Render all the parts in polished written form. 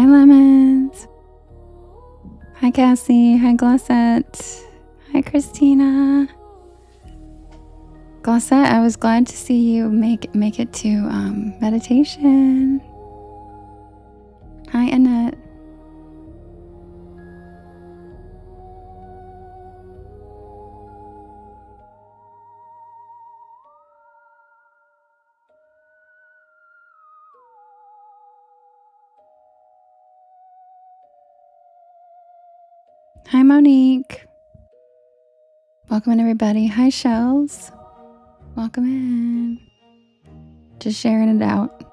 Hi, Lemons. Hi, Cassie. Hi, Glossette. Hi, Christina. Glossette, I was glad to see you make it to meditation. Hi, Annette. Hi, Monique. Welcome in, everybody. Hi, Shells. Welcome in. Just sharing it out.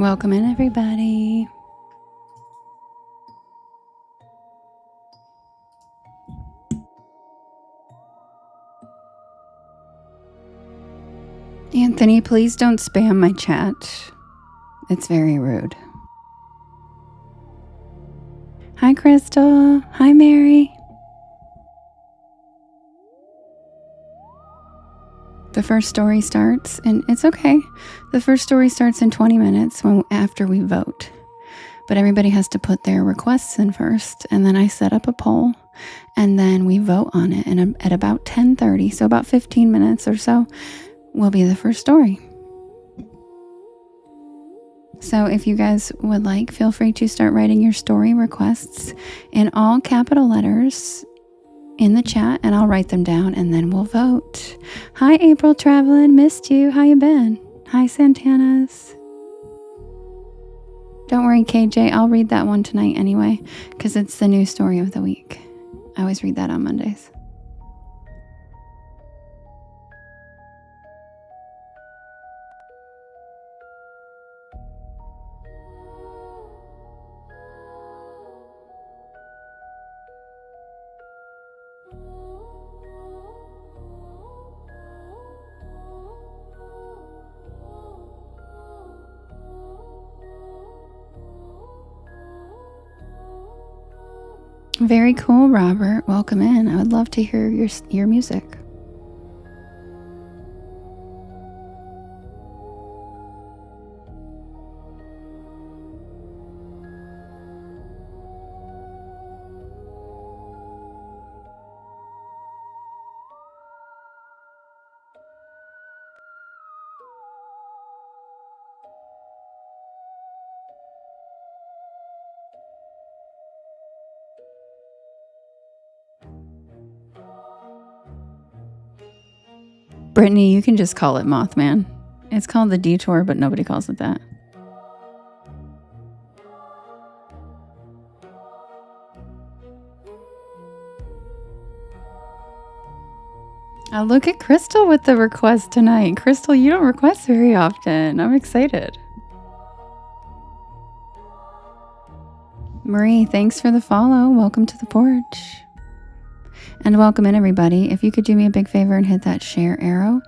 Welcome in, everybody. Anthony, please don't spam my chat. It's very rude. Hi, Crystal. Hi, Mary. The first story starts, and it's okay. The first story starts in 20 minutes after we vote. But everybody has to put their requests in first, and then I set up a poll, and then we vote on it. And at about 10:30, so about 15 minutes or so, will be the first story. So if you guys would like, feel free to start writing your story requests in all capital letters in the chat, and I'll write them down, and then we'll vote. Hi, April Travelin', missed you. How you been? Hi, Santana's. Don't worry, KJ, I'll read that one tonight anyway, because it's the new story of the week. I always read that on Mondays. Very cool, Robert. Welcome in. I would love to hear your music. Brittany, you can just call it Mothman. It's called the Detour, but nobody calls it that. Look at Crystal with the request tonight. Crystal, you don't request very often. I'm excited. Marie, thanks for the follow. Welcome to the porch. And welcome in, everybody. If you could do me a big favor and hit that share arrow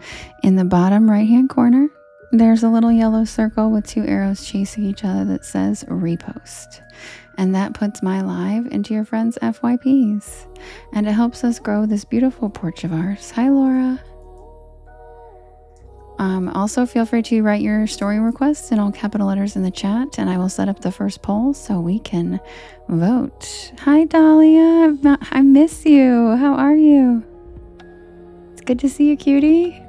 in the bottom right-hand corner, there's a little yellow circle with two arrows chasing each other that says repost. And that puts my live into your friends' FYPs. And it helps us grow this beautiful porch of ours. Hi, Laura. Also, feel free to write your story requests in all capital letters in the chat, and I will set up the first poll so we can vote. Hi, Dahlia. I miss you. How are you? It's good to see you, cutie.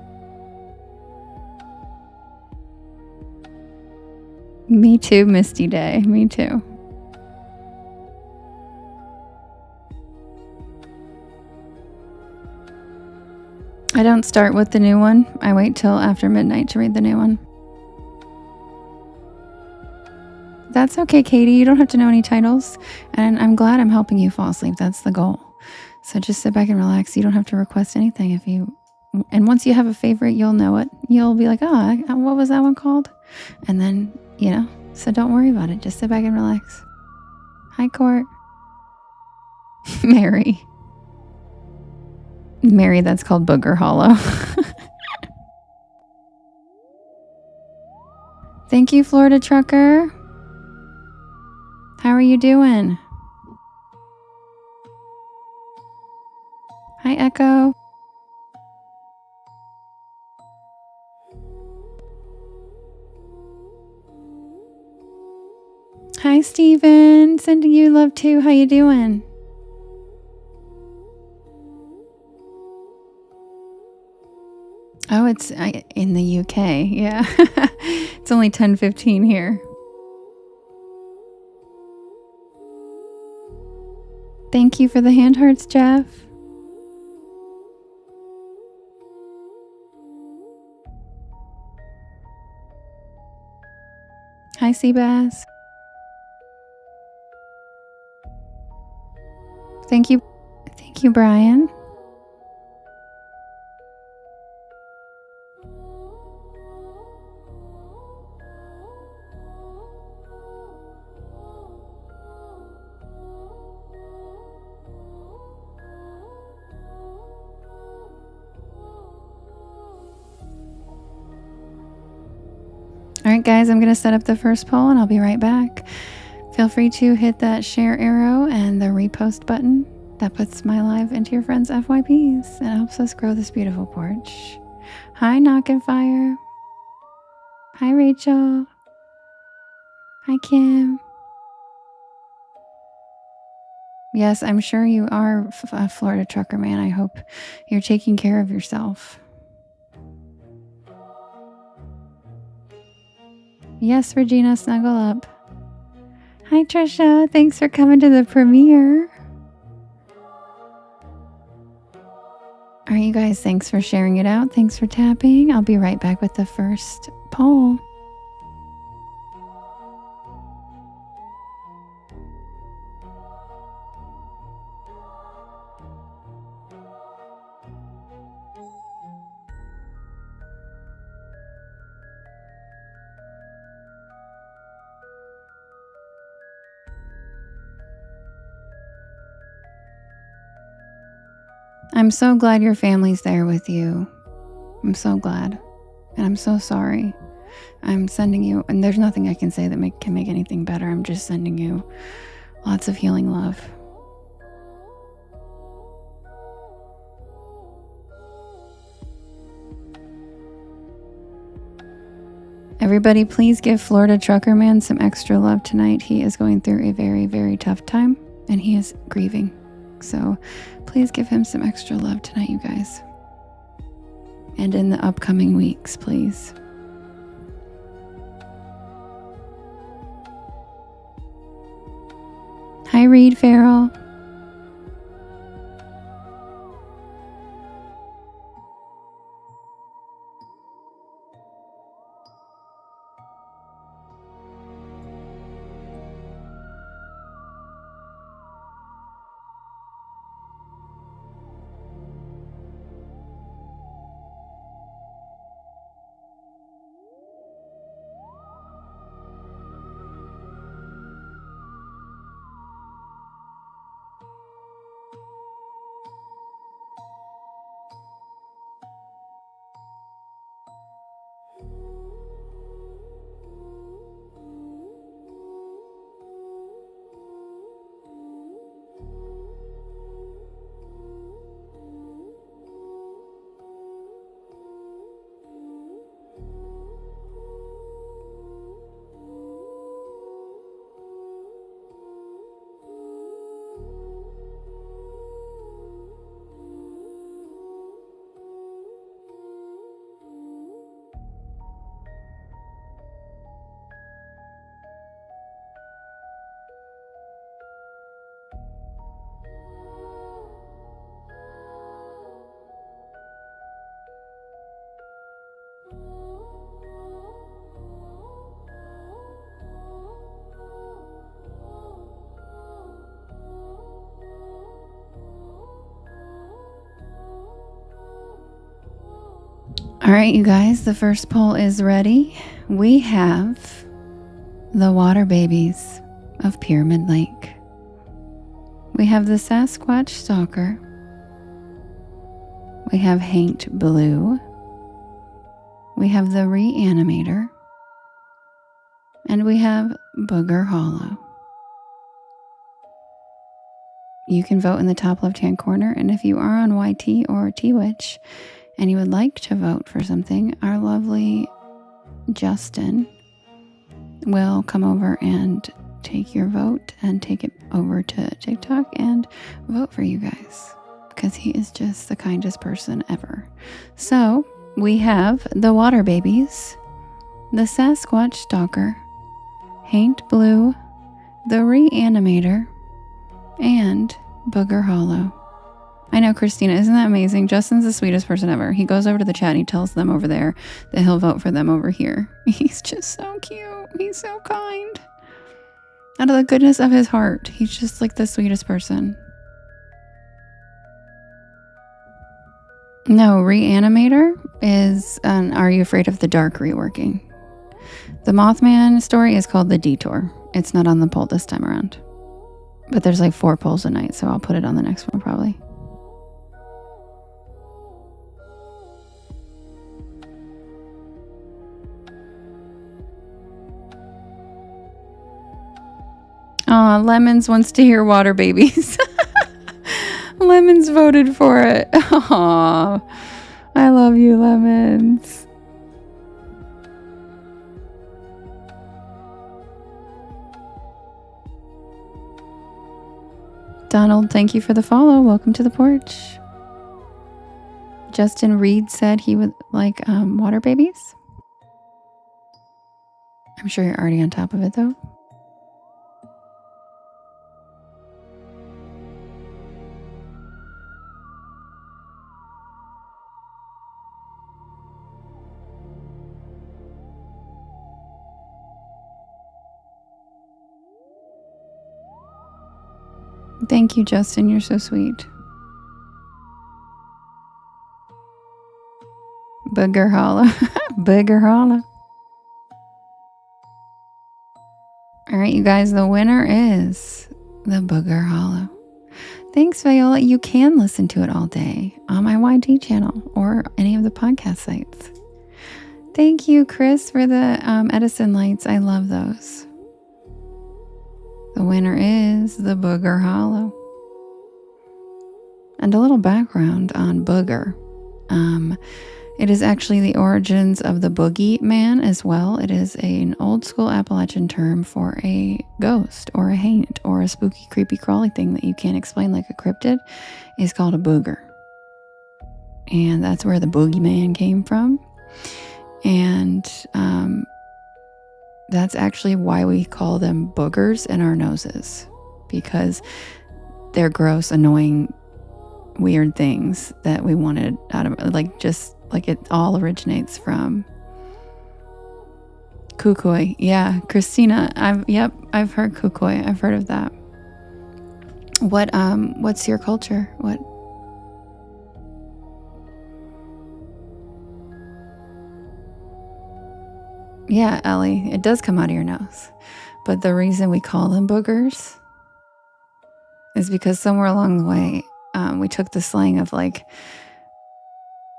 Me too, Misty Day. Me too. I don't start with the new one. I wait till after midnight to read the new one. That's okay, Katie. You don't have to know any titles. And I'm glad I'm helping you fall asleep. That's the goal. So just sit back and relax. You don't have to request anything. And once you have a favorite, you'll know it. You'll be like, oh, what was that one called? And then, so don't worry about it. Just sit back and relax. Hi, Court. Mary, that's called Booger Hollow. Thank you, Florida Trucker. How are you doing? Hi, Echo. Hi, Steven. Sending you love too. How you doing? Oh, it's in the UK. Yeah. It's only 10:15 here. Thank you for the hand hearts, Jeff. Hi, Seabass. Thank you, Brian. right, guys, I'm going to set up the first poll and I'll be right back. Feel free to hit that share arrow and the repost button. That puts my live into your friends' FYPs and helps us grow this beautiful porch. Hi, Knock and Fire. Hi, Rachel. Hi, Kim. Yes, I'm sure you are a Florida trucker man. I hope you're taking care of yourself. Yes, Regina, snuggle up. Hi, Trisha. Thanks for coming to the premiere. All right, you guys, thanks for sharing it out. Thanks for tapping. I'll be right back with the first poll. I'm so glad your family's there with you. I'm so glad. And I'm so sorry. I'm sending you, and there's nothing I can say that can make anything better. I'm just sending you lots of healing love. Everybody, please give Florida Trucker Man some extra love tonight. He is going through a very, very tough time, and he is grieving. So please give him some extra love tonight, you guys. And in the upcoming weeks, please. Hi, Reed Farrell. All right, you guys, the first poll is ready. We have the water babies of Pyramid Lake. We have the Sasquatch Stalker. We have Haint Blue. We have the Reanimator. And we have Booger Hollow. You can vote in the top left-hand corner, and if you are on YT or Twitch and you would like to vote for something, our lovely Justin will come over and take your vote and take it over to TikTok and vote for you guys, because he is just the kindest person ever. So we have the Water Babies, the Sasquatch Stalker, Haint Blue, the Reanimator, and Booger Hollow. I know, Christina, isn't that amazing? Justin's the sweetest person ever. He goes over to the chat and he tells them over there that he'll vote for them over here. He's just so cute. He's so kind. Out of the goodness of his heart, he's just like the sweetest person. No, Reanimator is an Are You Afraid of the Dark reworking. The Mothman story is called The Detour. It's not on the poll this time around. But there's like 4 polls a night, so I'll put it on the next one probably. Aw, Lemons wants to hear water babies. Lemons voted for it. Aw, I love you, Lemons. Donald, thank you for the follow. Welcome to the porch. Justin Reed said he would like water babies. I'm sure you're already on top of it, though. Thank you, Justin. You're so sweet. Booger Hollow. Booger Hollow. All right, you guys, the winner is the Booger Hollow. Thanks, Viola. You can listen to it all day on my YT channel or any of the podcast sites. Thank you, Chris, for the Edison lights. I love those. The winner is the Booger Hollow. And a little background on Booger. It is actually the origins of the boogie man as well. It is an old school Appalachian term for a ghost or a haint or a spooky, creepy, crawly thing that you can't explain like a cryptid is called a booger. And that's where the boogeyman came from. And that's actually why we call them boogers in our noses, because they're gross, annoying, weird things that we wanted out of, like it all originates from kukui. Yeah, Christina, I've heard kukui. I've heard of that. What's your culture? What? Yeah, Ellie, it does come out of your nose. But the reason we call them boogers is because somewhere along the way, we took the slang of like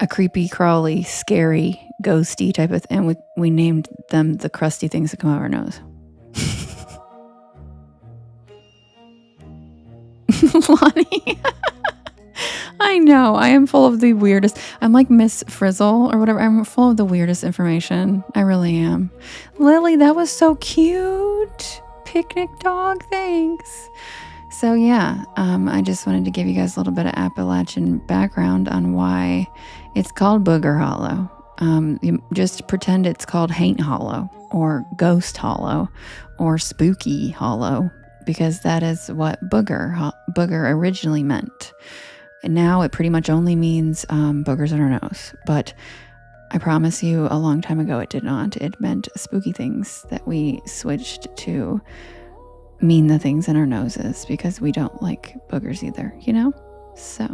a creepy, crawly, scary, ghosty type of thing, and we named them the crusty things that come out of our nose. Lonnie. I know. I am full of the weirdest. I'm like Miss Frizzle or whatever. I'm full of the weirdest information. I really am. Lily, that was so cute. Picnic dog. Thanks. So yeah, I just wanted to give you guys a little bit of Appalachian background on why it's called Booger Hollow. You just pretend it's called Haint Hollow or Ghost Hollow or Spooky Hollow, because that is what booger originally meant. And now it pretty much only means boogers in our nose. But I promise you, a long time ago it did not. It meant spooky things that we switched to mean the things in our noses, because we don't like boogers either, you know? So.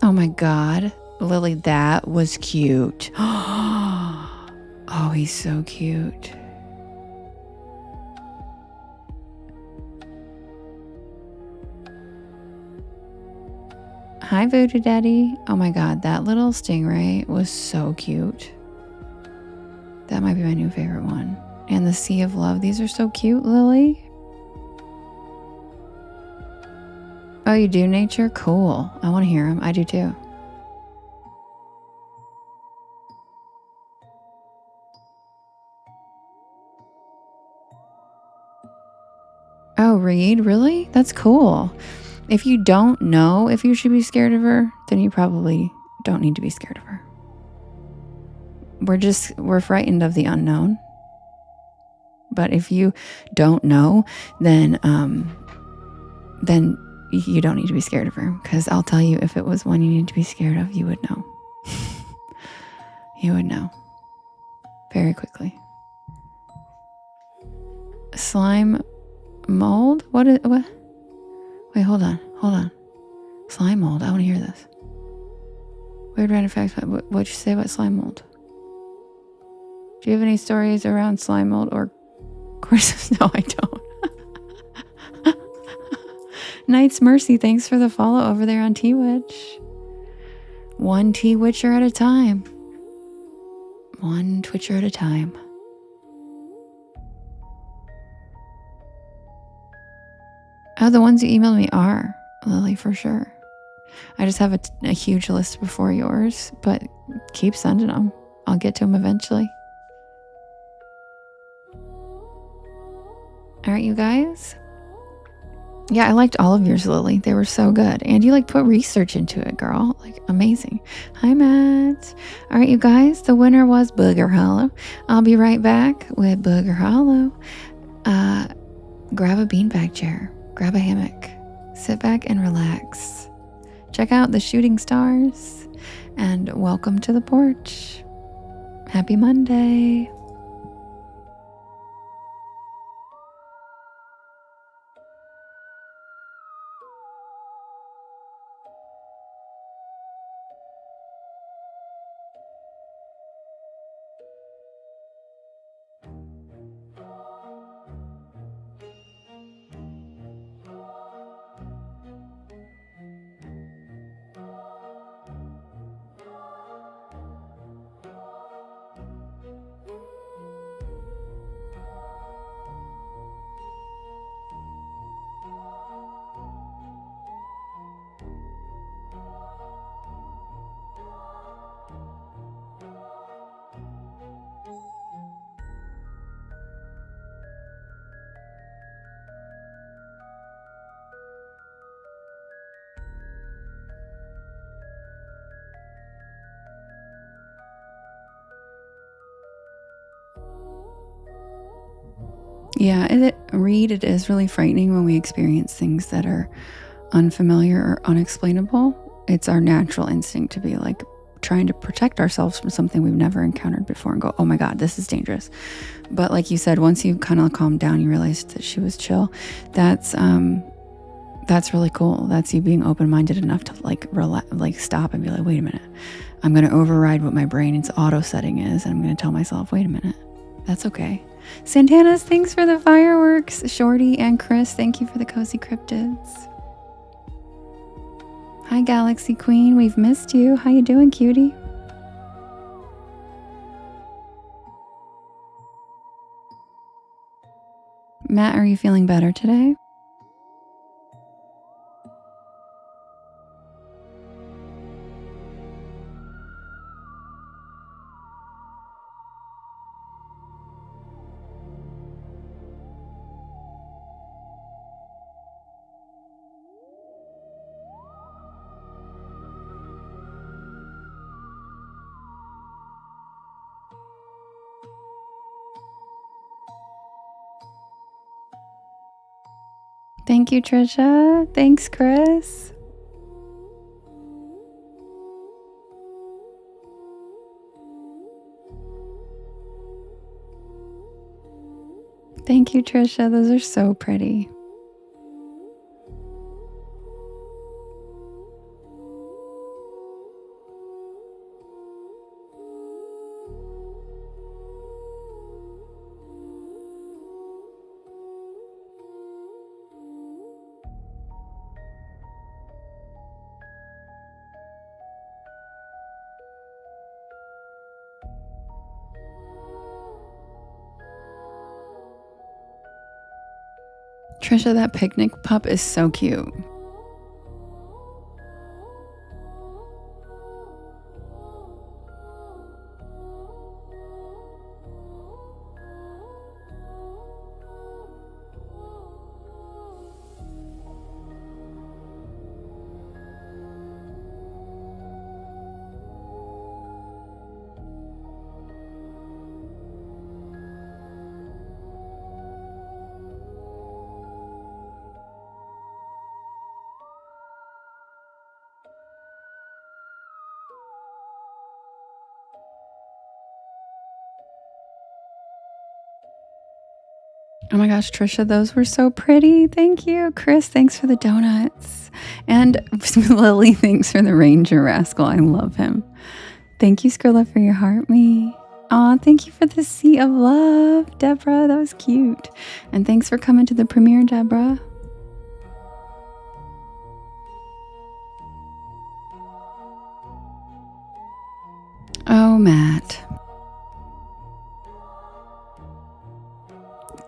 Oh my God, Lily, that was cute. Oh, he's so cute. Hi, Voodoo Daddy. Oh my God, that little stingray was so cute. That might be my new favorite one. And the Sea of Love. These are so cute, Lily. Oh, you do, Nature? Cool. I want to hear them. I do too. Oh, Reed? Really? That's cool. If you don't know if you should be scared of her, then you probably don't need to be scared of her. We're frightened of the unknown. But if you don't know, then you don't need to be scared of her. Because I'll tell you, if it was one you need to be scared of, you would know. You would know. Very quickly. Slime mold? What? Wait, hold on. Slime mold. I want to hear this. Weird random facts. What'd you say about slime mold? Do you have any stories around slime mold or courses? No, I don't. Knight's Mercy, thanks for the follow over there on T-Witch. One T-Witcher at a time. one Twitcher at a time. Oh, the ones you emailed me are, Lily, for sure. I just have a huge list before yours, but keep sending them. I'll get to them eventually. All right, you guys. Yeah, I liked all of yours, Lily. They were so good. And you put research into it, girl. Amazing. Hi, Matt. All right, you guys. The winner was Booger Hollow. I'll be right back with Booger Hollow. Grab a beanbag chair. Grab a hammock. Sit back and relax. Check out the shooting stars. And welcome to the porch. Happy Monday. Yeah, it is really frightening when we experience things that are unfamiliar or unexplainable. It's our natural instinct to be trying to protect ourselves from something we've never encountered before and go, oh my God, this is dangerous. But like you said, once you kind of calm down, you realized that she was chill. That's really cool. That's you being open-minded enough to stop and be like, wait a minute. I'm going to override what my brain's auto setting is. And I'm going to tell myself, wait a minute. That's okay. Santana's, thanks for the fireworks. Shorty and Chris, thank you for the cozy cryptids. Hi, Galaxy Queen. We've missed you. How you doing, cutie? Matt, are you feeling better today? Thank you, Trisha. Thanks, Chris. Thank you, Trisha. Those are so pretty. Trisha, that picnic pup is so cute. Oh my gosh, Trisha, those were so pretty. Thank you. Chris, thanks for the donuts. And Lily, thanks for the Ranger Rascal. I love him. Thank you, Skrilla, for your heart me. Aw, thank you for the Sea of Love, Deborah. That was cute. And thanks for coming to the premiere, Deborah. Oh, Matt.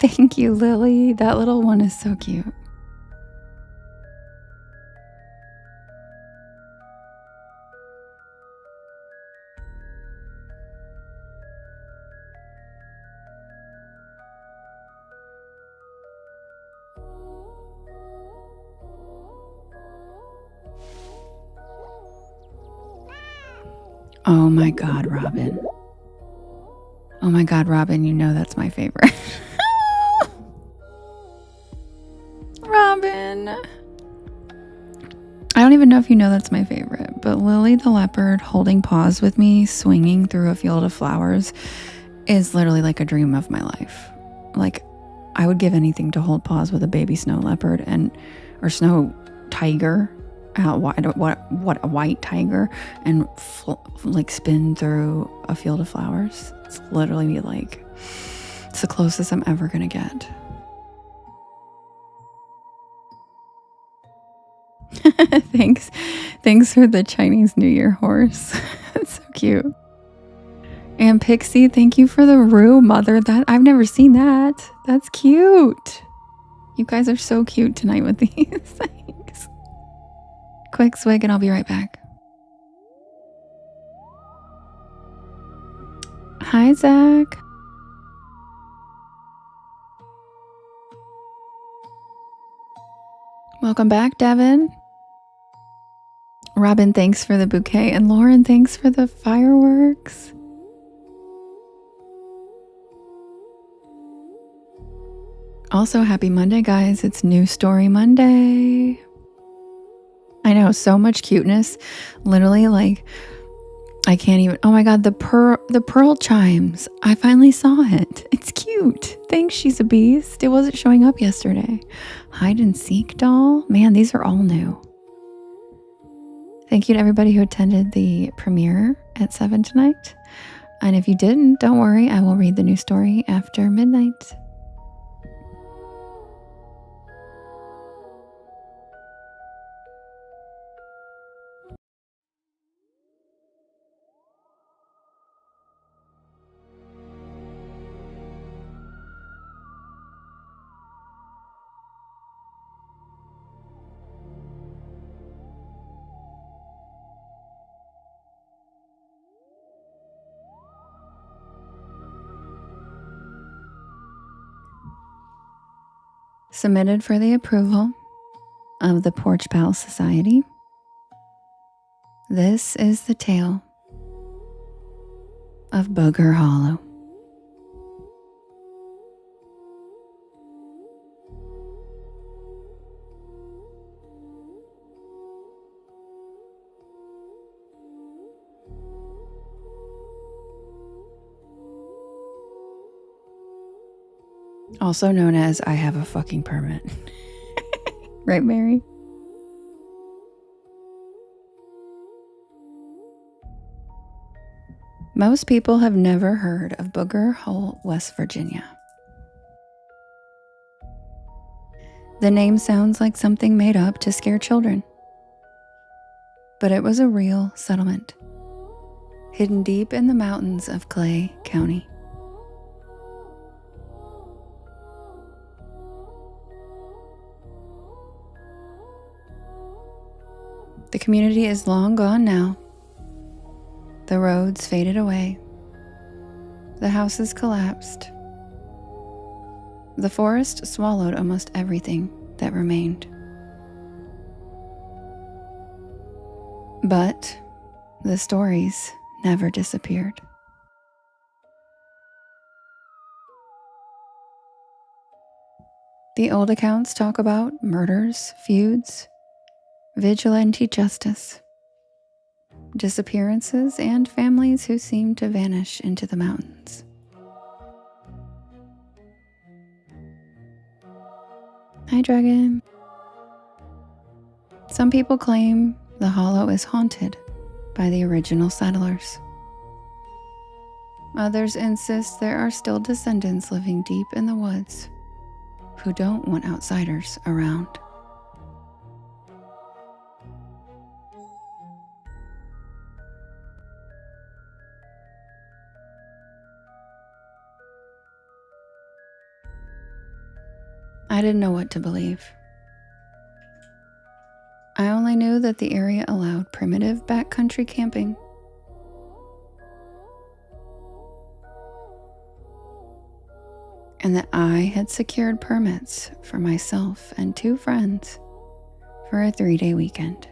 Thank you, Lily. That little one is so cute. Oh my God, Robin. Oh my God, Robin, you know that's my favorite. Robin. I don't even know if you know that's my favorite, but Lily the leopard holding paws with me, swinging through a field of flowers is literally like a dream of my life. Like, I would give anything to hold paws with a baby snow leopard or snow tiger, what a white tiger, and like spin through a field of flowers. It's literally like, it's the closest I'm ever gonna get. Thanks for the Chinese New Year horse. That's so cute. And Pixie, thank you for the Rue mother. That I've never seen that. That's cute. You guys are so cute tonight with these. Thanks. Quick swig and I'll be right back. Hi, Zach. Welcome back, Devin. Robin, thanks for the bouquet. And Lauren, thanks for the fireworks. Also, happy Monday, guys. It's New Story Monday. I know, so much cuteness. Literally, like, I can't even. Oh my God, the pearl chimes. I finally saw it. It's cute. Thanks, she's a beast. It wasn't showing up yesterday. Hide and seek doll. Man, these are all new. Thank you to everybody who attended the premiere at 7 tonight. And if you didn't, don't worry. I will read the new story after midnight. Submitted for the approval of the Porch Pal Society. This is the tale of Booger Hollow. Also known as I have a fucking permit. Right, Mary? Most people have never heard of Booger Hole, West Virginia. The name sounds like something made up to scare children. But it was a real settlement, hidden deep in the mountains of Clay County. The community is long gone now. The roads faded away. The houses collapsed. The forest swallowed almost everything that remained. But the stories never disappeared. The old accounts talk about murders, feuds, vigilante justice, disappearances, and families who seem to vanish into the mountains. Hi, Dragon. Some people claim the hollow is haunted by the original settlers. Others insist there are still descendants living deep in the woods who don't want outsiders around. I didn't know what to believe. I only knew that the area allowed primitive backcountry camping. And that I had secured permits for myself and 2 friends for a 3-day weekend.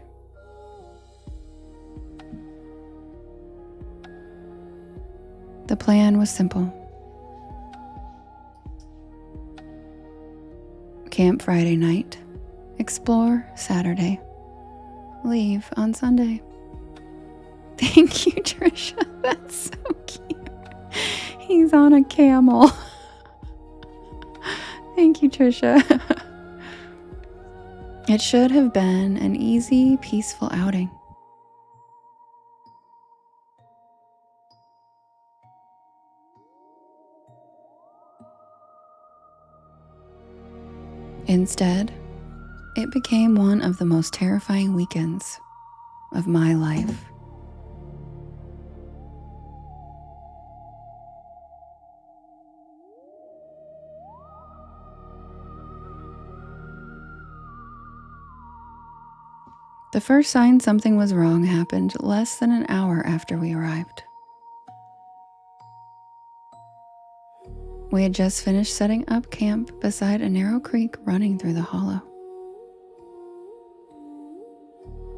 The plan was simple. Camp Friday night, explore Saturday, leave on Sunday. Thank you, Trisha. That's so cute. He's on a camel. Thank you, Trisha. It should have been an easy, peaceful outing. Instead, it became one of the most terrifying weekends of my life. The first sign something was wrong happened less than an hour after we arrived. We had just finished setting up camp beside a narrow creek running through the hollow.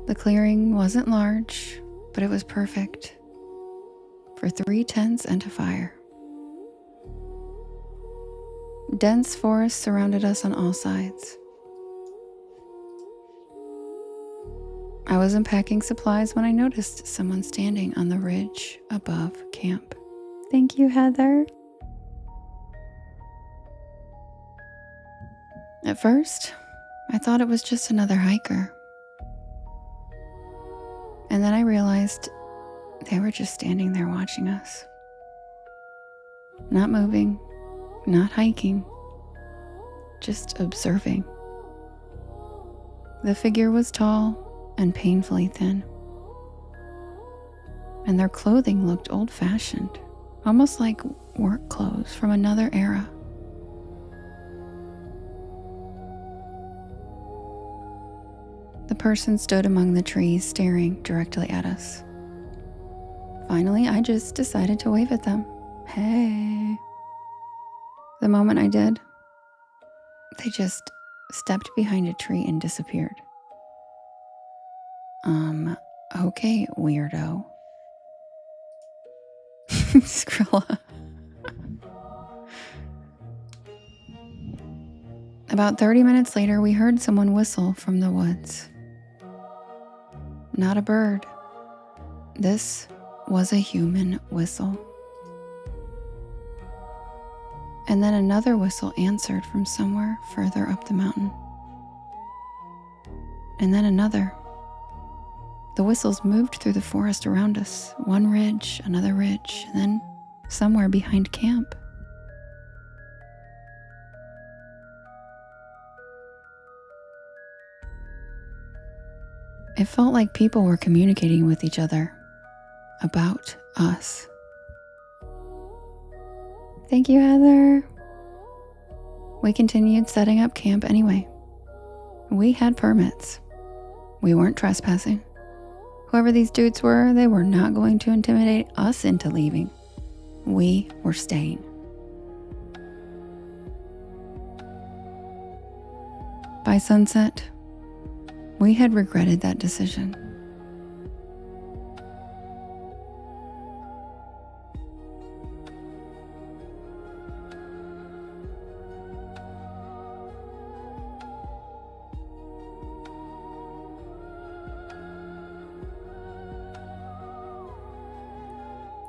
The clearing wasn't large, but it was perfect for 3 tents and a fire. Dense forest surrounded us on all sides. I was unpacking supplies when I noticed someone standing on the ridge above camp. Thank you, Heather. At first, I thought it was just another hiker. And then I realized they were just standing there watching us. Not moving, not hiking, just observing. The figure was tall and painfully thin, and their clothing looked old-fashioned, almost like work clothes from another era. The person stood among the trees, staring directly at us. Finally, I just decided to wave at them. Hey. The moment I did, they just stepped behind a tree and disappeared. Okay, weirdo. Skrilla. About 30 minutes later, we heard someone whistle from the woods. Not a bird. This was a human whistle. And then another whistle answered from somewhere further up the mountain. And then another. The whistles moved through the forest around us, one ridge, another ridge, and then somewhere behind camp. It felt like people were communicating with each other about us. Thank you, Heather. We continued setting up camp anyway. We had permits. We weren't trespassing. Whoever these dudes were, they were not going to intimidate us into leaving. We were staying. By sunset, we had regretted that decision.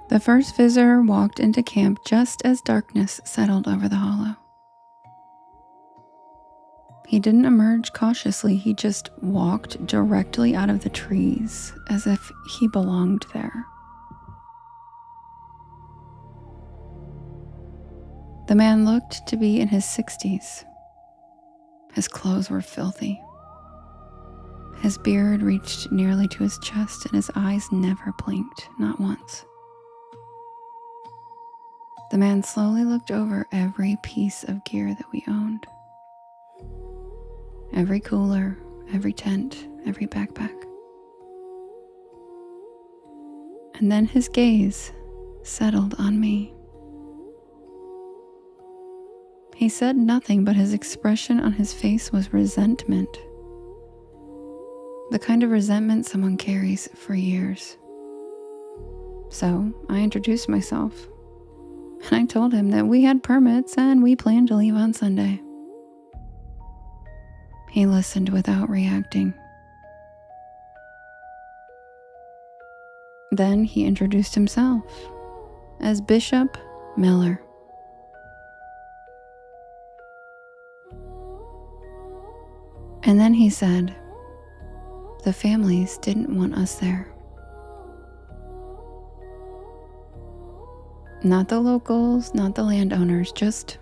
The first visitor walked into camp just as darkness settled over the hollow. He didn't emerge cautiously, he just walked directly out of the trees as if he belonged there. The man looked to be in his 60s. His clothes were filthy. His beard reached nearly to his chest and his eyes never blinked, not once. The man slowly looked over every piece of gear that we owned. every cooler, every tent, every backpack. And then his gaze settled on me. He said nothing, but his expression on his face was resentment. The kind of resentment someone carries for years. So I introduced myself, and I told him that we had permits and we planned to leave on Sunday. He listened without reacting. Then he introduced himself as Bishop Miller. And then he said, the families didn't want us there. Not the locals, not the landowners, just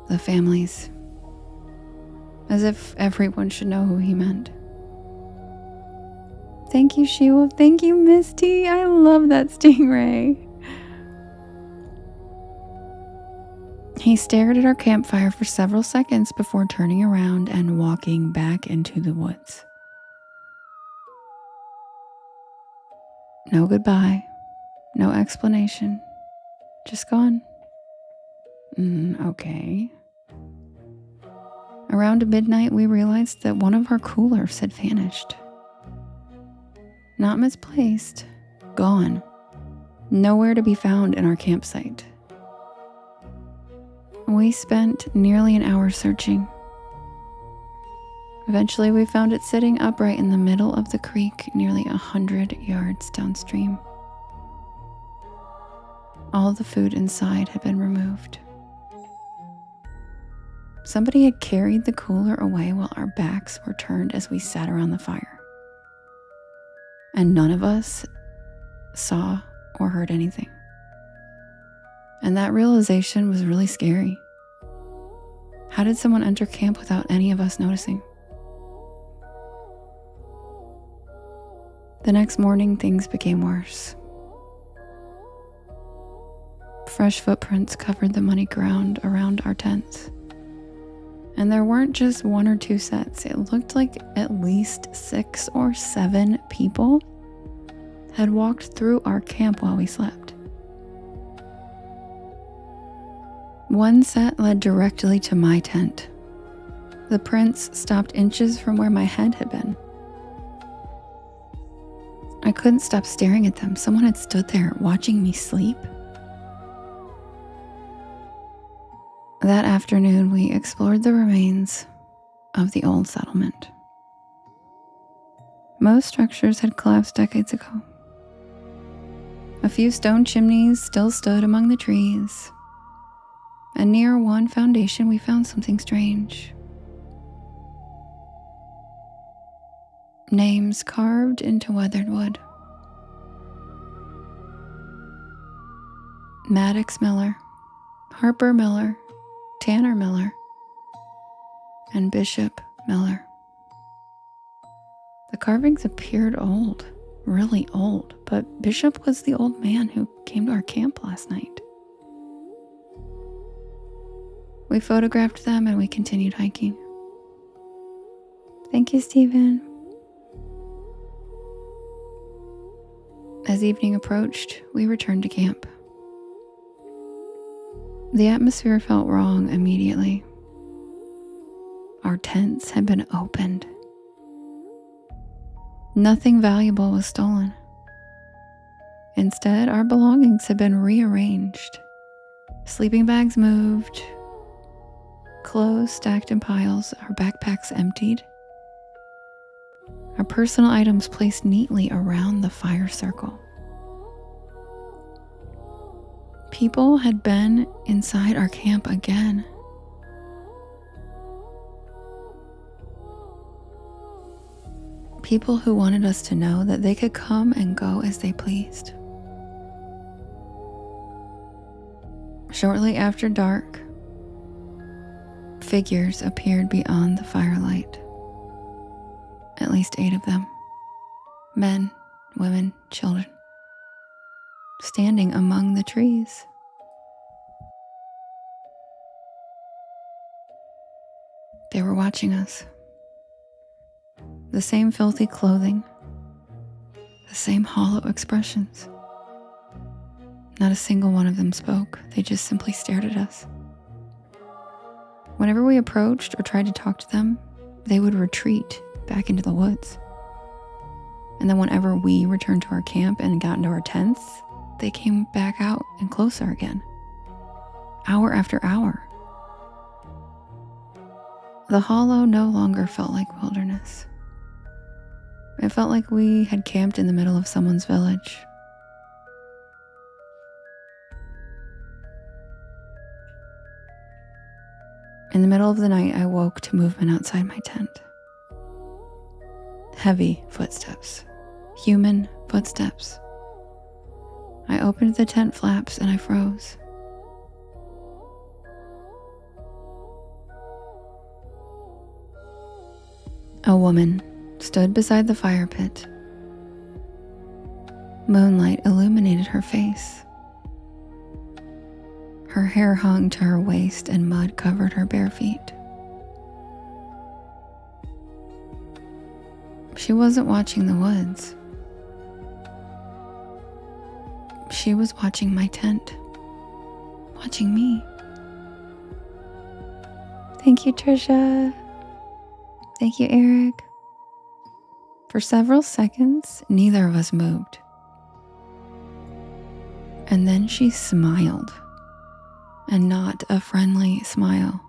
the families. As if everyone should know who he meant. Thank you, She-Wolf. Thank you, Misty. I love that stingray. He stared at our campfire for several seconds before turning around and walking back into the woods. No goodbye, no explanation, just gone. Okay. Around midnight, we realized that one of our coolers had vanished. Not misplaced, gone. Nowhere to be found in our campsite. We spent nearly an hour searching. Eventually, we found it sitting upright in the middle of the creek, nearly 100 yards downstream. All the food inside had been removed. Somebody had carried the cooler away while our backs were turned as we sat around the fire. And none of us saw or heard anything. And that realization was really scary. How did someone enter camp without any of us noticing? The next morning, things became worse. Fresh footprints covered the muddy ground around our tents. And there weren't just 1 or 2 sets. It looked like at least 6 or 7 people had walked through our camp while we slept. One set led directly to my tent. The prints stopped inches from where my head had been. I couldn't stop staring at them. Someone had stood there watching me sleep. That afternoon, we explored the remains of the old settlement. Most structures had collapsed decades ago. A few stone chimneys still stood among the trees. And near one foundation, we found something strange. Names carved into weathered wood. Maddox Miller, Harper Miller, Tanner Miller, and Bishop Miller. The carvings appeared old, really old, but Bishop was the old man who came to our camp last night. We photographed them and we continued hiking. Thank you, Stephen. As evening approached, we returned to camp. The atmosphere felt wrong immediately. Our tents had been opened. Nothing valuable was stolen. Instead, our belongings had been rearranged. Sleeping bags moved, clothes stacked in piles, our backpacks emptied, our personal items placed neatly around the fire circle. People had been inside our camp again. People who wanted us to know that they could come and go as they pleased. Shortly after dark, figures appeared beyond the firelight. At least 8 of them. Men, women, children. Standing among the trees. They were watching us. The same filthy clothing, the same hollow expressions. Not a single one of them spoke. They just simply stared at us. Whenever we approached or tried to talk to them, they would retreat back into the woods. And then whenever we returned to our camp and got into our tents, they came back out and closer again, hour after hour. The hollow no longer felt like wilderness. It felt like we had camped in the middle of someone's village. In the middle of the night, I woke to movement outside my tent. Heavy footsteps. Human footsteps. I opened the tent flaps and I froze. A woman stood beside the fire pit. Moonlight illuminated her face. Her hair hung to her waist and mud covered her bare feet. She wasn't watching the woods. She was watching my tent. Watching me. Thank you, Trisha. Thank you, Eric. For several seconds, neither of us moved. And then she smiled. And not a friendly smile.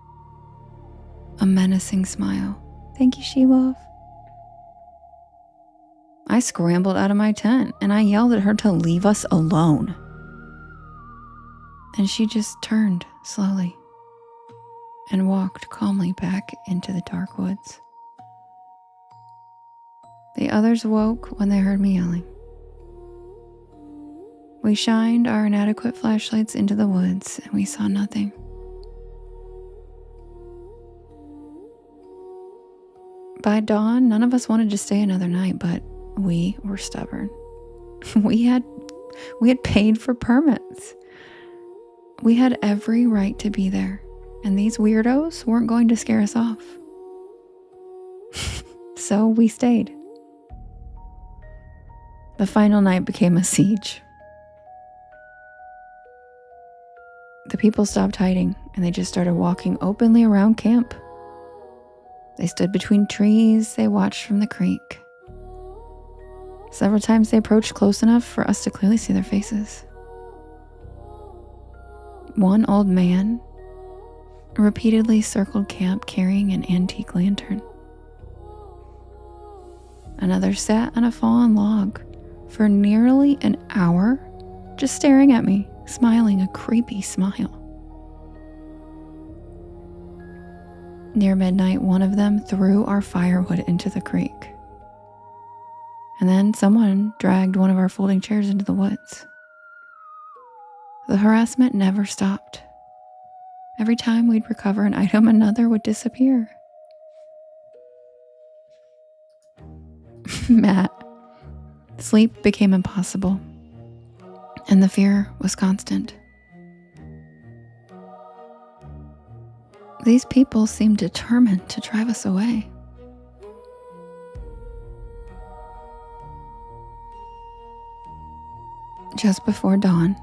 A menacing smile. Thank you, She-Wolf. I scrambled out of my tent and I yelled at her to leave us alone. And she just turned slowly and walked calmly back into the dark woods. The others woke when they heard me yelling. We shined our inadequate flashlights into the woods and we saw nothing. By dawn, none of us wanted to stay another night, but we were stubborn. We had paid for permits. We had every right to be there, and these weirdos weren't going to scare us off. So we stayed. The final night became a siege. The people stopped hiding, and they just started walking openly around camp. They stood between trees, they watched from the creek. Several times they approached close enough for us to clearly see their faces. One old man repeatedly circled camp carrying an antique lantern. Another sat on a fallen log for nearly an hour, just staring at me, smiling a creepy smile. Near midnight, one of them threw our firewood into the creek. And then someone dragged one of our folding chairs into the woods. The harassment never stopped. Every time we'd recover an item, another would disappear. Matt, sleep became impossible, and the fear was constant. These people seemed determined to drive us away. Just before dawn,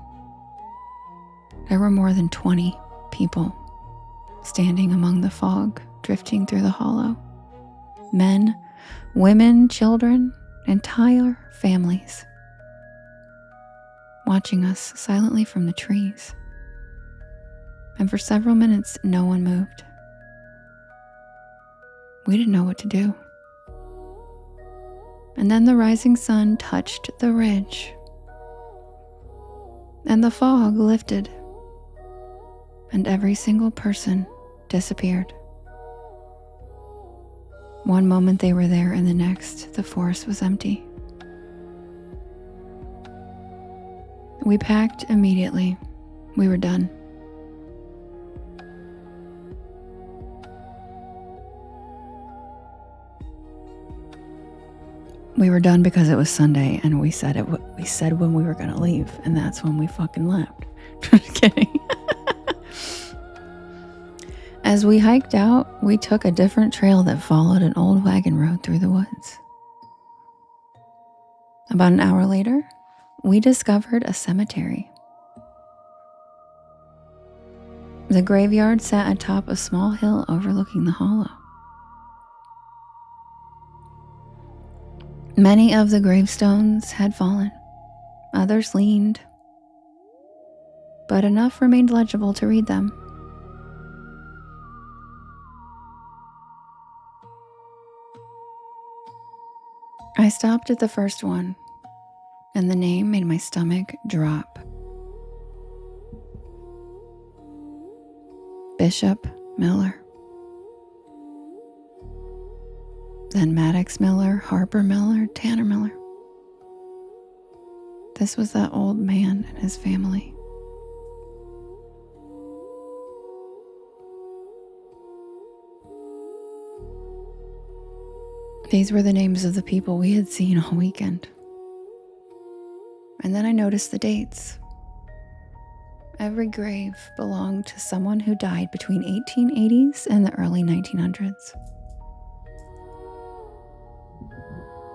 there were more than 20 people standing among the fog, drifting through the hollow. Men, women, children, entire families, watching us silently from the trees. And for several minutes, no one moved. We didn't know what to do. And then the rising sun touched the ridge, and the fog lifted, and every single person disappeared. One moment they were there, and the next, the forest was empty. We packed immediately. We were done. We were done because it was Sunday, and we said when we were going to leave, and that's when we fucking left. Just kidding. As we hiked out, we took a different trail that followed an old wagon road through the woods. About an hour later, we discovered a cemetery. The graveyard sat atop a small hill overlooking the hollow. Many of the gravestones had fallen, others leaned, but enough remained legible to read them. I stopped at the first one, and the name made my stomach drop. Bishop Miller. Then Maddox Miller, Harper Miller, Tanner Miller. This was that old man and his family. These were the names of the people we had seen all weekend. And then I noticed the dates. Every grave belonged to someone who died between 1880s and the early 1900s.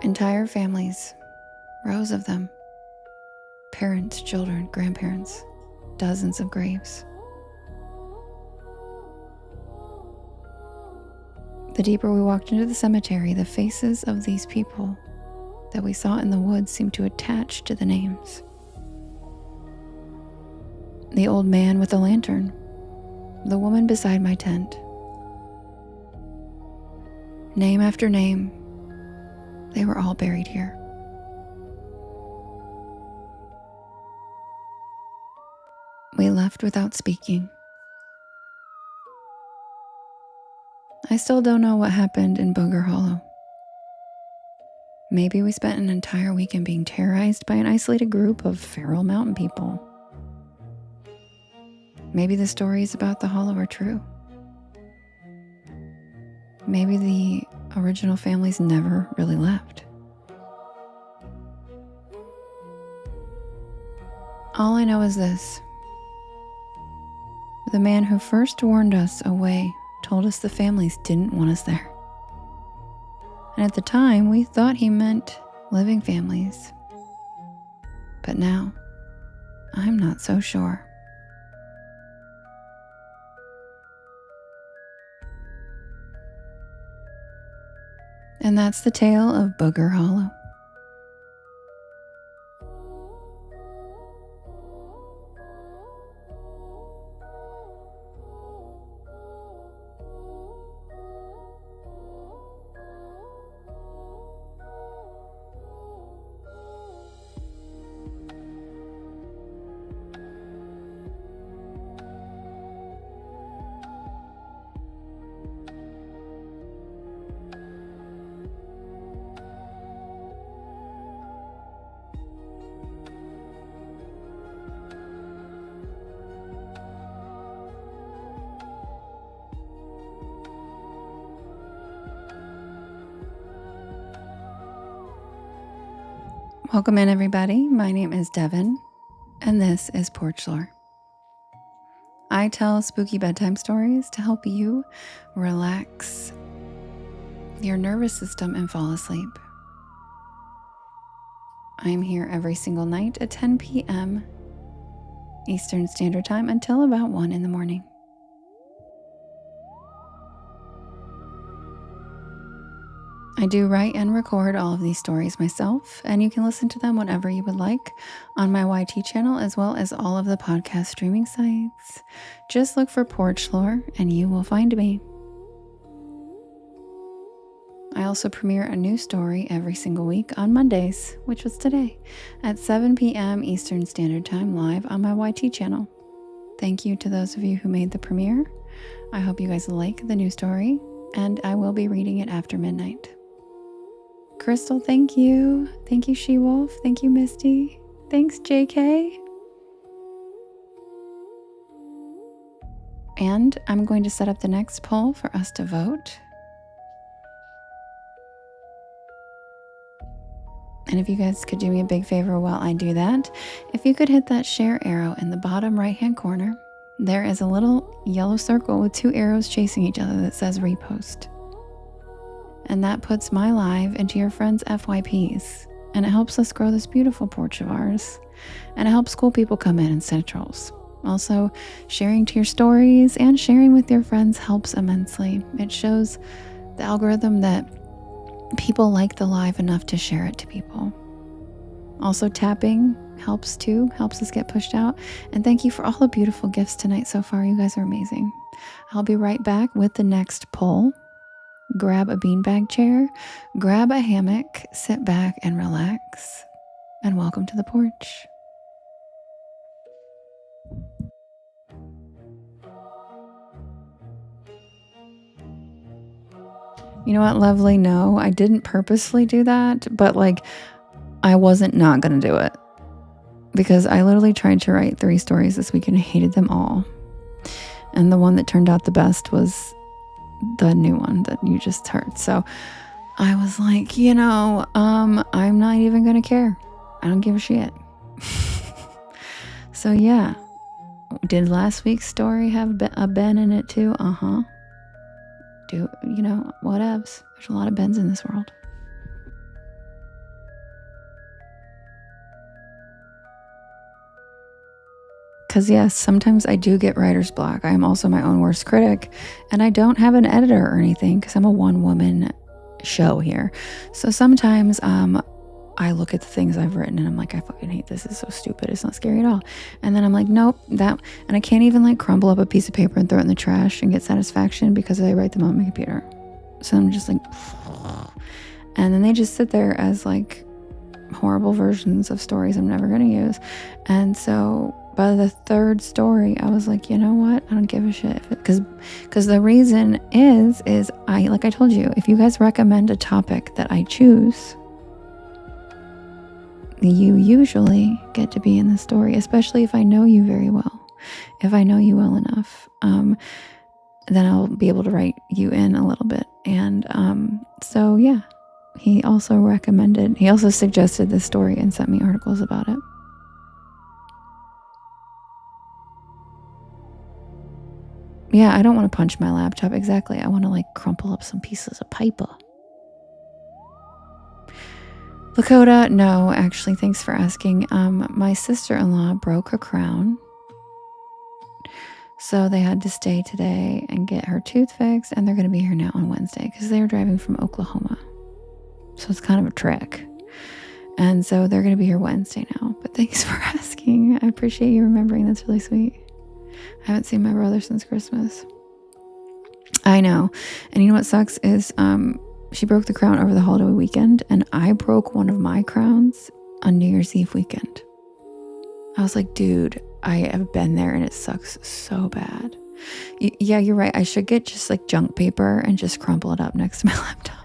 Entire families, rows of them. Parents, children, grandparents, dozens of graves. The deeper we walked into the cemetery, the faces of these people that we saw in the woods seemed to attach to the names. The old man with the lantern, the woman beside my tent. Name after name, they were all buried here. We left without speaking. I still don't know what happened in Booger Hollow. Maybe we spent an entire weekend being terrorized by an isolated group of feral mountain people. Maybe the stories about the hollow are true. Maybe the original families never really left. All I know is this. The man who first warned us away told us the families didn't want us there. And at the time, we thought he meant living families. But now, I'm not so sure. And that's the tale of Booger Hollow. Welcome in, everybody. My name is Devin, and this is Porch Lore. I tell spooky bedtime stories to help you relax your nervous system and fall asleep. I'm here every single night at 10 p.m. Eastern Standard Time until about 1 in the morning. I do write and record all of these stories myself, and you can listen to them whenever you would like on my YT channel, as well as all of the podcast streaming sites. Just look for Porch Lore and you will find me. I also premiere a new story every single week on Mondays, which was today, at 7 p.m. Eastern Standard Time live on my YT channel. Thank you to those of you who made the premiere. I hope you guys like the new story, and I will be reading it after midnight. Crystal, thank you. Thank you, She-Wolf. Thank you, Misty. Thanks, JK. And I'm going to set up the next poll for us to vote. And if you guys could do me a big favor while I do that, if you could hit that share arrow in the bottom right-hand corner, there is a little yellow circle with 2 arrows chasing each other that says repost. And that puts my live into your friends' FYPs. And it helps us grow this beautiful porch of ours. And it helps cool people come in instead of trolls. Also, sharing to your stories and sharing with your friends helps immensely. It shows the algorithm that people like the live enough to share it to people. Also, tapping helps too, helps us get pushed out. And thank you for all the beautiful gifts tonight so far. You guys are amazing. I'll be right back with the next poll. Grab a beanbag chair, grab a hammock, sit back and relax, and welcome to the porch. You know what, lovely? No, I didn't purposely do that, but like I wasn't not going to do it because I literally tried to write 3 stories this week and hated them all. And the one that turned out the best was the new one that you just heard. So I was like, I'm not even going to care. I don't give a shit. So yeah. Did last week's story have a Ben in it too? Whatevs. There's a lot of Bens in this world. Because yes, sometimes I do get writer's block. I am also my own worst critic, and I don't have an editor or anything because I'm a one-woman show here. So sometimes I look at the things I've written and I'm like, I fucking hate this. It's so stupid. It's not scary at all. And then I'm like, nope, and I can't even like crumble up a piece of paper and throw it in the trash and get satisfaction because I write them on my computer. So I'm just like, and then they just sit there as like horrible versions of stories I'm never going to use. And so by the 3rd story, I was like, you know what? I don't give a shit. Because the reason is like I told you, if you guys recommend a topic that I choose, you usually get to be in the story, especially if I know you very well. If I know you well enough, then I'll be able to write you in a little bit. And so yeah, he also suggested this story and sent me articles about it. Yeah, I don't want to punch my laptop. Exactly. I want to like crumple up some pieces of paper. Lakota, no, actually, thanks for asking. My sister-in-law broke her crown. So they had to stay today and get her tooth fixed, and they're going to be here now on Wednesday because they're driving from Oklahoma. So it's kind of a trek. And so they're going to be here Wednesday now. But thanks for asking. I appreciate you remembering. That's really sweet. I haven't seen my brother since Christmas. I know. And you know what sucks is she broke the crown over the holiday weekend, and I broke one of my crowns on New Year's Eve weekend. I was like, dude, I have been there and it sucks so bad. Yeah, you're right. I should get just like junk paper and just crumple it up next to my laptop.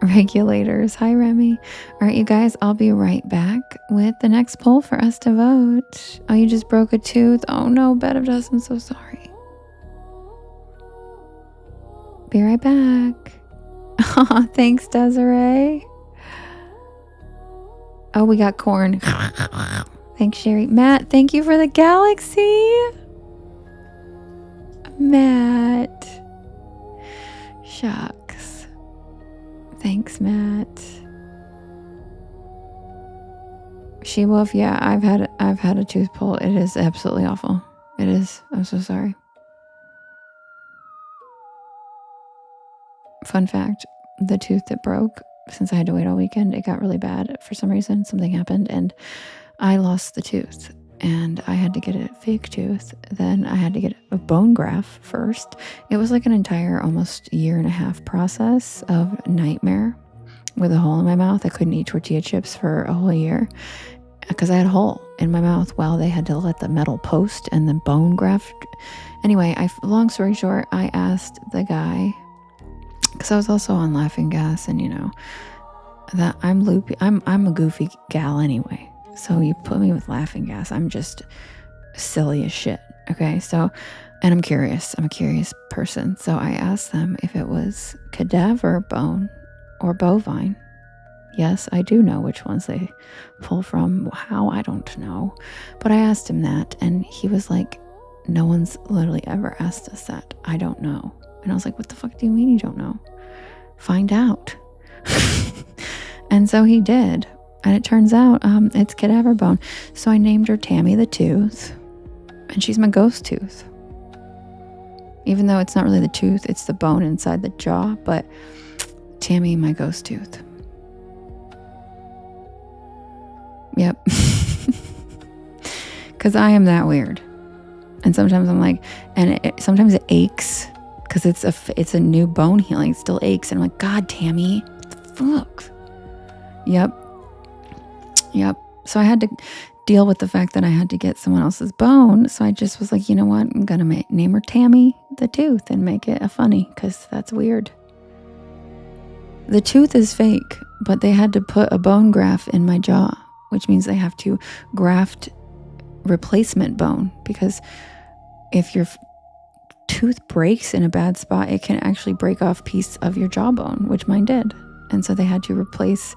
Regulators. Hi, Remy. All right, you guys, I'll be right back with the next poll for us to vote. Oh, you just broke a tooth? Oh no, Bed of Dust, I'm so sorry. Be right back. Oh, thanks, Desiree. Oh, we got corn. Thanks, Sherry. Matt, thank you for the galaxy. Matt. Shucks. Thanks, Matt. She-Wolf, yeah, I've had a tooth pulled. It is absolutely awful. It is. I'm so sorry. Fun fact, the tooth that broke, since I had to wait all weekend, it got really bad for some reason. Something happened and I lost the tooth and I had to get a fake tooth. Then I had to get a bone graft first. It was like an entire almost 1.5 year process of nightmare with a hole in my mouth. I couldn't eat tortilla chips for a whole year because I had a hole in my mouth while they had to let the metal post and the bone graft. Anyway, long story short, I asked the guy, because I was also on laughing gas, and you know that I'm loopy. I'm a goofy gal anyway. So you put me with laughing gas, I'm just silly as shit. Okay, so, and I'm curious. I'm a curious person. So I asked them if it was cadaver bone or bovine. Yes, I do know which ones they pull from. How? I don't know. But I asked him that, and he was like, no one's literally ever asked us that. I don't know. And I was like, what the fuck do you mean you don't know? Find out. And so he did. And it turns out it's cadaver bone. So I named her Tammy the Tooth. And she's my ghost tooth. Even though it's not really the tooth, it's the bone inside the jaw. But Tammy, my ghost tooth. Yep. Because I am that weird. And sometimes I'm like, and sometimes it aches. Because it's a new bone healing. It still aches. And I'm like, God, Tammy, what the fuck? Yep. So I had to deal with the fact that I had to get someone else's bone. So I just was like, you know what? I'm going to name her Tammy the Tooth and make it a funny, because that's weird. The tooth is fake, but they had to put a bone graft in my jaw, which means they have to graft replacement bone, because if your tooth breaks in a bad spot, it can actually break off a piece of your jawbone, which mine did. And so they had to replace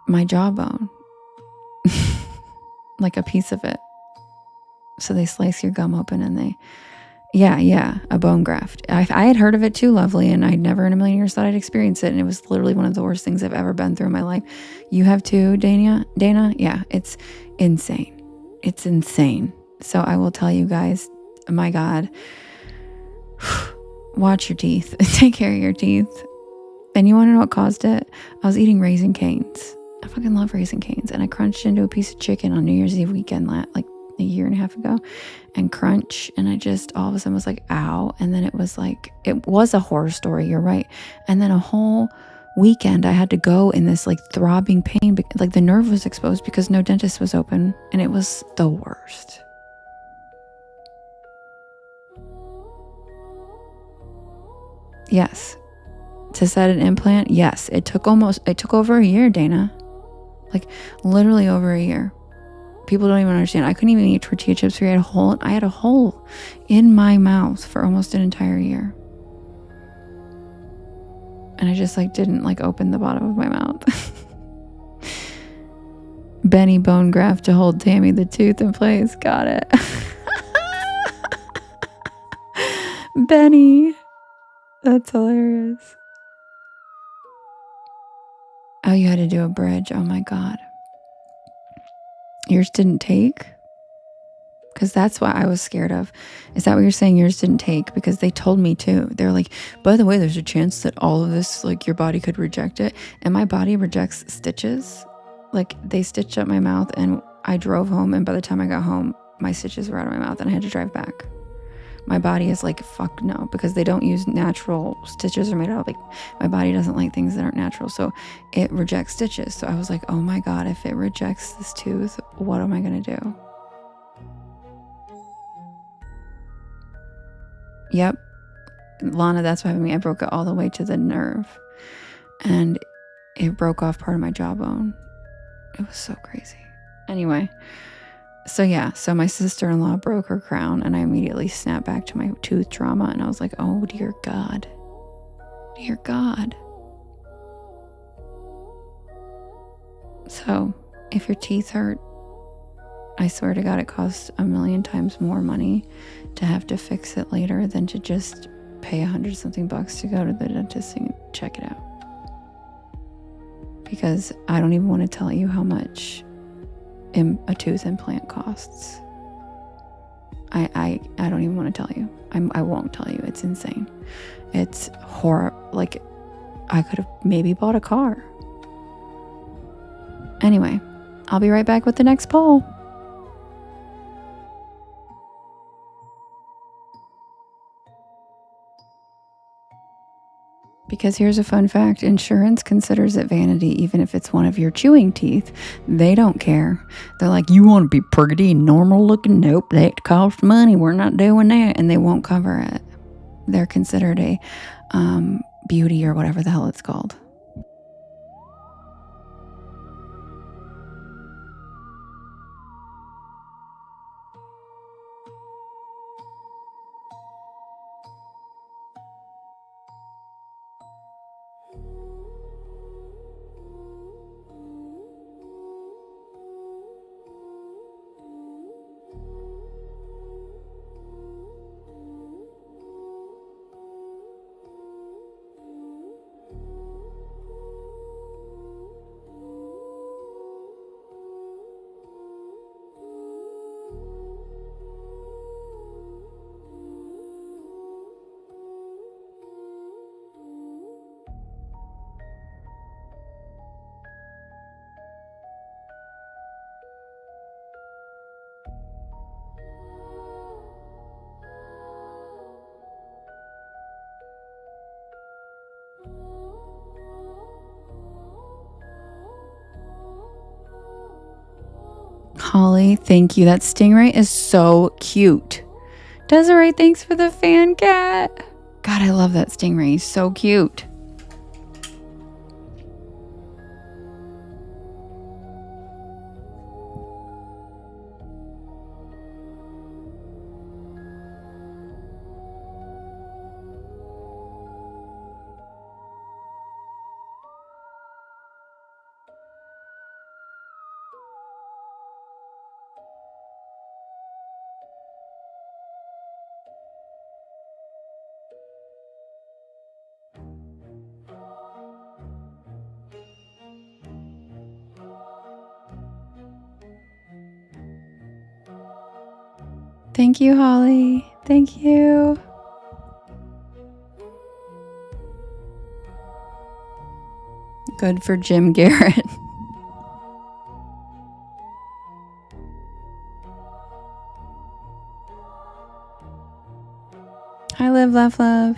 my jawbone, like a piece of it. So they slice your gum open and they, a bone graft. I had heard of it too, lovely, and I'd never in a million years thought I'd experience it. And it was literally one of the worst things I've ever been through in my life. You have too, Dana? Yeah, it's insane. It's insane. So I will tell you guys, my God, watch your teeth. Take care of your teeth. And you want to know what caused it? I was eating Raisin Canes. I fucking love Raisin Canes. And I crunched into a piece of chicken on New Year's Eve weekend, like a year and a half ago, and crunch. And I just all of a sudden was like, ow. And then it was a horror story. You're right. And then a whole weekend I had to go in this like throbbing pain. Like the nerve was exposed because no dentist was open. And it was the worst. Yes. To set an implant, yes. It took over a year, Dana. Like literally over a year. People don't even understand. I couldn't even eat tortilla chips. I had a hole in my mouth for almost an entire year. And I just didn't open the bottom of my mouth. Benny bone graft to hold Tammy the Tooth in place. Got it. Benny. That's hilarious. Oh, you had to do a bridge. Oh my God. Yours didn't take? Because that's what I was scared of. Is that what you're saying? Yours didn't take? Because they told me too. They're like, by the way, there's a chance that all of this, your body could reject it. And my body rejects stitches. They stitched up my mouth and I drove home. And by the time I got home, my stitches were out of my mouth and I had to drive back. My body is like, fuck no, because they don't use natural stitches are made out of my body doesn't like things that aren't natural. So it rejects stitches. So I was like, oh my God, if it rejects this tooth, what am I going to do? Yep. Lana, that's what happened to me. I broke it all the way to the nerve and it broke off part of my jawbone. It was so crazy. Anyway, so my sister-in-law broke her crown and I immediately snapped back to my tooth trauma and I was like, oh, dear God. Dear God. So if your teeth hurt, I swear to God, it costs 1,000,000 times more money to have to fix it later than to just pay $100-something to go to the dentist and check it out. Because I don't even want to tell you how much a tooth implant costs. I don't even want to tell you. I won't tell you. It's insane. It's horror. I could have maybe bought a car. Anyway, I'll be right back with the next poll. Because here's a fun fact. Insurance considers it vanity even if it's one of your chewing teeth. They don't care. They're like, you want to be pretty and normal looking? Nope, that costs money. We're not doing that. And they won't cover it. They're considered a beauty or whatever the hell it's called. Holly, thank you. That stingray is so cute. Desiree, thanks for the fan cat. God, I love that stingray. He's so cute. Thank you, Holly. Thank you. Good for Jim Garrett. Hi, Live, Laugh, Love.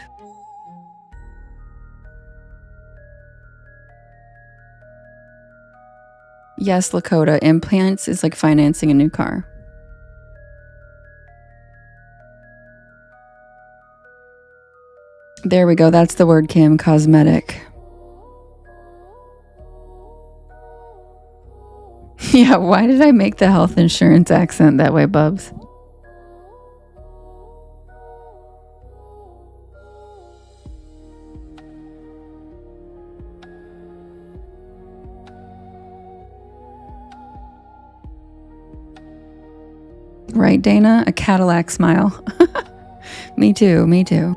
Yes, Lakota. Implants is like financing a new car. There we go. That's the word, Kim. Cosmetic. Yeah, why did I make the health insurance accent that way, Bubs? Right, Dana? A Cadillac smile. Me too, me too.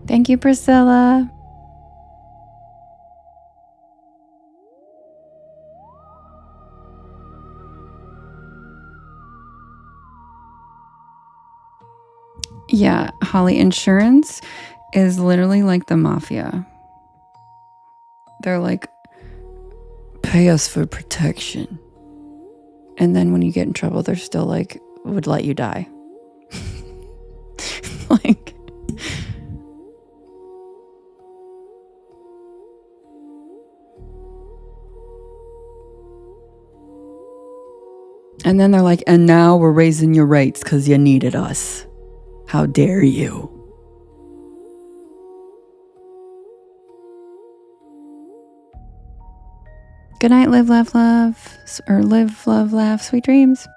Thank you, Priscilla. Yeah, Holly, insurance is literally like the mafia. They're like, pay us for protection. And then when you get in trouble, they're still like, would let you die. Like, and then they're like, and now we're raising your rates because you needed us. How dare you? Good night, live, laugh, love. Or live, love, laugh, sweet dreams.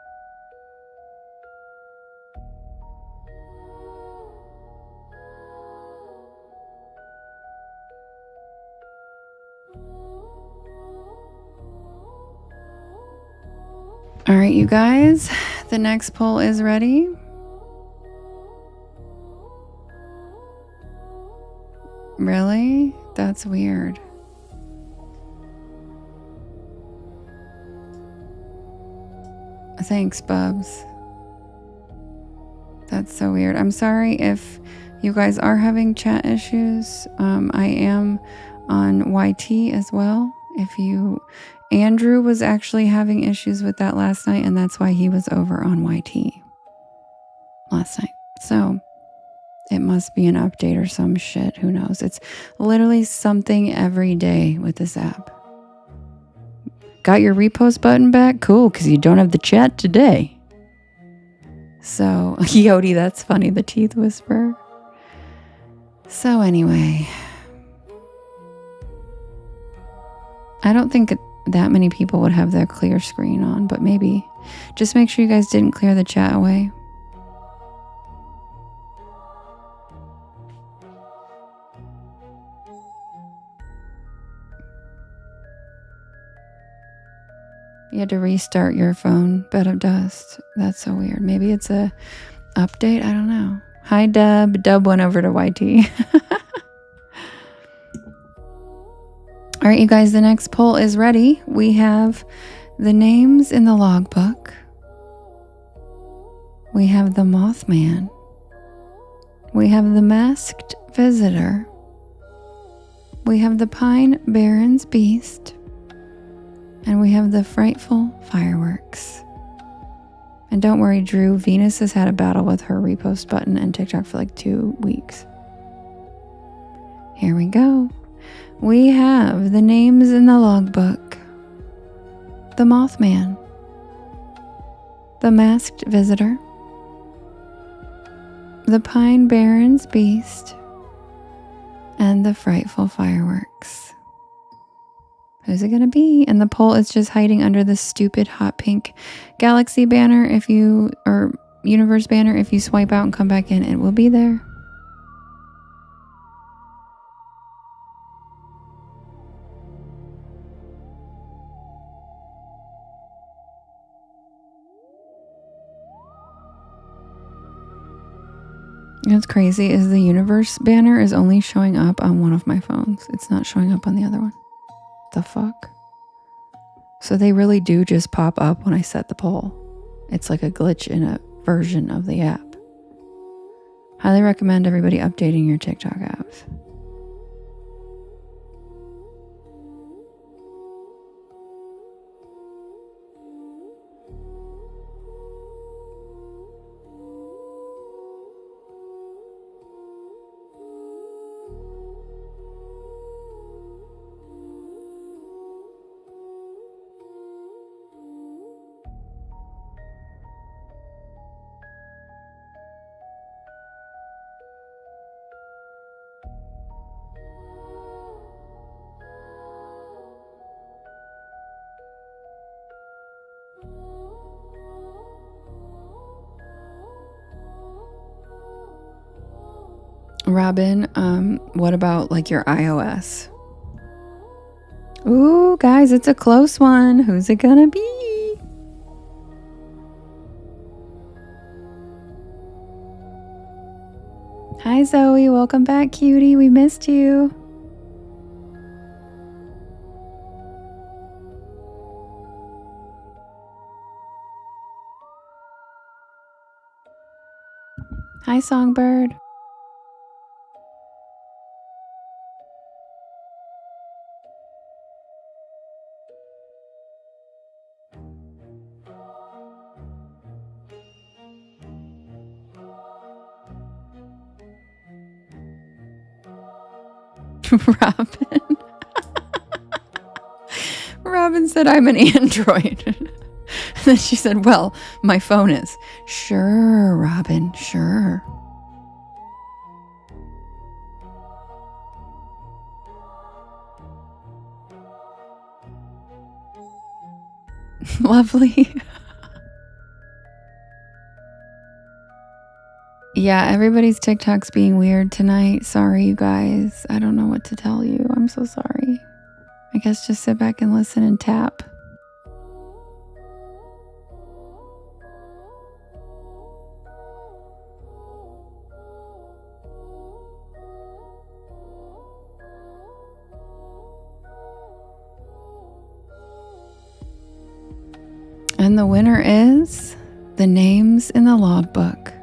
All right, you guys, the next poll is ready. Really? That's weird. Thanks, Bubs. That's so weird. I'm sorry if you guys are having chat issues. I am on YT as well. Andrew was actually having issues with that last night, and that's why he was over on YT last night. So it must be an update or some shit. Who knows? It's literally something every day with this app. Got your repost button back? Cool, because you don't have the chat today. So, Yodi, that's funny, the teeth whisperer. So anyway, I don't think that many people would have their clear screen on, but maybe. Just make sure you guys didn't clear the chat away. You had to restart your phone. Bed of dust. That's so weird. Maybe it's a update. I don't know. Hi, Dub. Dub went over to YT. All right, you guys, the next poll is ready. We have the names in the logbook. We have the Mothman. We have the masked visitor. We have the Pine Barrens beast. And we have the frightful fireworks. And don't worry, Drew, Venus has had a battle with her repost button and TikTok for like 2 weeks. Here we go. We have the names in the logbook. The Mothman. The masked visitor. The Pine Barrens beast. And the frightful fireworks. Who's it gonna be? And the poll is just hiding under the stupid hot pink galaxy banner or universe banner. If you swipe out and come back in, it will be there. What's crazy is the universe banner is only showing up on one of my phones. It's not showing up on the other one. The fuck? So they really do just pop up when I set the poll. It's like a glitch in a version of the app. Highly recommend everybody updating your TikTok apps. Robin, what about like your iOS? Ooh, guys, it's a close one. Who's it gonna be? Hi, Zoe. Welcome back, cutie. We missed you. Hi, Songbird. Robin. Robin said, I'm an Android. And then she said, well, my phone is. Sure, Robin, sure. Lovely. Yeah, everybody's TikTok's being weird tonight. Sorry, you guys. I don't know what to tell you. I'm so sorry. I guess just sit back and listen and tap. And the winner is the names in the logbook,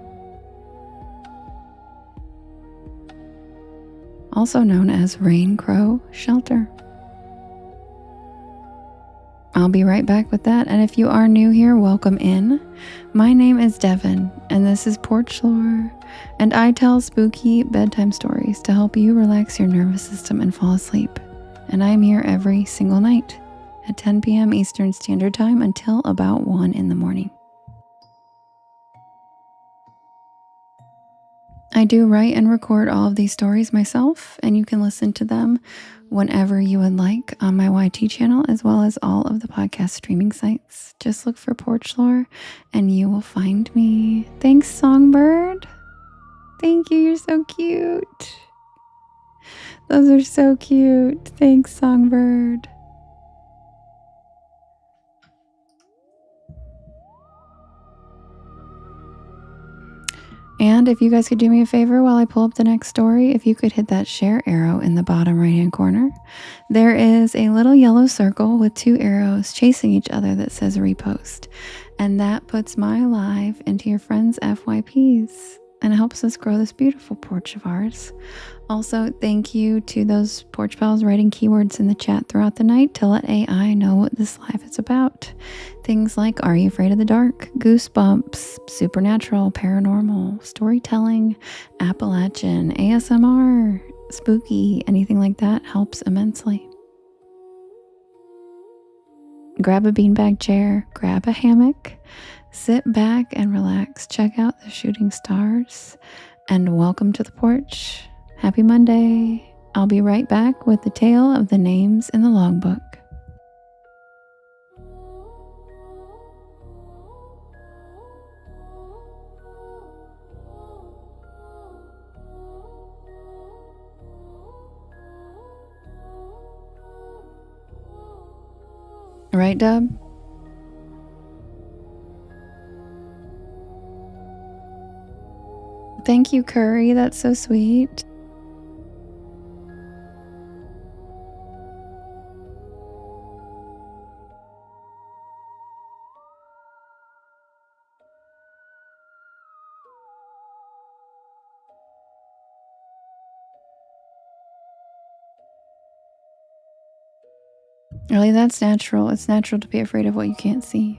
also known as Rain Crow Shelter. I'll be right back with that. And if you are new here, welcome in. My name is Devin, and this is Porch Lore, and I tell spooky bedtime stories to help you relax your nervous system and fall asleep. And I'm here every single night at 10 p.m. Eastern Standard Time until about 1 in the morning. I do write and record all of these stories myself, and you can listen to them whenever you would like on my YT channel, as well as all of the podcast streaming sites. Just look for Porch Lore and you will find me. Thanks, Songbird. Thank you, you're so cute. Those are so cute. Thanks, Songbird. And And if you guys could do me a favor while I pull up the next story, if you could hit that share arrow in the bottom right-hand corner, there is a little yellow circle with 2 arrows chasing each other that says repost. And that puts my live into your friends' FYPs and helps us grow this beautiful porch of ours. Also, thank you to those porch pals writing keywords in the chat throughout the night to let AI know what this live is about. Things like, are you afraid of the dark? Goosebumps, supernatural, paranormal, storytelling, Appalachian, ASMR, spooky, anything like that helps immensely. Grab a beanbag chair, grab a hammock, sit back and relax, check out the shooting stars, and welcome to the porch. Happy Monday. I'll be right back with the tale of the names in the logbook. Right, Dub? Thank you, Curry. That's so sweet. Really, that's natural. It's natural to be afraid of what you can't see.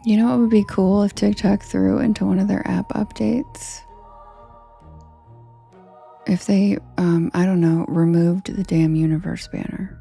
You know what would be cool if TikTok threw into one of their app updates? If they, I don't know, removed the damn universe banner.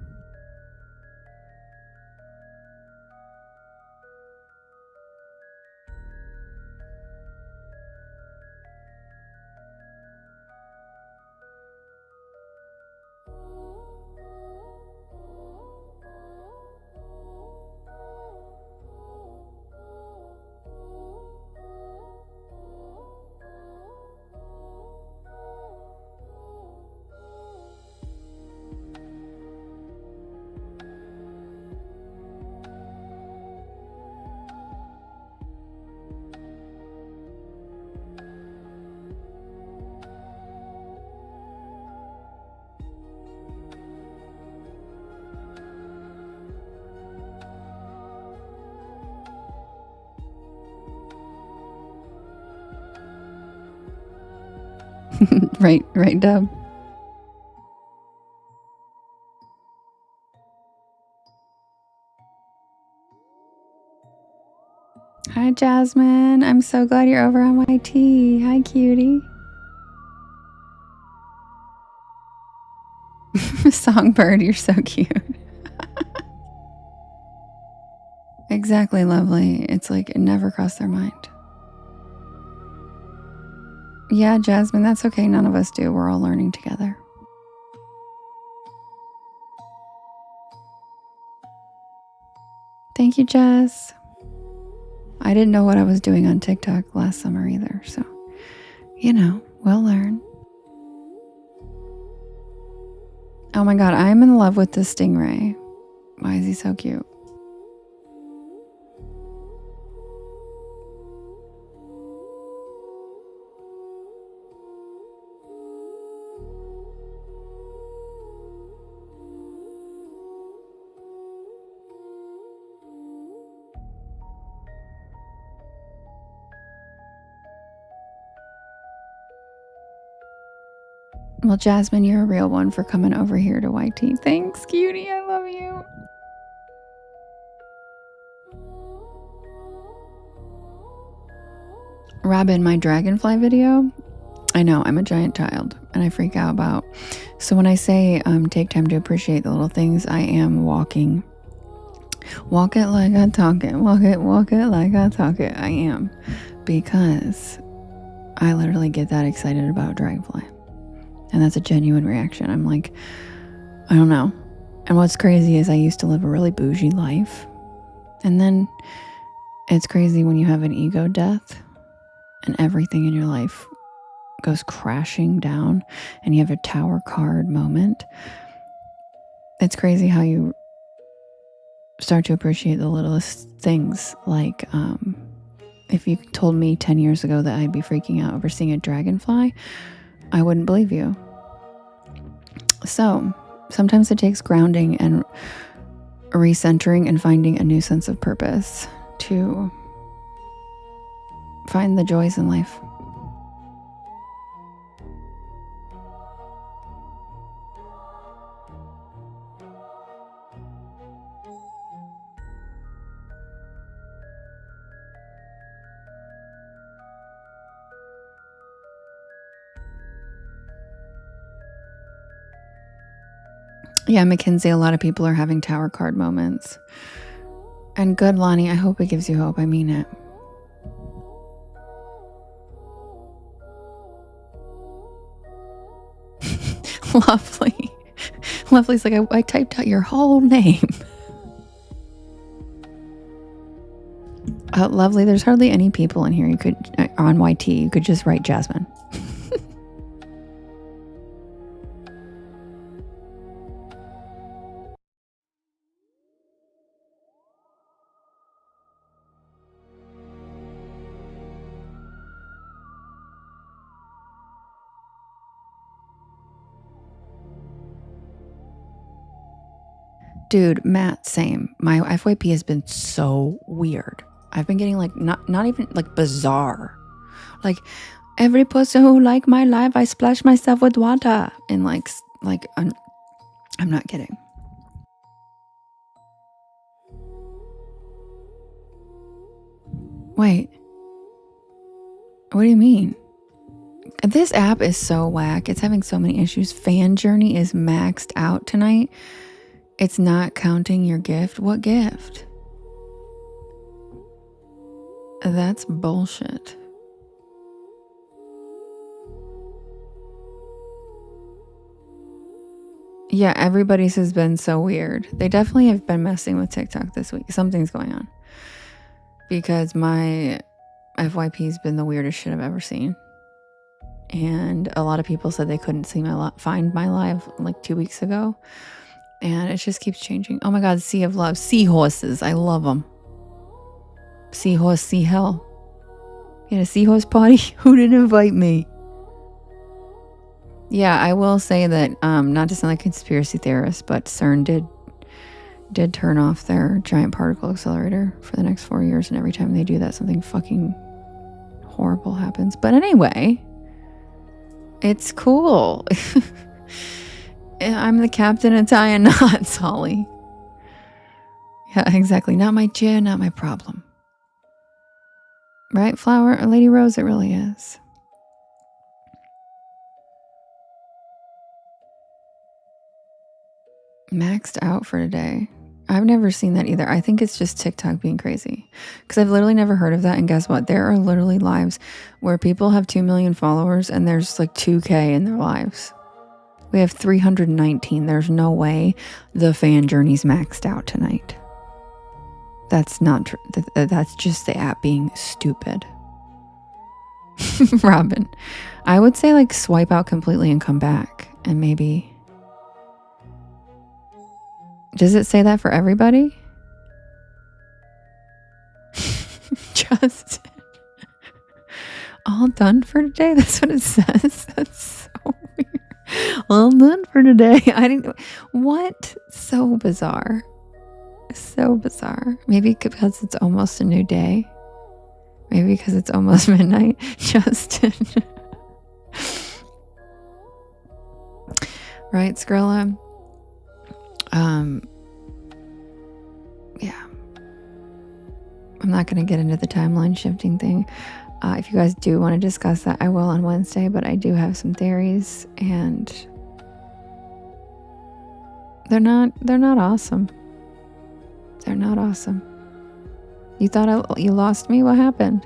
Right, Dub. Hi, Jasmine. I'm so glad you're over on YT. Hi, cutie. Songbird, you're so cute. Exactly, lovely. It's like it never crossed their mind. Yeah, Jasmine, that's okay. None of us do. We're all learning together. Thank you, Jess. I didn't know what I was doing on TikTok last summer either, so, you know, we'll learn. Oh my god, I'm in love with this stingray. Why is he so cute? Well, Jasmine, you're a real one for coming over here to YT. Thanks, cutie. I love you. Robin, my dragonfly video, I know I'm a giant child and I freak out about. So when I say take time to appreciate the little things, I am walking. Walk it like I talk it. Walk it like I talk it. I am. Because I literally get that excited about a dragonfly. And that's a genuine reaction. I'm like, I don't know. And what's crazy is I used to live a really bougie life. And then It's crazy when you have an ego death and everything in your life goes crashing down and you have a tower card moment. It's crazy how you start to appreciate the littlest things. Like, if you told me 10 years ago that I'd be freaking out over seeing a dragonfly, I wouldn't believe you. So sometimes it takes grounding and recentering and finding a new sense of purpose to find the joys in life. Yeah, Mackenzie, a lot of people are having tower card moments. And good, Lonnie, I hope it gives you hope. I mean it. Lovely. Lovely's like, I typed out your whole name. Lovely, there's hardly any people in here you could, on YT, you could just write Jasmine. Dude, Matt, same. My FYP has been so weird. I've been getting like, not even like bizarre. Like, every person who like my live, I splash myself with water. And like I'm not kidding. Wait. What do you mean? This app is so whack. It's having so many issues. Fan Journey is maxed out tonight. It's not counting your gift. What gift? That's bullshit. Yeah, everybody's has been so weird. They definitely have been messing with TikTok this week. Something's going on. Because my FYP's been the weirdest shit I've ever seen. And a lot of people said they couldn't see find my live like 2 weeks ago. And it just keeps changing. Oh my God, Sea of Love. Seahorses. I love them. Seahorse, sea hell. You had a seahorse party? Who didn't invite me? Yeah, I will say that, not to sound like a conspiracy theorist, but CERN did turn off their giant particle accelerator for the next 4 years. And every time they do that, something fucking horrible happens. But anyway, it's cool. I'm the captain of tying knots, Holly. Yeah, exactly. Not my gin, not my problem. Right, Flower? Or Lady Rose, it really is. Maxed out for today. I've never seen that either. I think it's just TikTok being crazy. Because I've literally never heard of that. And guess what? There are literally lives where people have 2 million followers and there's like 2K in their lives. We have 319. There's no way the fan journey's maxed out tonight. That's not true. That's just the app being stupid. Robin, I would say like swipe out completely and come back. And maybe... Does it say that for everybody? Just all done for today? That's what it says. That's so weird. All done for today. I didn't. What? So bizarre. So bizarre. Maybe because it's almost a new day. Maybe because it's almost midnight. Justin. Right, Skrilla? Yeah. I'm not going to get into the timeline shifting thing. If you guys do want to discuss that, I will on Wednesday, but I do have some theories and they're not awesome. They're not awesome. You thought you lost me? What happened?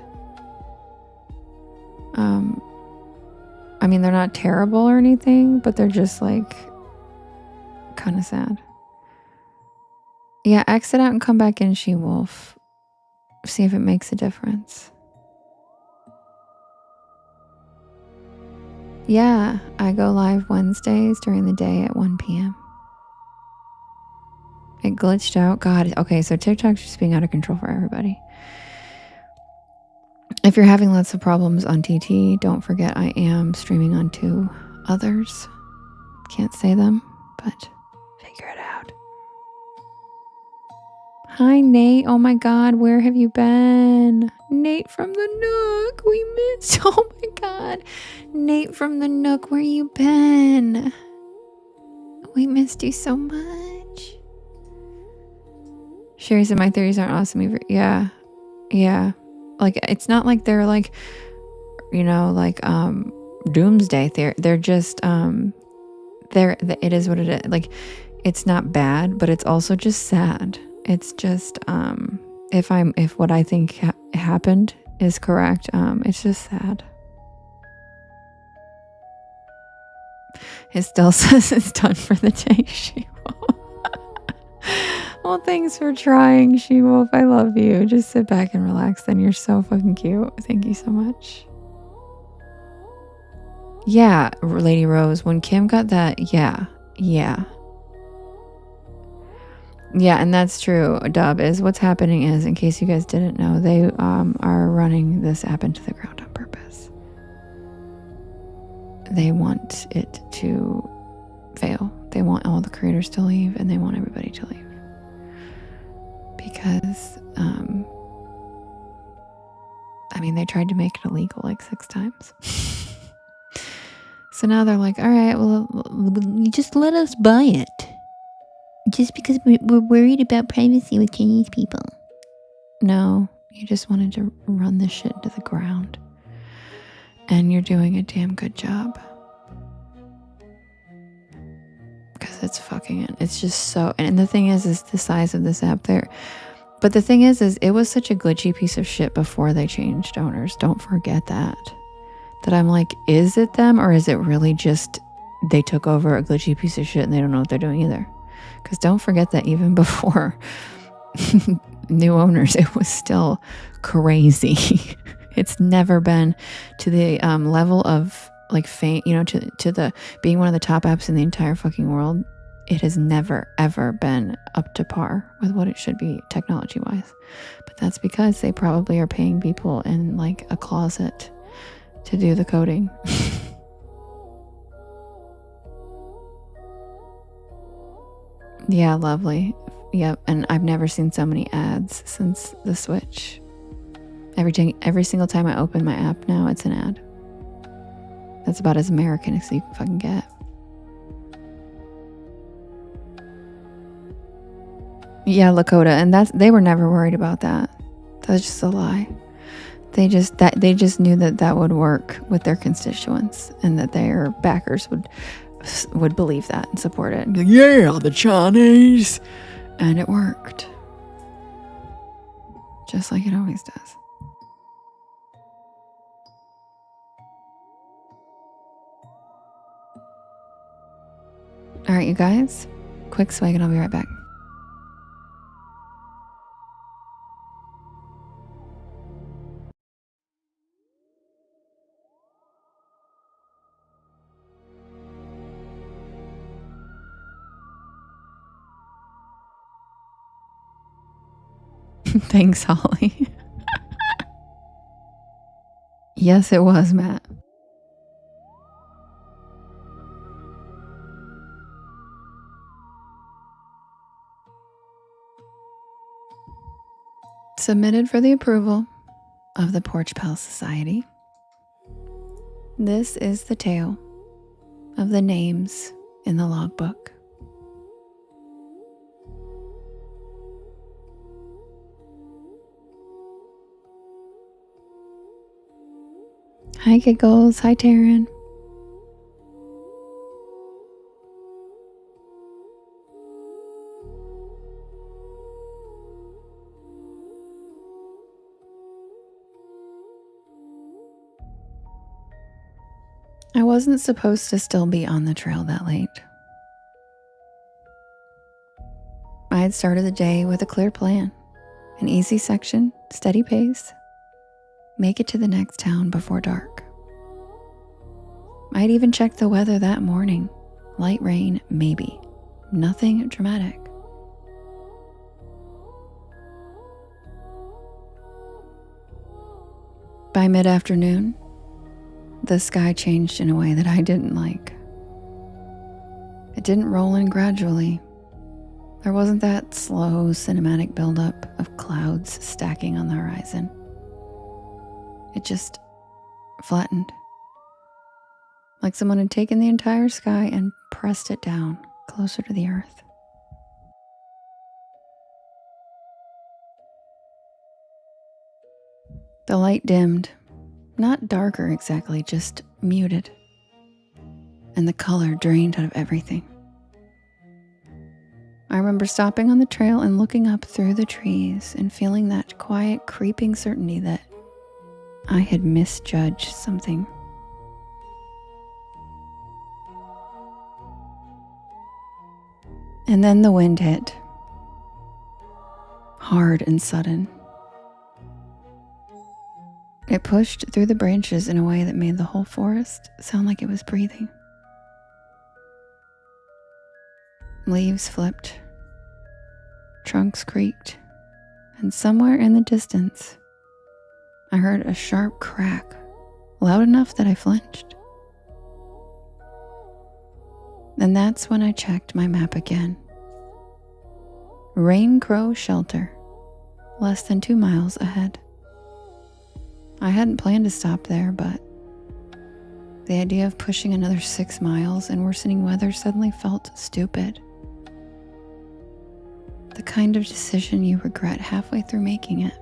I mean, they're not terrible or anything, but they're just like kind of sad. Yeah, exit out and come back in, She-Wolf. See if it makes a difference. Yeah, I go live Wednesdays during the day at 1 p.m. It glitched out. God, okay, so TikTok's just being out of control for everybody. If you're having lots of problems on TT, don't forget I am streaming on 2 others. Can't say them, but figure it out. Hi, Nate. Oh my God, where have you been? Nate from the Nook. We missed. Oh my God. Nate from the Nook, where you been? We missed you so much. Sherry said my theories aren't awesome either. Yeah. Yeah. Like, it's not like they're like, you know, like doomsday theory. They're just it is what it is. Like, it's not bad, but it's also just sad. It's just if what I think happened is correct, it's just sad. It still says it's done for the day, She-Wolf. Well, thanks for trying, She-Wolf. I love you. Just sit back and relax. Then you're so fucking cute. Thank you so much. Yeah, Lady Rose, when Kim got that, yeah. Yeah, and that's true, Dub, is what's happening is, in case you guys didn't know, they are running this app into the ground on purpose. They want it to fail. They want all the creators to leave, and they want everybody to leave. Because, I mean, they tried to make it illegal like 6 times. So now they're like, all right, well, just let us buy it. Just because we're worried about privacy with Chinese people. No, you just wanted to run this shit to the ground. And you're doing a damn good job. Because it's just so, and the thing is the size of this app there. But the thing is it was such a glitchy piece of shit before they changed owners. Don't forget that. That I'm like, is it them or is it really just they took over a glitchy piece of shit and they don't know what they're doing either? Because don't forget that even before new owners, it was still crazy. It's never been to the level of like fame, you know, to the being one of the top apps in the entire fucking world. It has never ever been up to par with what it should be technology wise. But that's because they probably are paying people in like a closet to do the coding. Yeah, lovely. Yep, and I've never seen so many ads since the switch. Every single time I open my app now, it's an ad. That's about as American as you can fucking get. Yeah, Lakota, and they were never worried about that. That's just a lie. They just knew that would work with their constituents and that their backers would believe that and support it. And be like, yeah, the Chinese. And it worked. Just like it always does. All right, you guys. Quick swig and I'll be right back. Thanks, Holly. Yes, it was, Matt. Submitted for the approval of the Porch Pal Society. This is the tale of the names in the logbook. Hi, Giggles. Hi, Taryn. I wasn't supposed to still be on the trail that late. I had started the day with a clear plan. An easy section, steady pace. Make it to the next town before dark. I'd even checked the weather that morning. Light rain, maybe. Nothing dramatic. By mid-afternoon, the sky changed in a way that I didn't like. It didn't roll in gradually. There wasn't that slow cinematic buildup of clouds stacking on the horizon. It just flattened. Like someone had taken the entire sky and pressed it down closer to the earth. The light dimmed, not darker exactly, just muted. And the color drained out of everything. I remember stopping on the trail and looking up through the trees and feeling that quiet, creeping certainty that I had misjudged something. And then the wind hit, hard and sudden. It pushed through the branches in a way that made the whole forest sound like it was breathing. Leaves flipped, trunks creaked, and somewhere in the distance, I heard a sharp crack, loud enough that I flinched. And that's when I checked my map again. Rain Crow Shelter, less than 2 miles ahead. I hadn't planned to stop there, but the idea of pushing another 6 miles in worsening weather suddenly felt stupid. The kind of decision you regret halfway through making it.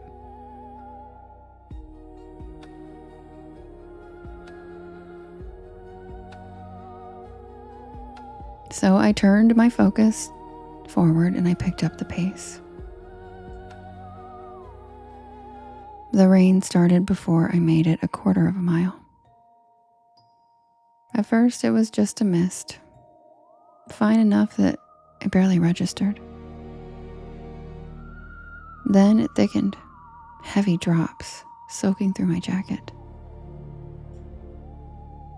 So I turned my focus forward and I picked up the pace. The rain started before I made it a 1/4 mile. At first it was just a mist, fine enough that it barely registered. Then it thickened, heavy drops soaking through my jacket.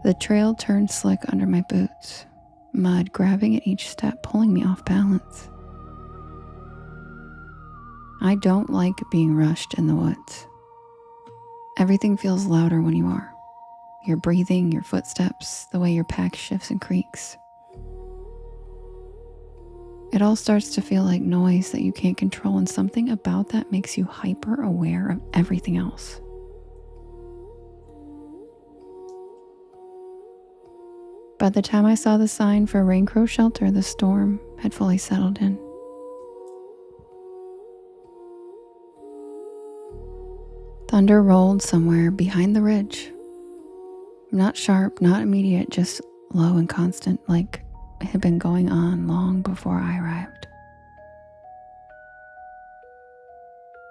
The trail turned slick under my boots, mud grabbing at each step, pulling me off balance. I don't like being rushed in the woods. Everything feels louder when you are. Your breathing, your footsteps, the way your pack shifts and creaks. It all starts to feel like noise that you can't control, and something about that makes you hyper aware of everything else. By the time I saw the sign for Rain Crow Shelter, the storm had fully settled in. Thunder rolled somewhere behind the ridge. Not sharp, not immediate, just low and constant, like it had been going on long before I arrived.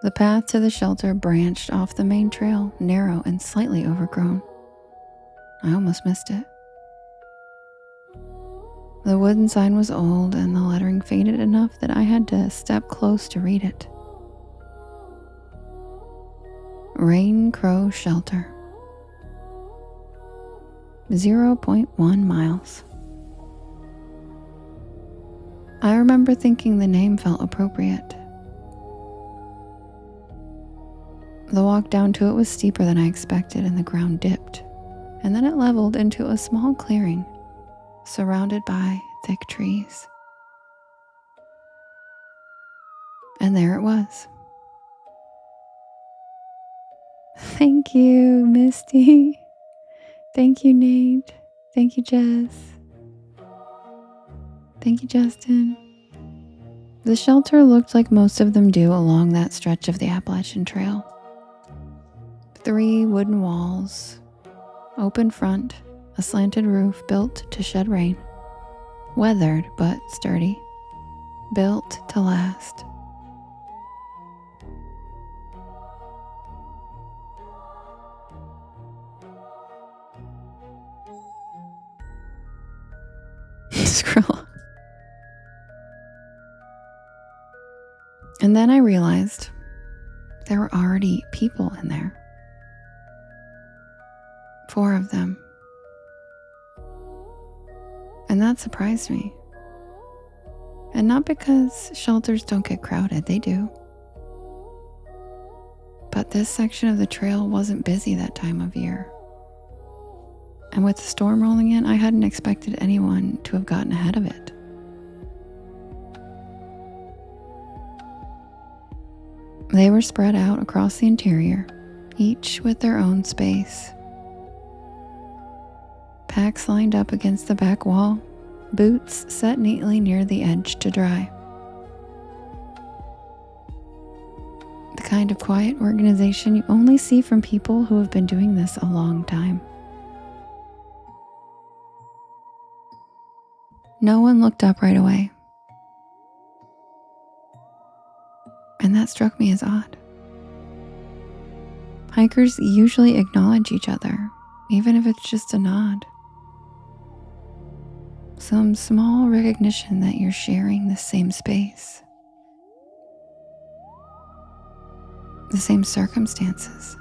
The path to the shelter branched off the main trail, narrow and slightly overgrown. I almost missed it. The wooden sign was old and the lettering faded enough that I had to step close to read it. Rain Crow Shelter. 0.1 miles. I remember thinking the name felt appropriate. The walk down to it was steeper than I expected and the ground dipped, and then it leveled into a small clearing surrounded by thick trees. And there it was. Thank you, Misty. Thank you, Nate. Thank you, Jess. Thank you, Justin. The shelter looked like most of them do along that stretch of the Appalachian Trail. 3 wooden walls, open front, a slanted roof built to shed rain. Weathered but sturdy. Built to last. Scroll. And then I realized there were already people in there. 4 of them. And that surprised me. And not because shelters don't get crowded, they do. But this section of the trail wasn't busy that time of year. And with the storm rolling in, I hadn't expected anyone to have gotten ahead of it. They were spread out across the interior, each with their own space. Packs lined up against the back wall, boots set neatly near the edge to dry. The kind of quiet organization you only see from people who have been doing this a long time. No one looked up right away. And that struck me as odd. Hikers usually acknowledge each other, even if it's just a nod. Some small recognition that you're sharing the same space, the same circumstances.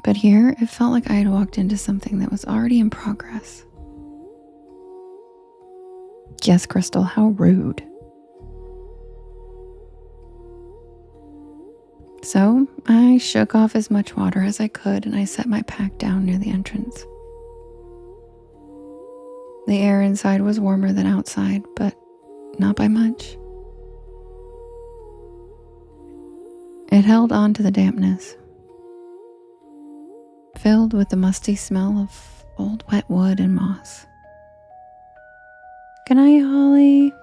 But here, it felt like I had walked into something that was already in progress. Yes, Crystal, how rude. So I shook off as much water as I could and I set my pack down near the entrance. The air inside was warmer than outside, but not by much. It held on to the dampness, filled with the musty smell of old wet wood and moss. Good night, Holly.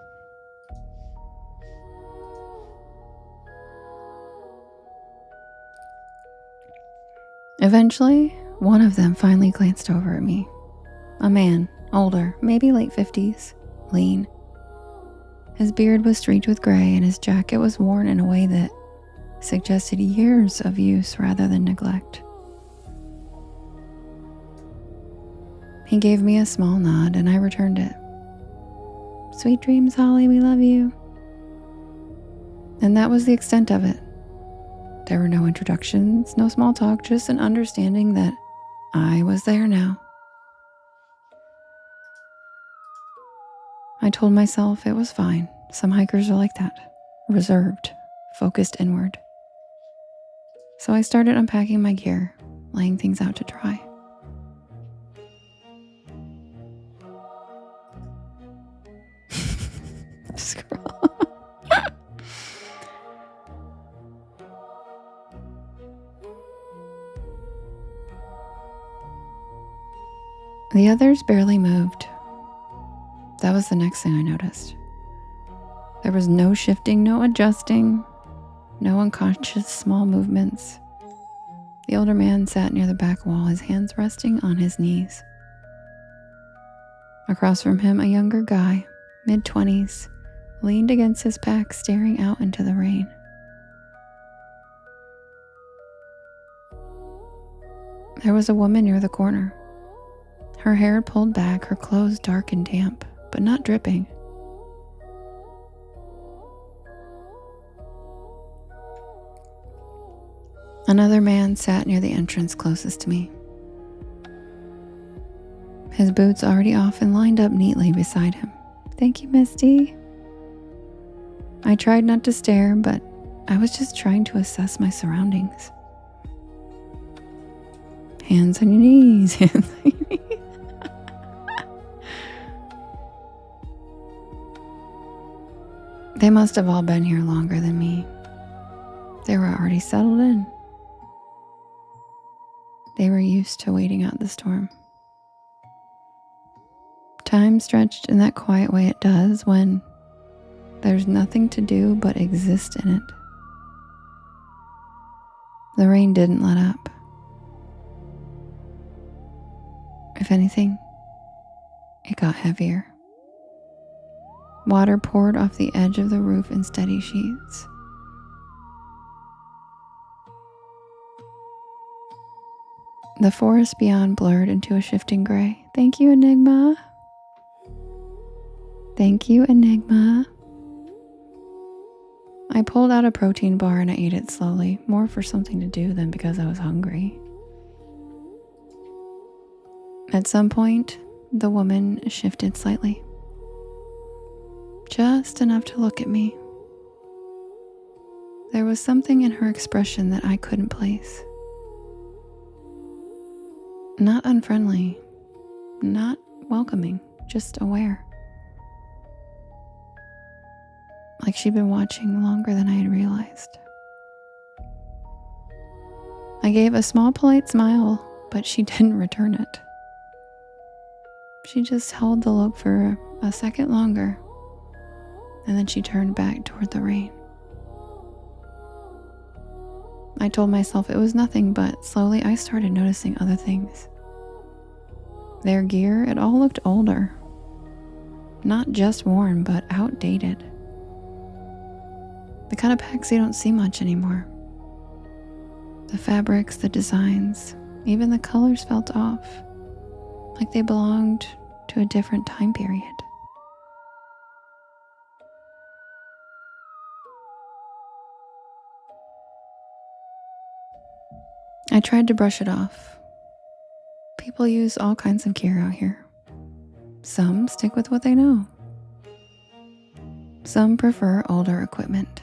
Eventually, one of them finally glanced over at me. A man, older, maybe late 50s, lean. His beard was streaked with gray and his jacket was worn in a way that suggested years of use rather than neglect. He gave me a small nod and I returned it. Sweet dreams, Holly, we love you. And that was the extent of it. There were no introductions, no small talk, just an understanding that I was there now. I told myself it was fine. Some hikers are like that, reserved, focused inward. So I started unpacking my gear, laying things out to dry. Scroll. The others barely moved. That was the next thing I noticed. There was no shifting, no adjusting, no unconscious small movements. The older man sat near the back wall, his hands resting on his knees. Across from him, a younger guy, mid-20s, leaned against his pack, staring out into the rain. There was a woman near the corner. Her hair pulled back, her clothes dark and damp, but not dripping. Another man sat near the entrance closest to me. His boots already off and lined up neatly beside him. Thank you, Misty. I tried not to stare, but I was just trying to assess my surroundings. Hands on your knees, hands on your knees. They must have all been here longer than me. They were already settled in. They were used to waiting out the storm. Time stretched in that quiet way it does when there's nothing to do but exist in it. The rain didn't let up. If anything, it got heavier. Water poured off the edge of the roof in steady sheets. The forest beyond blurred into a shifting gray. Thank you, Enigma. Thank you, Enigma. I pulled out a protein bar and I ate it slowly, more for something to do than because I was hungry. At some point, the woman shifted slightly. Just enough to look at me. There was something in her expression that I couldn't place. Not unfriendly, not welcoming, just aware. Like she'd been watching longer than I had realized. I gave a small polite smile, but she didn't return it. She just held the look for a second longer, and then she turned back toward the rain. I told myself it was nothing, but slowly I started noticing other things. Their gear, it all looked older. Not just worn, but outdated. The kind of packs you don't see much anymore. The fabrics, the designs, even the colors felt off, like they belonged to a different time period. I tried to brush it off. People use all kinds of gear out here. Some stick with what they know. Some prefer older equipment.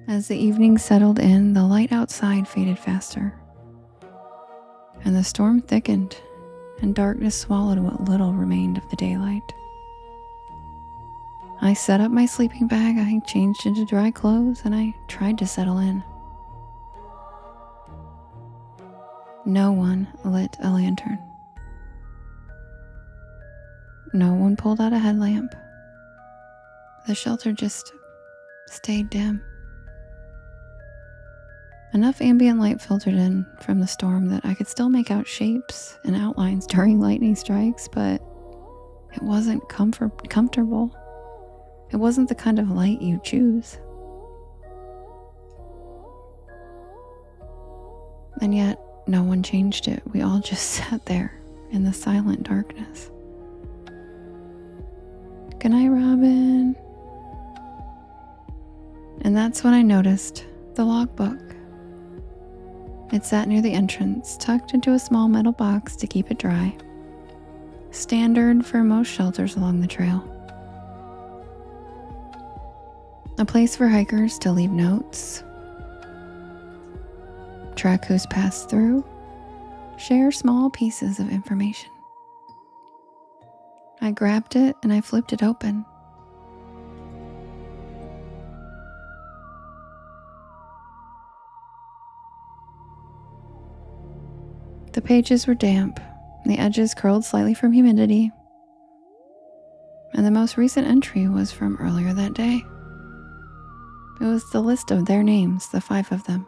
As the evening settled in, the light outside faded faster, and the storm thickened, and darkness swallowed what little remained of the daylight. I set up my sleeping bag, I changed into dry clothes, and I tried to settle in. No one lit a lantern. No one pulled out a headlamp. The shelter just stayed dim. Enough ambient light filtered in from the storm that I could still make out shapes and outlines during lightning strikes, but it wasn't comfortable. It wasn't the kind of light you choose. And yet, no one changed it. We all just sat there in the silent darkness. Good night, Robin. And that's when I noticed the logbook. It sat near the entrance, tucked into a small metal box to keep it dry. Standard for most shelters along the trail. A place for hikers to leave notes, track who's passed through, share small pieces of information. I grabbed it and I flipped it open. The pages were damp, the edges curled slightly from humidity, and the most recent entry was from earlier that day. It was the list of their names, the 5 of them.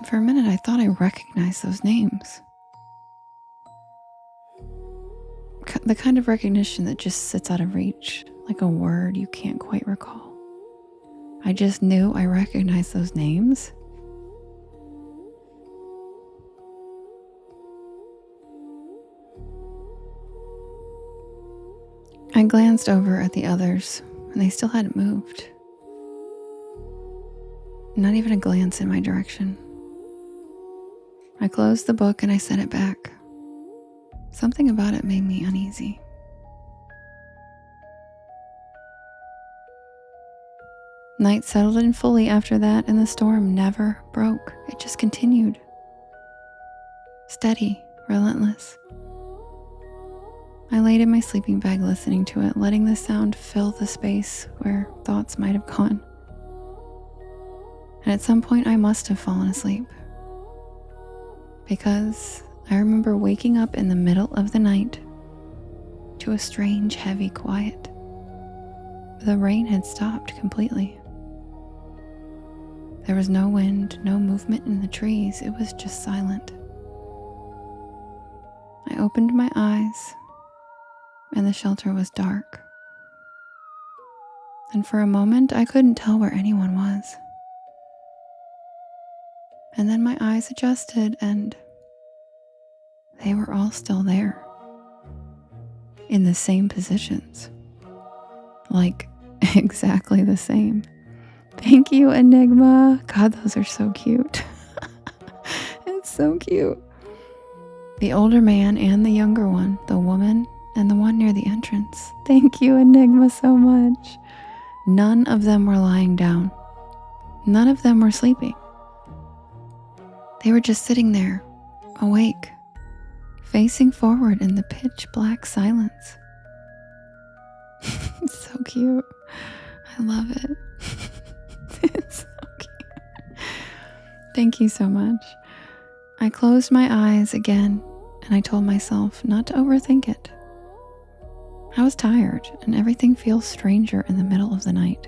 For a minute, I thought I recognized those names. The kind of recognition that just sits out of reach, like a word you can't quite recall. I just knew I recognized those names. I glanced over at the others, and they still hadn't moved. Not even a glance in my direction. I closed the book and I set it back. Something about it made me uneasy. Night settled in fully after that, and the storm never broke. It just continued. Steady, relentless. I laid in my sleeping bag listening to it, letting the sound fill the space where thoughts might have gone. And at some point I must have fallen asleep. Because I remember waking up in the middle of the night to a strange, heavy quiet. The rain had stopped completely. There was no wind, no movement in the trees. It was just silent. I opened my eyes, and the shelter was dark. And for a moment, I couldn't tell where anyone was. And then my eyes adjusted, and they were all still there. in the same positions. Like, exactly the same. Thank you, Enigma. God, those are so cute. It's so cute. The older man and the younger one, the woman and the one near the entrance. Thank you, Enigma, so much. None of them were lying down. None of them were sleeping. They were just sitting there, awake, facing forward in the pitch black silence. It's so cute. I love it. It's so cute. Thank you so much. I closed my eyes again and I told myself not to overthink it. I was tired and everything feels stranger in the middle of the night.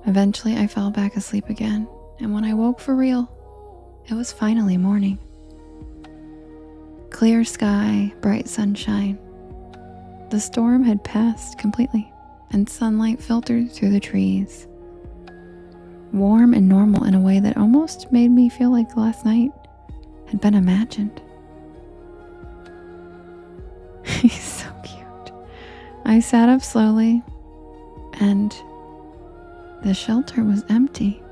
Eventually I fell back asleep again, and when I woke for real, it was finally morning. Clear sky, bright sunshine. The storm had passed completely, and sunlight filtered through the trees. Warm and normal in a way that almost made me feel like last night had been imagined. He's so cute. I sat up slowly, and the shelter was empty.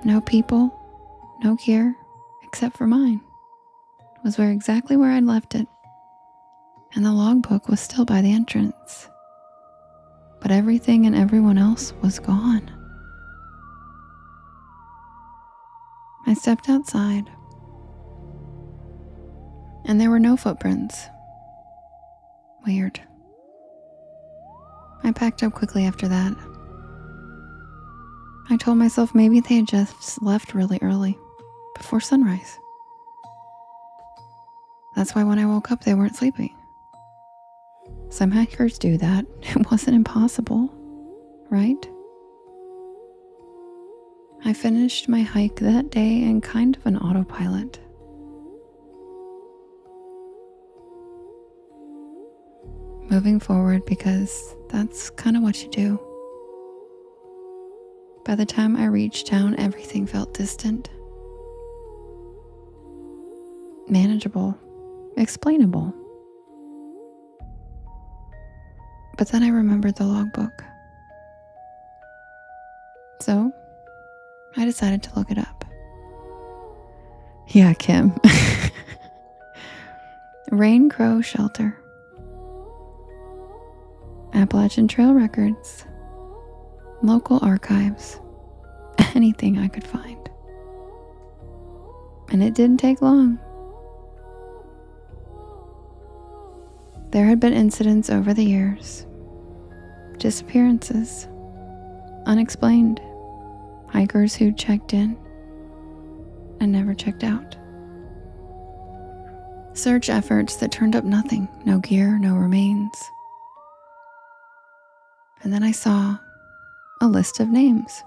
No people, no gear, except for mine. It was exactly where I'd left it, and the logbook was still by the entrance. But everything and everyone else was gone. I stepped outside, and there were no footprints. Weird. I packed up quickly after that. I told myself maybe they had just left really early, before sunrise. That's why when I woke up, they weren't sleeping. Some hikers do that. It wasn't impossible, right? I finished my hike that day in kind of an autopilot. Moving forward because that's kind of what you do. By the time I reached town, everything felt distant, manageable, explainable. But then I remembered the logbook. So I decided to look it up. Yeah, Kim. Rain Crow Shelter. Appalachian Trail records. Local archives. Anything I could find. And it didn't take long. There had been incidents over the years. Disappearances. Unexplained. Hikers who checked in and never checked out. Search efforts that turned up nothing. No gear, no remains. And then I saw a list of names.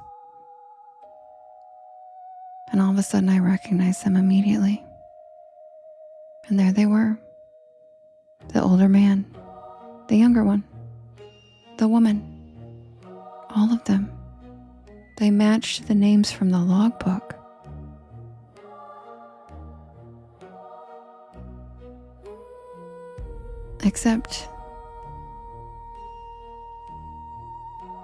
And all of a sudden I recognized them immediately. And there they were. The older man, the younger one, the woman, all of them. They matched the names from the logbook. Except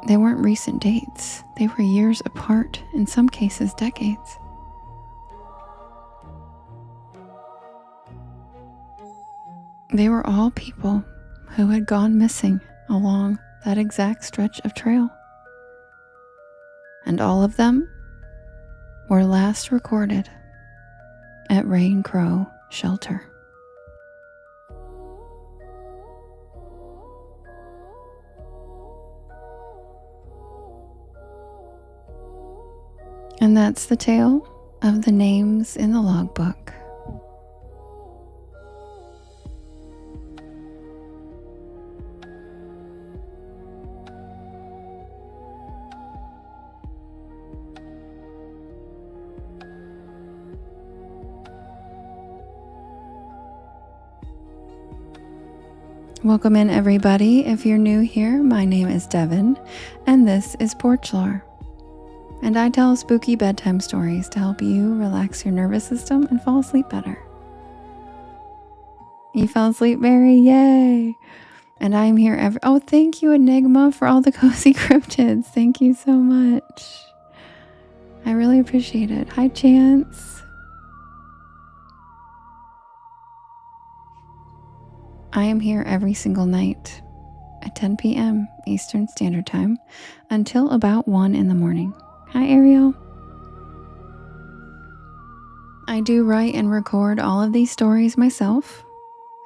they weren't recent dates. They were years apart, in some cases decades. They were all people who had gone missing along that exact stretch of trail. And all of them were last recorded at Rain Crow Shelter. And that's the tale of the names in the logbook. Welcome in, everybody. If you're new here, my name is Devin, and this is Porch Lore. And I tell spooky bedtime stories to help you relax your nervous system and fall asleep better. You fell asleep, Mary? Yay! And I'm here oh, thank you, Enigma, for all the cozy cryptids. Thank you so much. I really appreciate it. Hi, Chance. I am here every single night at 10 p.m. Eastern Standard Time until about 1 in the morning. Hi, Ariel. I do write and record all of these stories myself.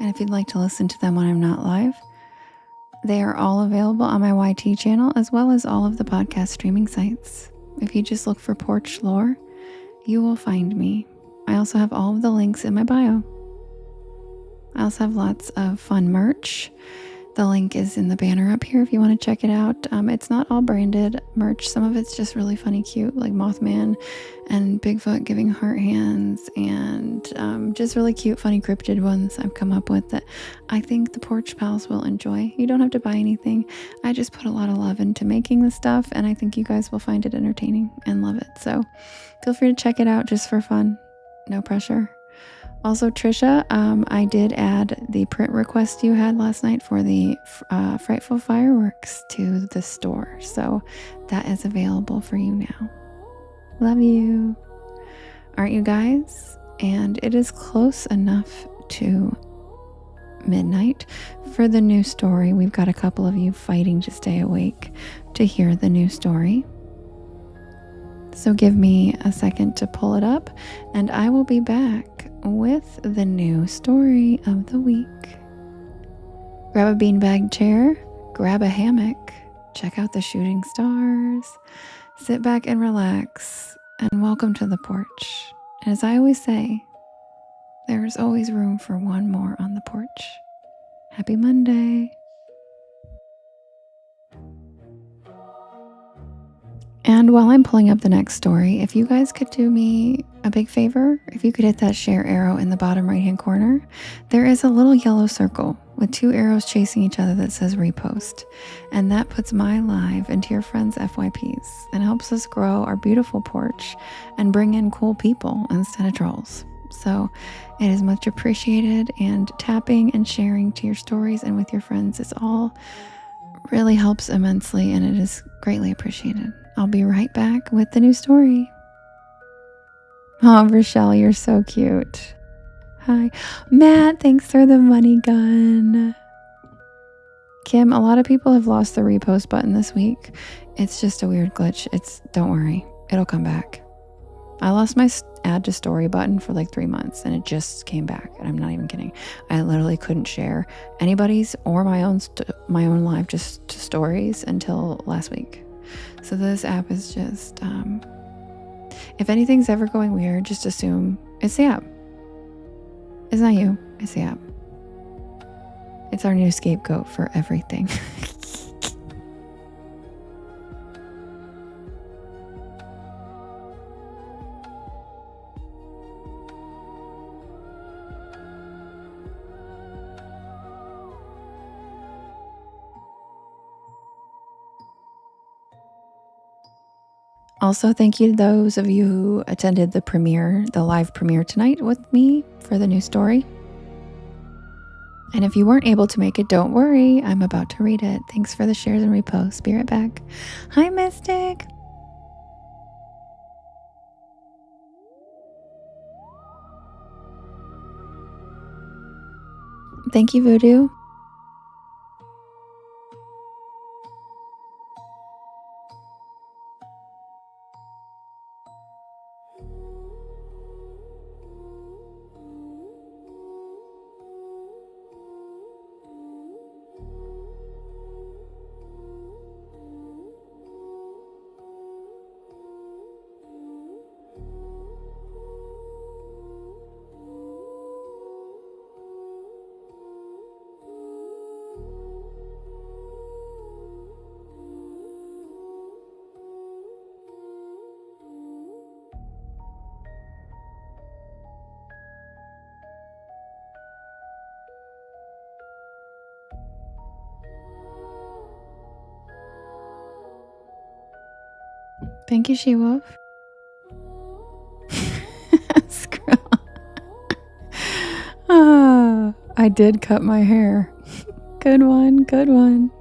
And if you'd like to listen to them when I'm not live, they are all available on my YT channel as well as all of the podcast streaming sites. If you just look for Porch Lore, you will find me. I also have all of the links in my bio. I also have lots of fun merch. The link is in the banner up here if you want to check it out. It's not all branded merch. Some of it's just really funny, cute, like Mothman and Bigfoot giving heart hands, and just really cute, funny cryptid ones I've come up with that I think the Porch Pals will enjoy. You don't have to buy anything. I just put a lot of love into making this stuff, and I think you guys will find it entertaining and love it. So feel free to check it out just for fun. No pressure. Also, Trisha, I did add the print request you had last night for the Frightful Fireworks to the store. So that is available for you now. Love you. Aren't you guys? And it is close enough to midnight for the new story. We've got a couple of you fighting to stay awake to hear the new story. So give me a second to pull it up, and I will be back with the new story of the week. Grab a beanbag chair, grab a hammock, check out the shooting stars, sit back and relax, and welcome to the porch. And as I always say, there's always room for one more on the porch. Happy Monday. And while I'm pulling up the next story, if you guys could do me a big favor, if you could hit that share arrow in the bottom right hand corner, there is a little yellow circle with 2 arrows chasing each other that says repost. And that puts my live into your friends' FYPs and helps us grow our beautiful porch and bring in cool people instead of trolls. So it is much appreciated, and tapping and sharing to your stories and with your friends is all really helps immensely, and it is greatly appreciated. I'll be right back with the new story. Oh, Rochelle, you're so cute. Hi. Matt, thanks for the money gun. Kim, a lot of people have lost the repost button this week. It's just a weird glitch. Don't worry, it'll come back. I lost my add to story button for like 3 months, and it just came back, and I'm not even kidding. I literally couldn't share anybody's or my own live just stories until last week. So this app is just, if anything's ever going weird, just assume it's the app. It's not you, it's the app. It's our new scapegoat for everything. Also, thank you to those of you who attended the live premiere tonight with me for the new story. And if you weren't able to make it, don't worry. I'm about to read it. Thanks for the shares and reposts. Be right back. Hi, Mystic. Thank you, Voodoo. Thank you, She-Wolf. I did cut my hair. Good one, good one.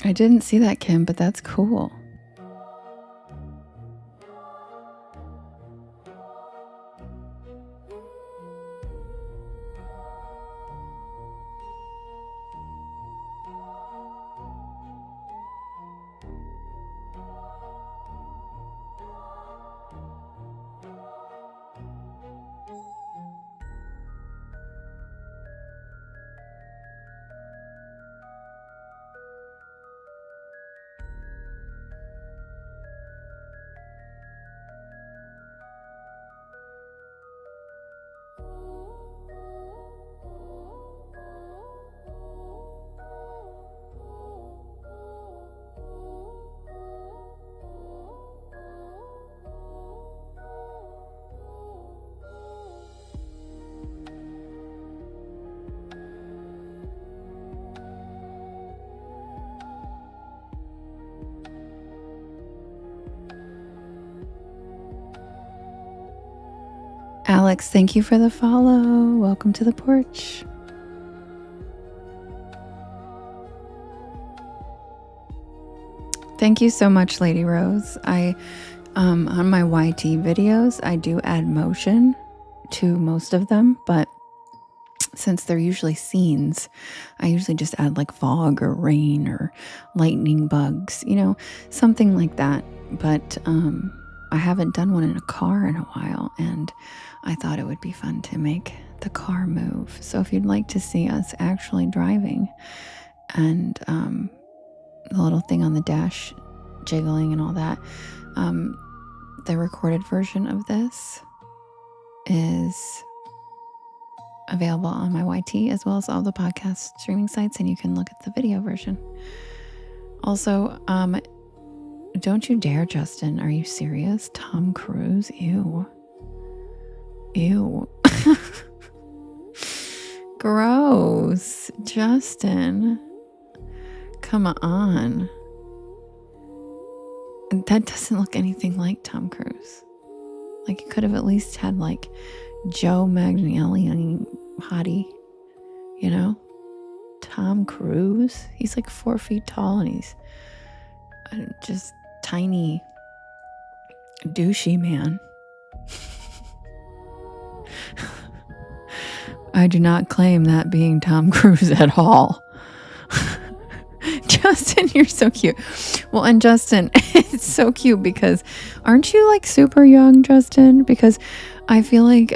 I didn't see that, Kim, but that's cool. Alex, thank you for the follow. Welcome to the porch. Thank you so much, Lady Rose. I on my YT videos, I do add motion to most of them, but since they're usually scenes, I usually just add like fog or rain or lightning bugs, something like that. But I haven't done one in a car in a while, and I thought it would be fun to make the car move. So if you'd like to see us actually driving and the little thing on the dash jiggling and all that, the recorded version of this is available on my YT as well as all the podcast streaming sites, and you can look at the video version. Also, don't you dare, Justin. Are you serious? Tom Cruise? Ew. Gross. Justin. Come on. That doesn't look anything like Tom Cruise. Like, you could have at least had like Joe Manganiello hottie, Tom Cruise. He's like 4 feet tall, and he's just tiny, douchey man. I do not claim that being Tom Cruise at all. Justin, you're so cute. Well, and Justin, it's so cute because aren't you like super young, Justin? Because I feel like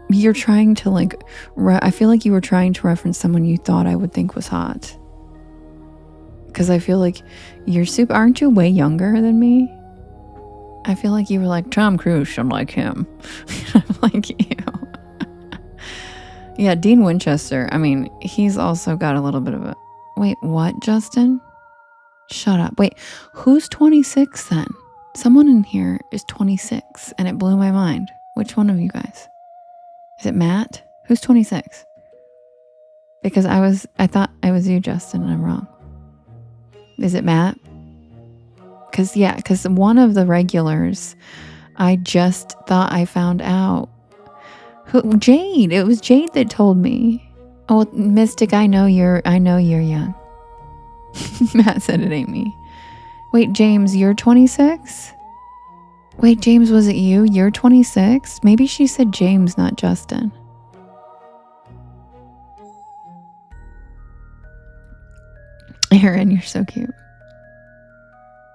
you're trying to like, I feel like you were trying to reference someone you thought I would think was hot. Because I feel like you're aren't you way younger than me? I feel like you were like, Tom Cruise should like him. I'm like, ew. Yeah, Dean Winchester. I mean, he's also got a little bit of a... Wait, what, Justin? Shut up. Wait, who's 26 then? Someone in here is 26, and it blew my mind. Which one of you guys? Is it Matt? Who's 26? Because I thought I was you, Justin, and I'm wrong. Is it Matt? Because one of the regulars, I just thought I found out. Jade. It was Jade that told me. Oh, Mystic, I know you're young. Matt said it ain't me. Wait, James, you're 26? Wait, James, was it you? You're 26? Maybe she said James, not Justin. Aaron, you're so cute.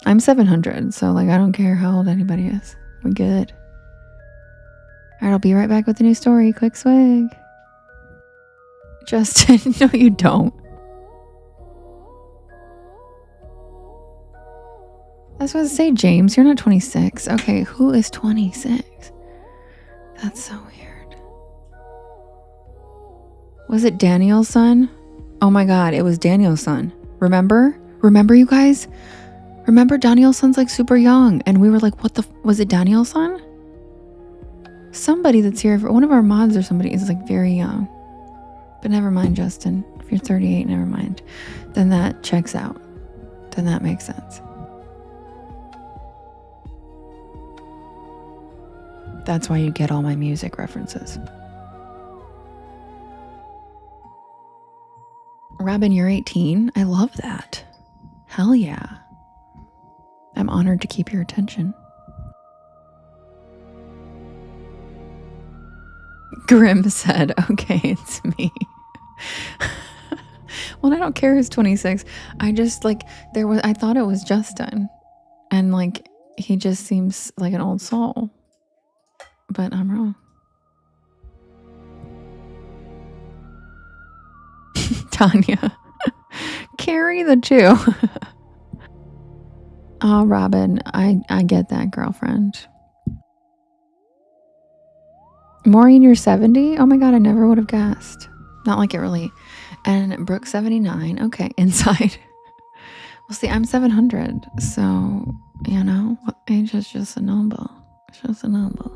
I'm 700, so like I don't care how old anybody is. We're good. All right, I'll be right back with a new story. Quick swig. Justin, no, you don't. I was going to say, James, you're not 26. Okay, who is 26? That's so weird. Was it Daniel's son? Oh my God, it was Daniel's son. Remember? Remember, you guys? Remember Daniel's son's like super young. And we were like, what the, was it Daniel's son? Somebody that's here, one of our mods or somebody is like very young. But never mind, Justin. If you're 38, never mind. Then that checks out. Then that makes sense. That's why you get all my music references. Robin, you're 18. I love that. Hell yeah. I'm honored to keep your attention. Grim said, okay, it's me. Well, I don't care who's 26. I just like, I thought it was Justin. And like, he just seems like an old soul. But I'm wrong. Tanya. Carry the two. Oh, Robin, I get that, girlfriend. Maureen, you're 70? Oh my God, I never would have guessed. Not like it really. And Brooke, 79. Okay, inside. Well, see, I'm 700. So, you know, age is just a number. It's just a number.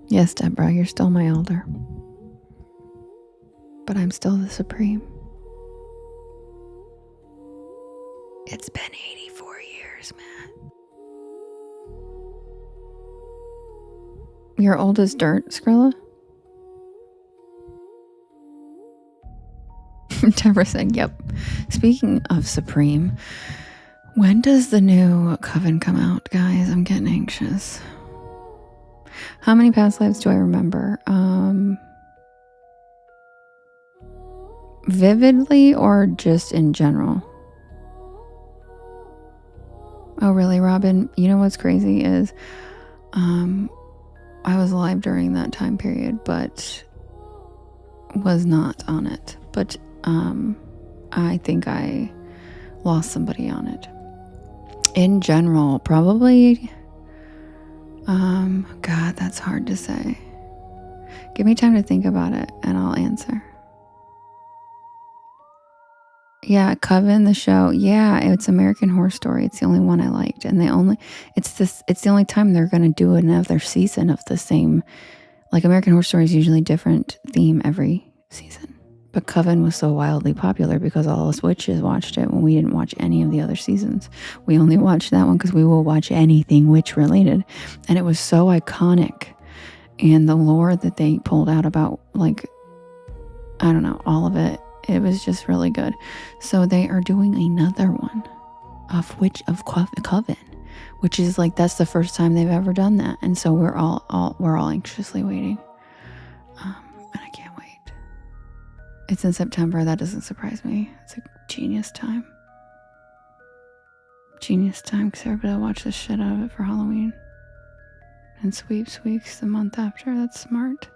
Yes, Deborah, you're still my elder. But I'm still the supreme. It's been 84 years, man. You're old as dirt, Skrilla? Deborah said, yep. Speaking of supreme, when does the new coven come out, guys? I'm getting anxious. How many past lives do I remember? Vividly or just in general? Oh, really, Robin? You know what's crazy is I was alive during that time period, but was not on it. But I think I lost somebody on it. In general, probably... God, that's hard to say. Give me time to think about it and I'll answer. Yeah, Coven, the show. Yeah, it's American Horror Story. It's the only one I liked. And it's the only time they're going to do another season of the same. Like American Horror Story is usually different theme every season. But Coven was so wildly popular because all us witches watched it when we didn't watch any of the other seasons. We only watched that one because we will watch anything witch related. And it was so iconic. And the lore that they pulled out about, like, I don't know, all of it. It was just really good. So they are doing another one of Coven, which is like, that's the first time they've ever done that. And so we're all anxiously waiting. And I can't wait. It's in September. That doesn't surprise me. It's a genius time. Genius time because everybody will watch the shit out of it for Halloween. And Sweeps Weeks the month after. That's smart.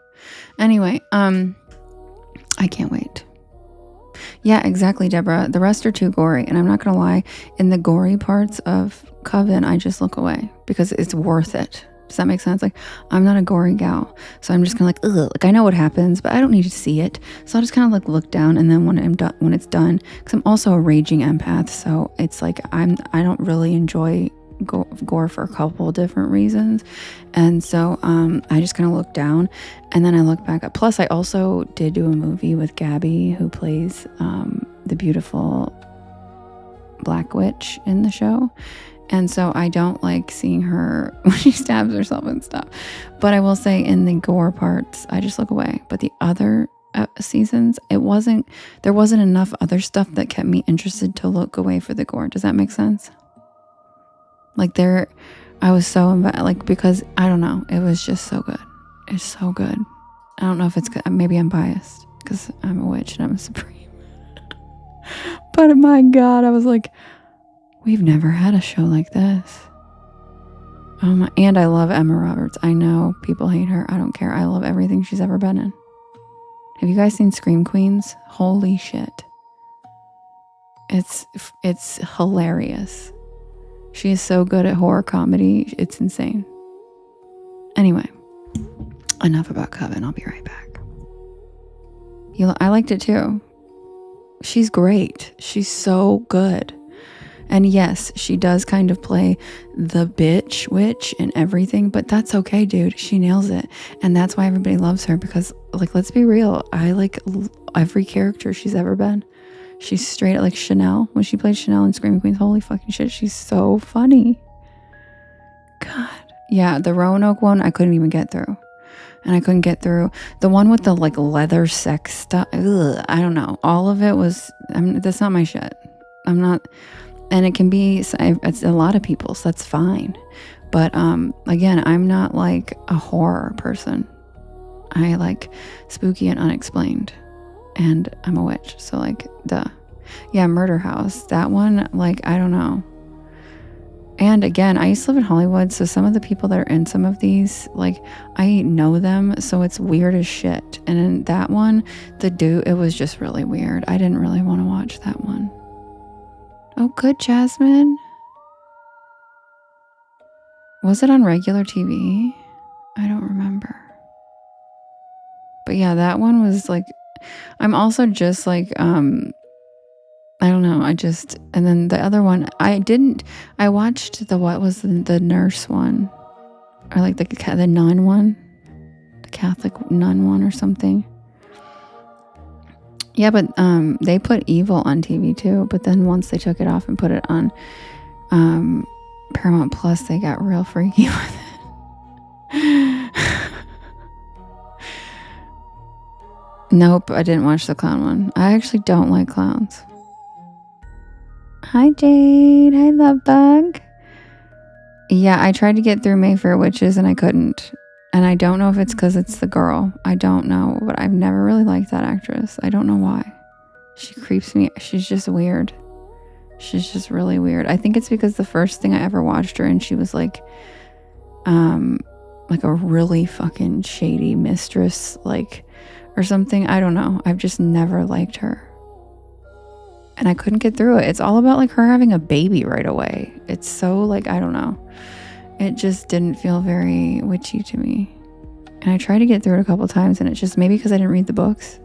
Anyway, I can't wait. Yeah, exactly, Deborah. The rest are too gory. And I'm not going to lie, in the gory parts of Coven, I just look away because it's worth it. Does that make sense? Like, I'm not a gory gal. So I'm just kind of like, ugh, like I know what happens, but I don't need to see it. So I'll just kind of like look down. And then when it's done, because I'm also a raging empath. So it's like, I don't really enjoy gore for a couple different reasons. And so I just kind of look down and then I look back up. Plus I also did do a movie with Gabby who plays the beautiful black witch in the show. And so I don't like seeing her when she stabs herself and stuff. But I will say in the gore parts, I just look away. But the other seasons, there wasn't enough other stuff that kept me interested to look away for the gore. Does that make sense? Like I was so like, because I don't know, it was just so good. It's so good. I don't know if it's good. Maybe I'm biased because I'm a witch and I'm a supreme. But my God, I was like, we've never had a show like this. Oh my, and I love Emma Roberts. I know people hate her. I don't care. I love everything she's ever been in. Have you guys seen Scream Queens? Holy shit. It's hilarious. She is so good at horror comedy. It's insane. Anyway, enough about Coven. I'll be right back. I liked it too. She's great. She's so good. And yes, she does kind of play the bitch witch and everything, but that's okay, dude. She nails it. And that's why everybody loves her, because, like, let's be real. I like every character she's ever been. She's straight like Chanel. When she played Chanel in Scream Queens, holy fucking shit, she's so funny. God. Yeah, the Roanoke one, I couldn't even get through. And I couldn't get through the one with the like leather sex stuff. Ugh, I don't know. All of it was, that's not my shit. I'm not, and it can be, it's a lot of people, so that's fine. But again, I'm not like a horror person. I like spooky and unexplained. And I'm a witch, so like, duh. Yeah, Murder House, that one, like, I don't know. And again, I used to live in Hollywood, so some of the people that are in some of these, like, I know them, so it's weird as shit. And in that one, it was just really weird. I didn't really want to watch that one. Oh, good, Jasmine. Was it on regular TV? I don't remember. But yeah, that one was like, I'm also just like, I don't know. And then the other one, I watched what was the nurse one, or like the nun one, the Catholic nun one or something. Yeah, but they put Evil on TV too. But then once they took it off and put it on Paramount Plus, they got real freaky with it. Nope, I didn't watch the clown one. I actually don't like clowns. Hi, Jade. Hi, Love Bug. Yeah, I tried to get through Mayfair Witches and I couldn't. And I don't know if it's because it's the girl. I don't know, but I've never really liked that actress. I don't know why. She creeps me. She's just weird. She's just really weird. I think it's because the first thing I ever watched her in, she was like a really fucking shady mistress, like, or something. I don't know. I've just never liked her. And I couldn't get through it. It's all about like her having a baby right away. It's so like, I don't know. It just didn't feel very witchy to me. And I tried to get through it a couple times, and it's just maybe because I didn't read the books.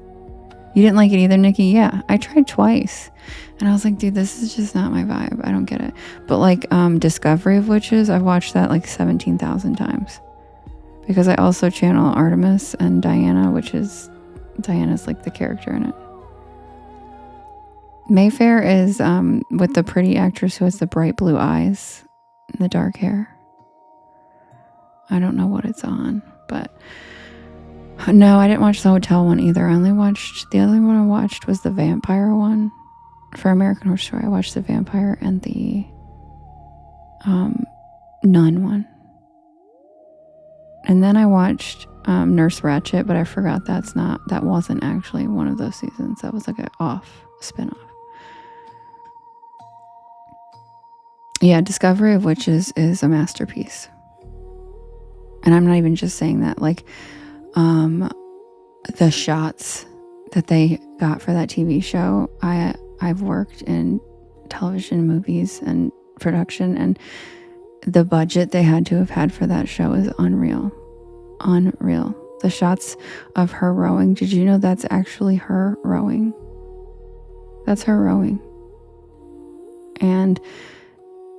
You didn't like it either, Nikki? Yeah, I tried twice. And I was like, dude, this is just not my vibe. I don't get it. But like Discovery of Witches, I've watched that like 17,000 times. Because I also channel Artemis and Diana, Diana's like the character in it. Mayfair is with the pretty actress who has the bright blue eyes and the dark hair. I don't know what it's on, but no, I didn't watch the hotel one either. The other one I watched was the vampire one. For American Horror Story, I watched the vampire and the nun one. And then I watched Nurse Ratched, but I forgot that wasn't actually one of those seasons. That was like a spin-off. Yeah, Discovery of Witches is a masterpiece. And I'm not even just saying that. Like, the shots that they got for that TV show, I've worked in television, movies, and production, and the budget they had to have had for that show is unreal. Unreal. The shots of her rowing. Did you know that's actually her rowing? That's her rowing. And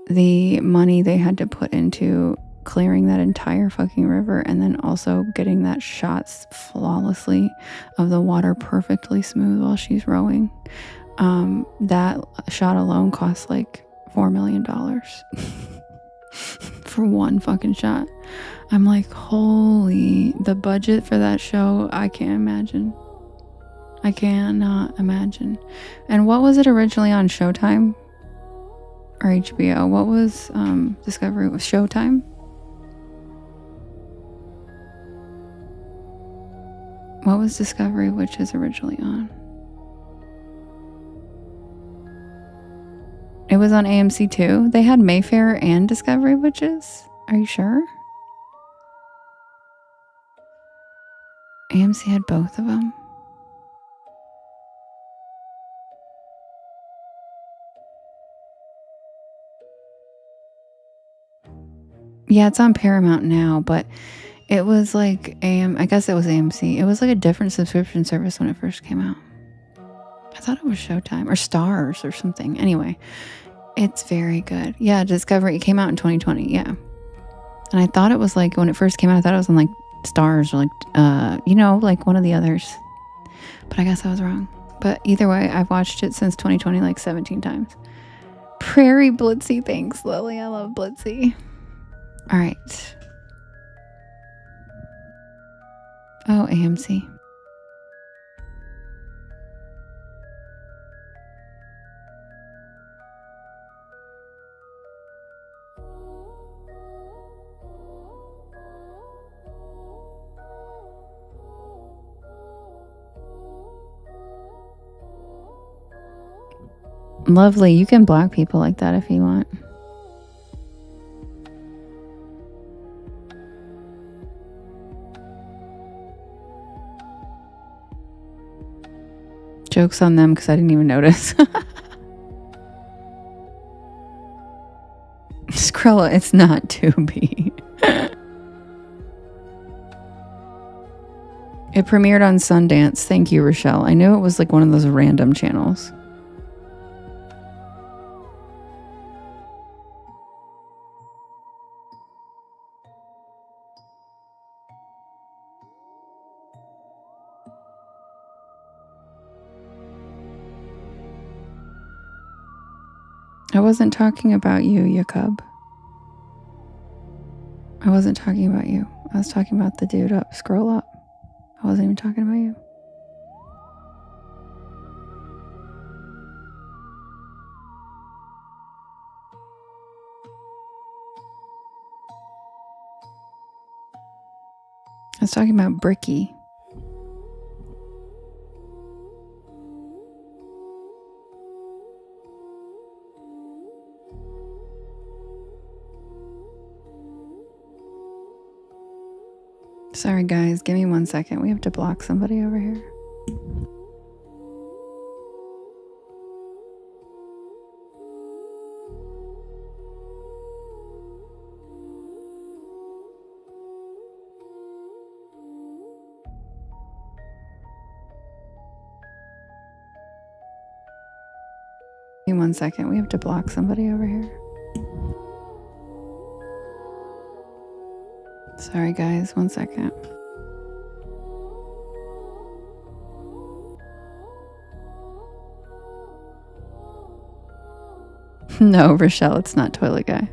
the money they had to put into clearing that entire fucking river, and then also getting that shots flawlessly of the water perfectly smooth while she's rowing. That shot alone cost like $4 million for one fucking shot. I'm like, the budget for that show, I can't imagine. I cannot imagine. And what was it originally on Showtime or HBO? What was Discovery? Was Showtime? What was Discovery Witches originally on? It was on AMC too. They had Mayfair and Discovery Witches. Are you sure? AMC had both of them. Yeah, it's on Paramount now, but it was like I guess it was AMC. It was like a different subscription service when it first came out. I thought it was Showtime or Stars or something. Anyway, it's very good. Yeah, Discovery. It came out in 2020. Yeah. And I thought it was like, when it first came out, I thought it was on like Stars or like, like one of the others. But I guess I was wrong. But either way, I've watched it since 2020 like 17 times. Prairie Blitzy. Thanks, Lily. I love Blitzy. All right. Oh, AMC. Lovely. You can block people like that if you want. Joke's on them because I didn't even notice. Skrilla, it's not 2B. It premiered on Sundance. Thank you, Rochelle. I knew it was like one of those random channels. I wasn't talking about you, Yakub. I wasn't talking about you. I was talking about the dude up. Scroll up. I wasn't even talking about you. I was talking about Bricky. Sorry, guys. Give me 1 second. We have to block somebody over here. Give me 1 second. We have to block somebody over here. Sorry, guys. 1 second. No, Rochelle, it's not Toilet Guy.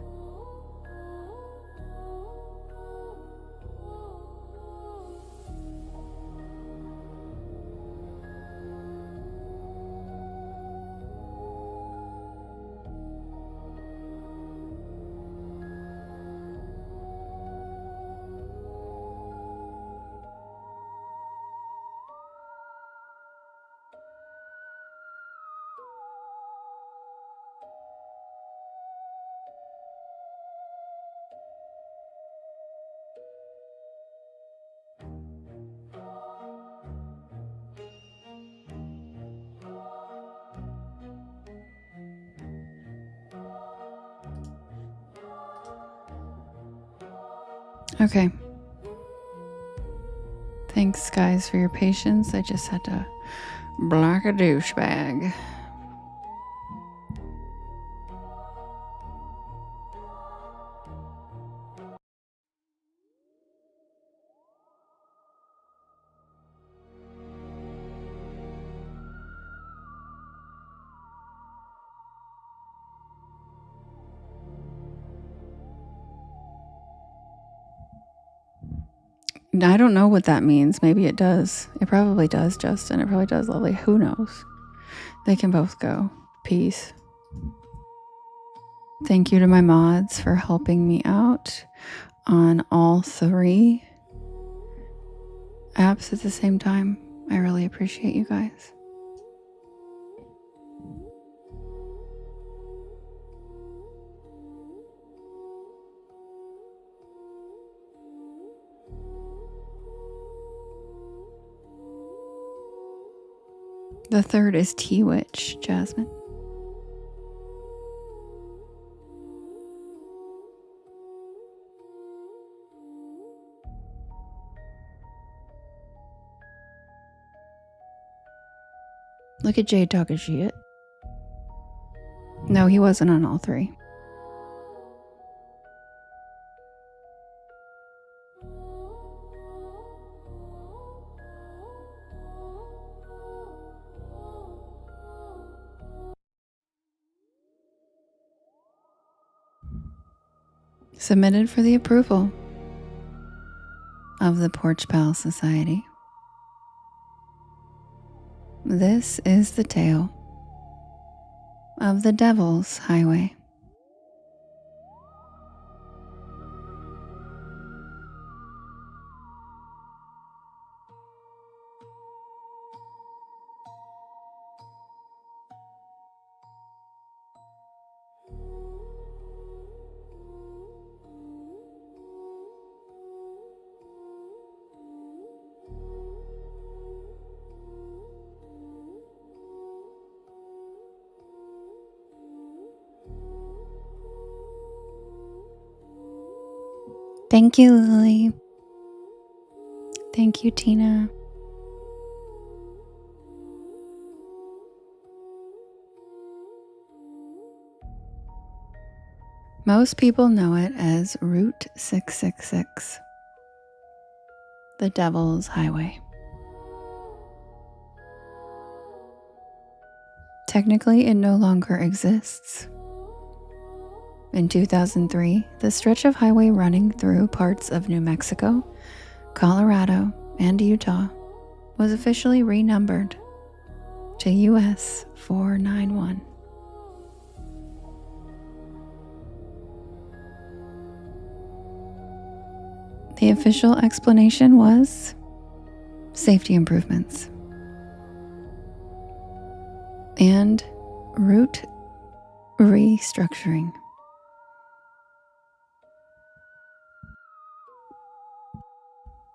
Okay. Thanks, guys, for your patience. I just had to block a douchebag. I don't know what that means. Maybe it does. It probably does, Justin. It probably does, Lovely. Who knows? They can both go. Peace. Thank you to my mods for helping me out on all 3 apps at the same time. I really appreciate you guys. The third is Tea Witch, Jasmine. Look at Jade talking shit. No, he wasn't on all three. Submitted for the approval of the Porch Pal Society. This is the tale of the Devil's Highway. Thank you, Lily. Thank you, Tina. Most people know it as Route 666, the Devil's Highway. Technically, it no longer exists. In 2003, the stretch of highway running through parts of New Mexico, Colorado, and Utah was officially renumbered to US 491. The official explanation was safety improvements and route restructuring.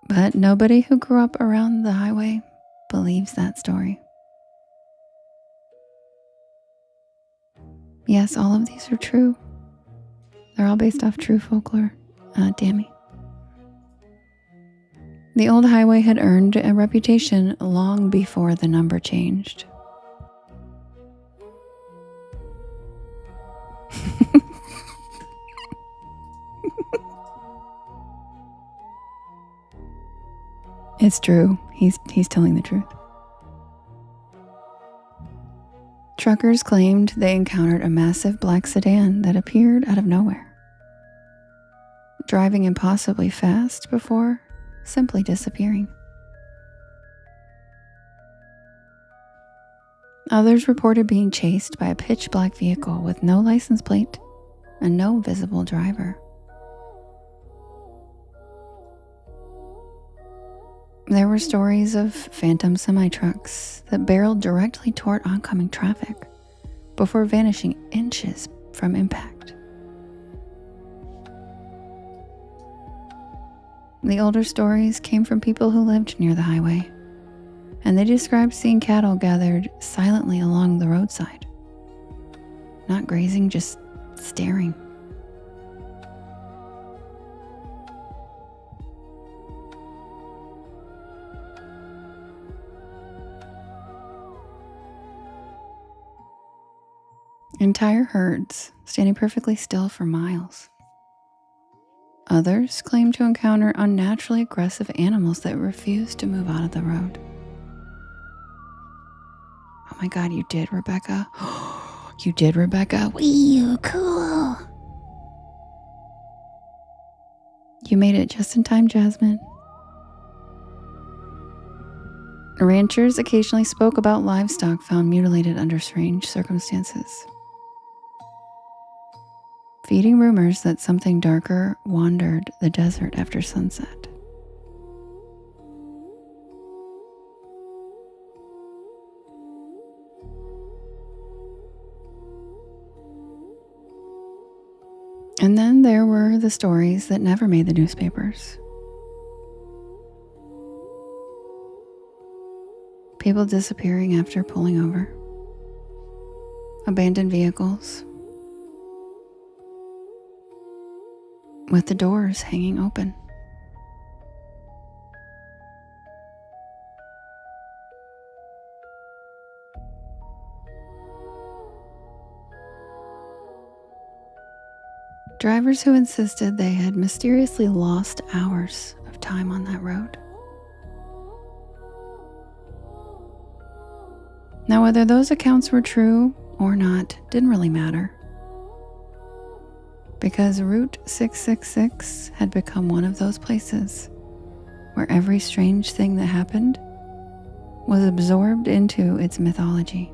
But nobody who grew up around the highway believes that story. Yes, all of these are true. They're all based off true folklore. Dammy. The old highway had earned a reputation long before the number changed. It's true. He's telling the truth. Truckers claimed they encountered a massive black sedan that appeared out of nowhere, driving impossibly fast before simply disappearing. Others reported being chased by a pitch-black vehicle with no license plate and no visible driver. There were stories of phantom semi-trucks that barreled directly toward oncoming traffic before vanishing inches from impact. The older stories came from people who lived near the highway, and they described seeing cattle gathered silently along the roadside. Not grazing, just staring. Entire herds standing perfectly still for miles. Others claim to encounter unnaturally aggressive animals that refuse to move out of the road. Oh my God, you did, Rebecca. You did, Rebecca. Wee, cool. You made it just in time, Jasmine. Ranchers occasionally spoke about livestock found mutilated under strange circumstances, feeding rumors that something darker wandered the desert after sunset. And then there were the stories that never made the newspapers. People disappearing after pulling over. Abandoned vehicles with the doors hanging open. Drivers who insisted they had mysteriously lost hours of time on that road. Now, whether those accounts were true or not didn't really matter, because Route 666 had become one of those places where every strange thing that happened was absorbed into its mythology,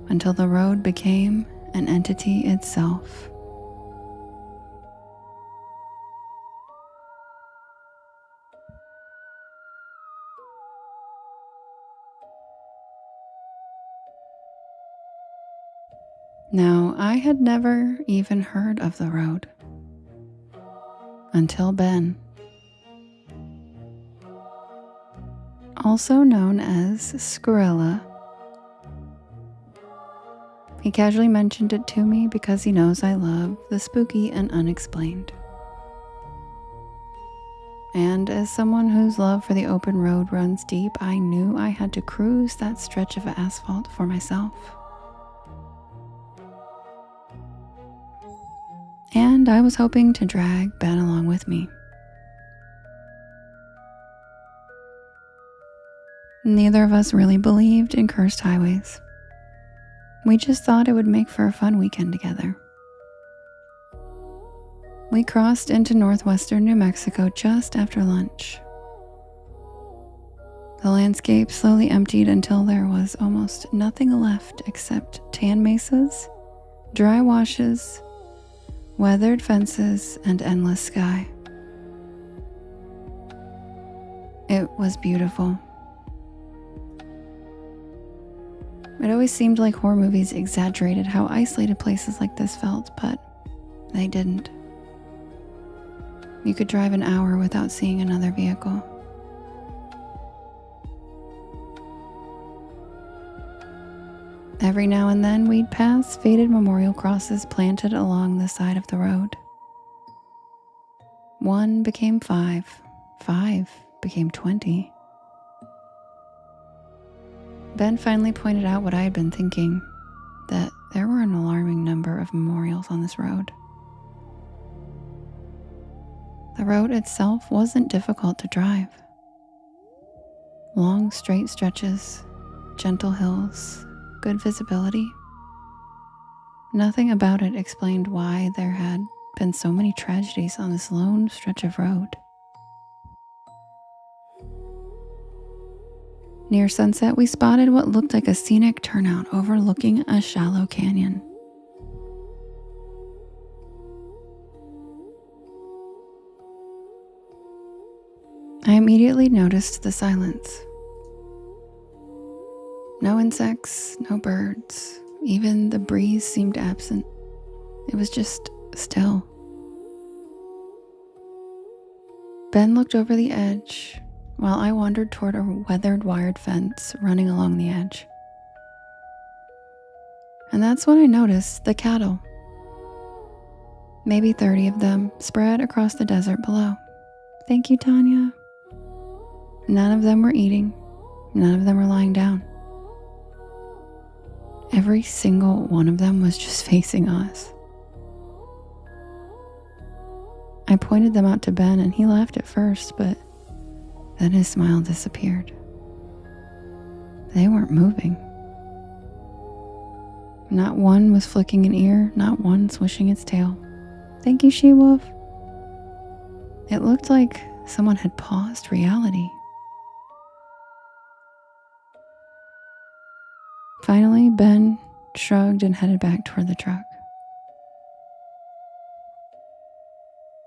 until the road became an entity itself. Now, I had never even heard of the road until Ben, also known as Skrilla. He casually mentioned it to me because he knows I love the spooky and unexplained. And as someone whose love for the open road runs deep, I knew I had to cruise that stretch of asphalt for myself. And I was hoping to drag Ben along with me. Neither of us really believed in cursed highways. We just thought it would make for a fun weekend together. We crossed into northwestern New Mexico just after lunch. The landscape slowly emptied until there was almost nothing left except tan mesas, dry washes, weathered fences, and endless sky. It was beautiful. It always seemed like horror movies exaggerated how isolated places like this felt, but they didn't. You could drive an hour without seeing another vehicle. Every now and then we'd pass faded memorial crosses planted along the side of the road. 1 became 5, 5 became 20. Ben finally pointed out what I had been thinking, that there were an alarming number of memorials on this road. The road itself wasn't difficult to drive. Long, straight stretches, gentle hills, good visibility. Nothing about it explained why there had been so many tragedies on this lone stretch of road. Near sunset, we spotted what looked like a scenic turnout overlooking a shallow canyon. I immediately noticed the silence. No insects, no birds, even the breeze seemed absent. It was just still. Ben looked over the edge, while I wandered toward a weathered wired fence running along the edge. And that's when I noticed the cattle. Maybe 30 of them spread across the desert below. Thank you, Tanya. None of them were eating. None of them were lying down. Every single one of them was just facing us. I pointed them out to Ben and he laughed at first, but then his smile disappeared. They weren't moving. Not one was flicking an ear, not one swishing its tail. Thank you, she-wolf. It looked like someone had paused reality. Finally, Ben shrugged and headed back toward the truck.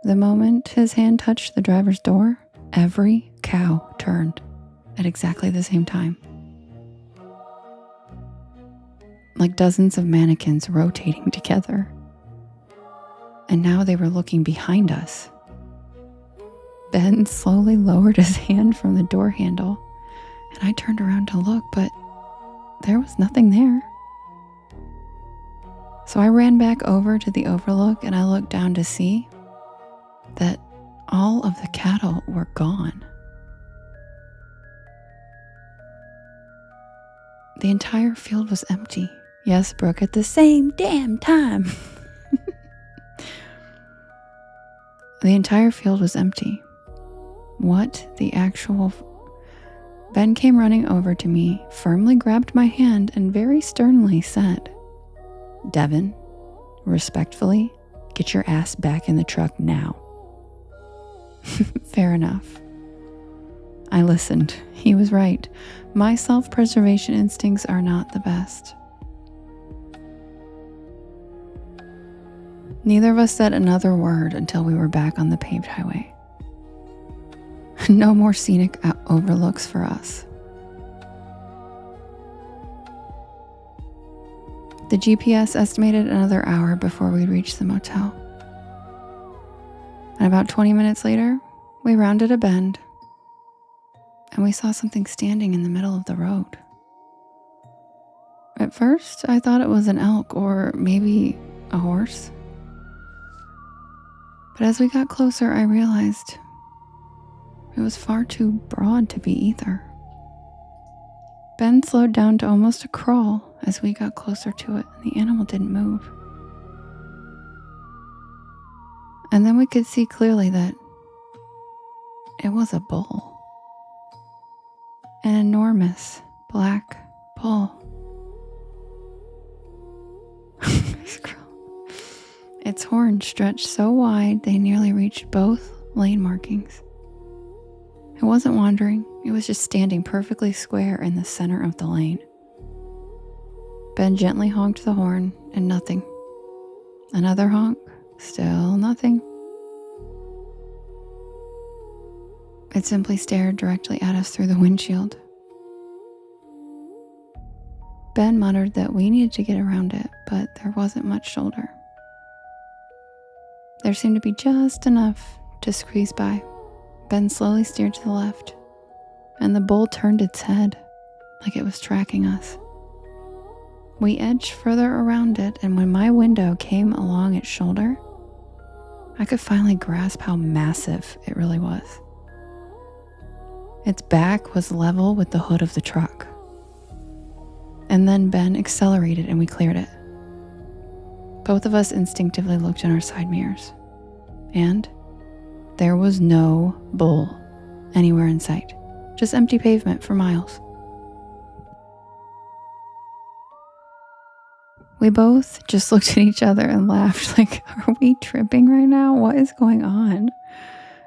The moment his hand touched the driver's door, every cow turned at exactly the same time. Like dozens of mannequins rotating together. And now they were looking behind us. Ben slowly lowered his hand from the door handle, And I turned around to look, but there was nothing there. So I ran back over to the overlook and I looked down to see that all of the cattle were gone. The entire field was empty. Yes, Brooke, at the same damn time. The entire field was empty. What the actual... Ben came running over to me, firmly grabbed my hand, and very sternly said, "Devin, respectfully, get your ass back in the truck now." Fair enough. I listened. He was right. My self-preservation instincts are not the best. Neither of us said another word until we were back on the paved highway. No more scenic overlooks for us. The GPS estimated another hour before we reached the motel. And about 20 minutes later, we rounded a bend and we saw something standing in the middle of the road. At first, I thought it was an elk or maybe a horse. But as we got closer, I realized it was far too broad to be either. Ben slowed down to almost a crawl as we got closer to it, and the animal didn't move. And then we could see clearly that it was a bull. An enormous black bull. Its horns stretched so wide they nearly reached both lane markings. It wasn't wandering, it was just standing perfectly square in the center of the lane. Ben gently honked the horn, and nothing. Another honk, still nothing. It simply stared directly at us through the windshield. Ben muttered that we needed to get around it, but there wasn't much shoulder. There seemed to be just enough to squeeze by. Ben slowly steered to the left, and the bull turned its head like it was tracking us. We edged further around it, and when my window came along its shoulder, I could finally grasp how massive it really was. Its back was level with the hood of the truck. And then Ben accelerated and we cleared it. Both of us instinctively looked in our side mirrors, and there was no bull anywhere in sight, just empty pavement for miles. We both just looked at each other and laughed like, are we tripping right now? What is going on?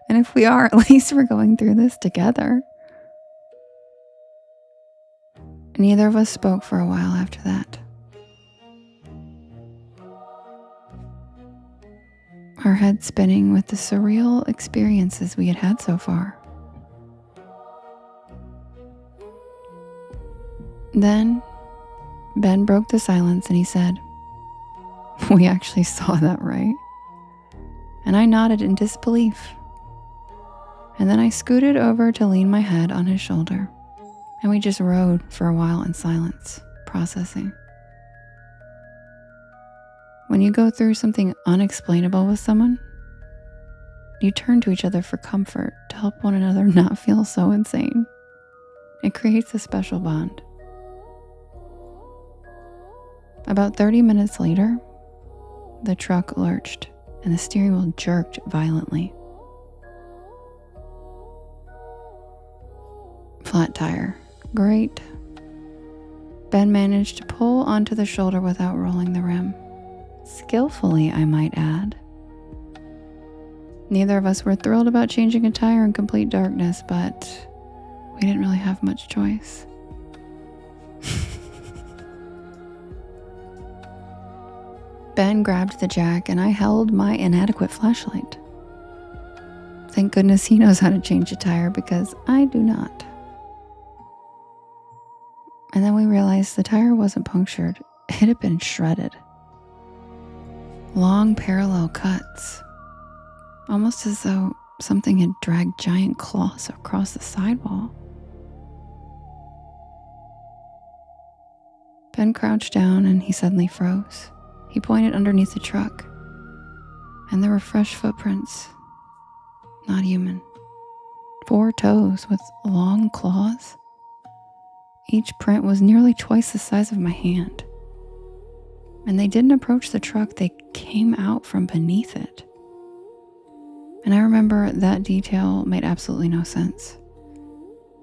And if we are, at least we're going through this together. Neither of us spoke for a while after that. Our heads spinning with the surreal experiences we had had so far. Then Ben broke the silence and he said, "We actually saw that, right?" And I nodded in disbelief. And then I scooted over to lean my head on his shoulder, and we just rode for a while in silence, processing. When you go through something unexplainable with someone, you turn to each other for comfort to help one another not feel so insane. It creates a special bond. About 30 minutes later, the truck lurched and the steering wheel jerked violently. Flat tire. Great. Ben managed to pull onto the shoulder without rolling the rim. Skillfully, I might add. Neither of us were thrilled about changing a tire in complete darkness, but we didn't really have much choice. Ben grabbed the jack and I held my inadequate flashlight. Thank goodness he knows how to change a tire because I do not. And then we realized the tire wasn't punctured. It had been shredded. Long parallel cuts, almost as though something had dragged giant claws across the sidewall. Ben crouched down and he suddenly froze. He pointed underneath the truck, and there were fresh footprints. Not human. 4 toes with long claws. Each print was nearly twice the size of my hand. And they didn't approach the truck, they came out from beneath it. And I remember that detail made absolutely no sense.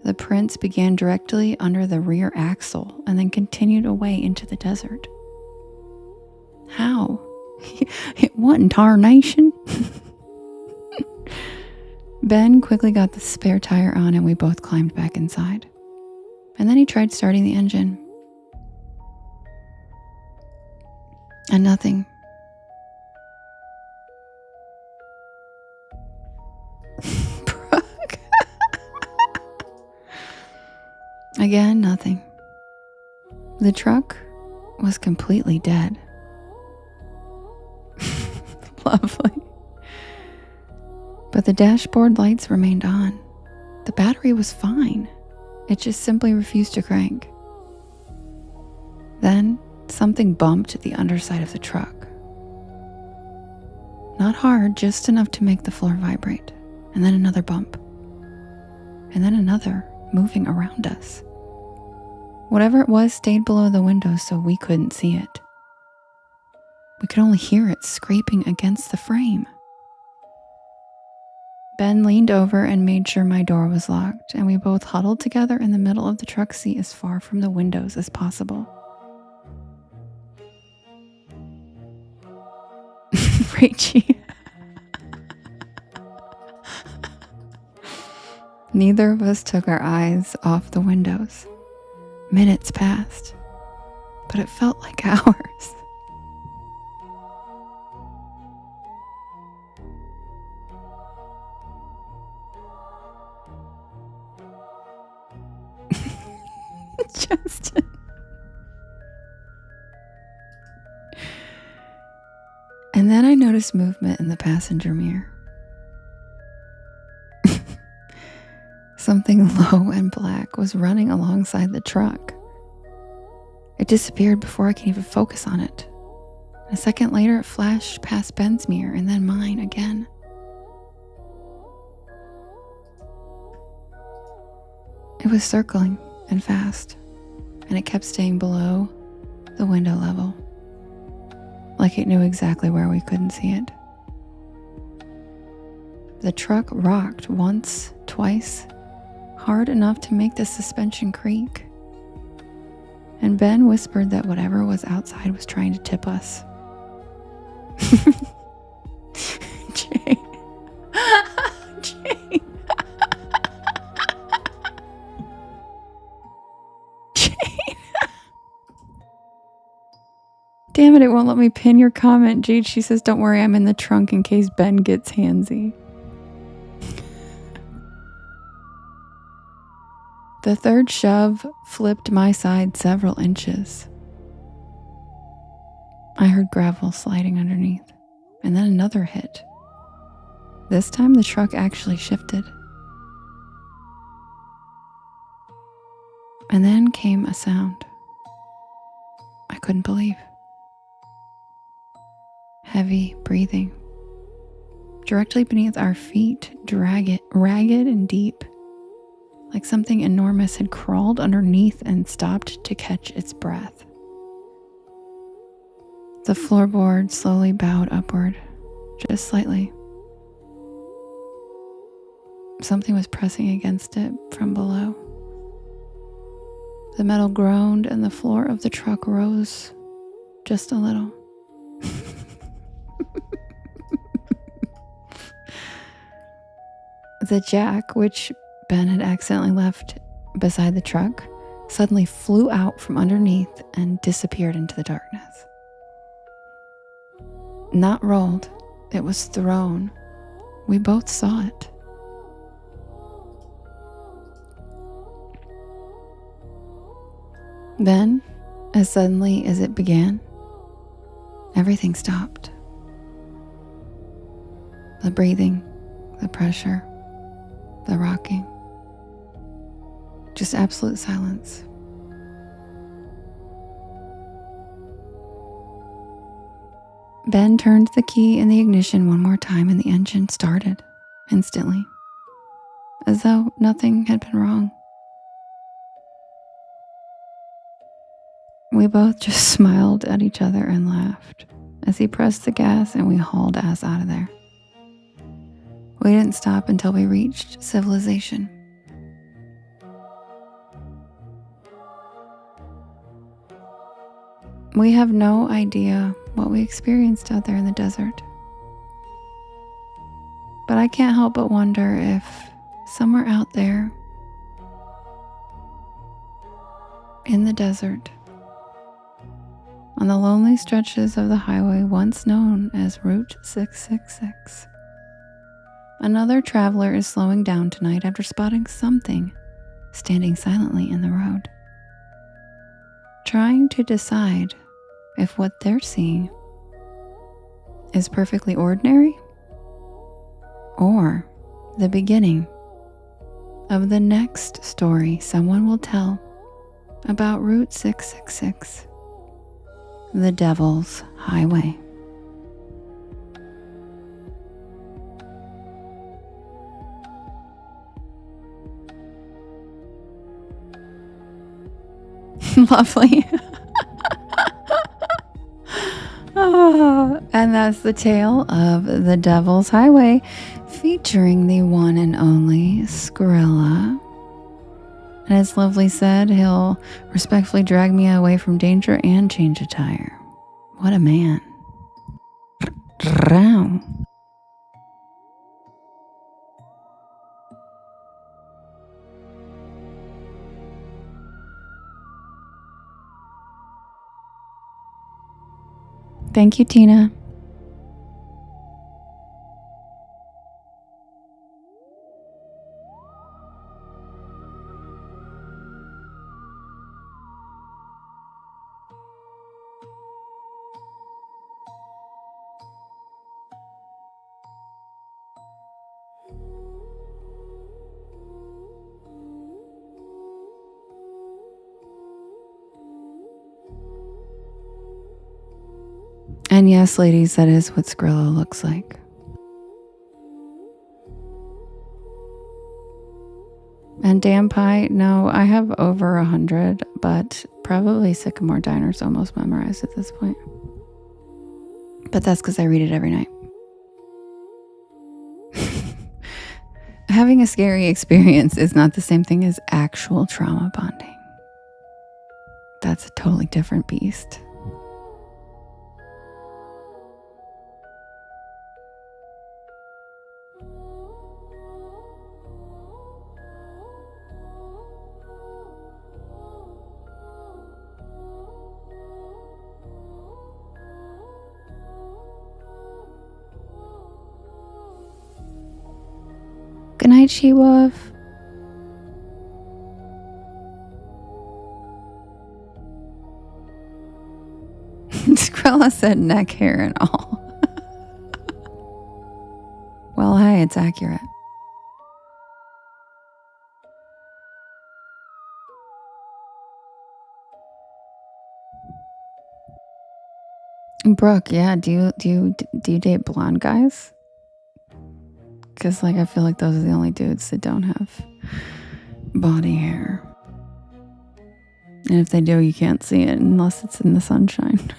The prints began directly under the rear axle and then continued away into the desert. How? What in tarnation? Ben quickly got the spare tire on and we both climbed back inside. And then he tried starting the engine. And nothing. Brooke. Again, nothing. The truck was completely dead. Lovely. But the dashboard lights remained on. The battery was fine. It just simply refused to crank. Then something bumped the underside of the truck. Not hard, just enough to make the floor vibrate. And then another bump. And then another, moving around us. Whatever it was stayed below the window so we couldn't see it. We could only hear it scraping against the frame. Ben leaned over and made sure my door was locked, and we both huddled together in the middle of the truck seat as far from the windows as possible. Rachie. Neither of us took our eyes off the windows. Minutes passed, but it felt like hours. Justin. And then I noticed movement in the passenger mirror. Something low and black was running alongside the truck. It disappeared before I could even focus on it. A second later, it flashed past Ben's mirror and then mine again. It was circling and fast, and it kept staying below the window level, like it knew exactly where we couldn't see it. The truck rocked once, twice, hard enough to make the suspension creak. And Ben whispered that whatever was outside was trying to tip us. Jane. Jane. Jane. Damn it won't let me pin your comment, Jade. She says, don't worry, I'm in the trunk in case Ben gets handsy. The third shove flipped my side several inches. I heard gravel sliding underneath, and then another hit. This time the truck actually shifted. And then came a sound I couldn't believe. Heavy breathing. Directly beneath our feet, ragged and deep. Like something enormous had crawled underneath and stopped to catch its breath. The floorboard slowly bowed upward, just slightly. Something was pressing against it from below. The metal groaned and the floor of the truck rose just a little. The jack, which Ben had accidentally left beside the truck, suddenly flew out from underneath and disappeared into the darkness. Not rolled, it was thrown. We both saw it. Then, as suddenly as it began, everything stopped. The breathing, the pressure, the rocking. Just absolute silence. Ben turned the key in the ignition one more time and the engine started instantly, as though nothing had been wrong. We both just smiled at each other and laughed as he pressed the gas and we hauled ass out of there. We didn't stop until we reached civilization. We have no idea what we experienced out there in the desert. But I can't help but wonder if somewhere out there in the desert, on the lonely stretches of the highway once known as Route 666, another traveler is slowing down tonight after spotting something standing silently in the road, trying to decide if what they're seeing is perfectly ordinary or the beginning of the next story someone will tell about Route 666, the Devil's Highway. Lovely. And that's the tale of the Devil's Highway, featuring the one and only Skrilla. And as Lovely said, he'll respectfully drag me away from danger and change a tire. What a man. Thank you, Tina. And yes, ladies, that is what Skrilla looks like. And damn pie, no, I have over 100, but probably Sycamore Diner's almost memorized at this point. But that's because I read it every night. Having a scary experience is not the same thing as actual trauma bonding. That's a totally different beast. Good night, She-Wolf. Skrilla said neck hair and all. Well, hey, it's accurate. Brooke, yeah, do you date blonde guys? Because I feel like those are the only dudes that don't have body hair. And if they do, you can't see it unless it's in the sunshine.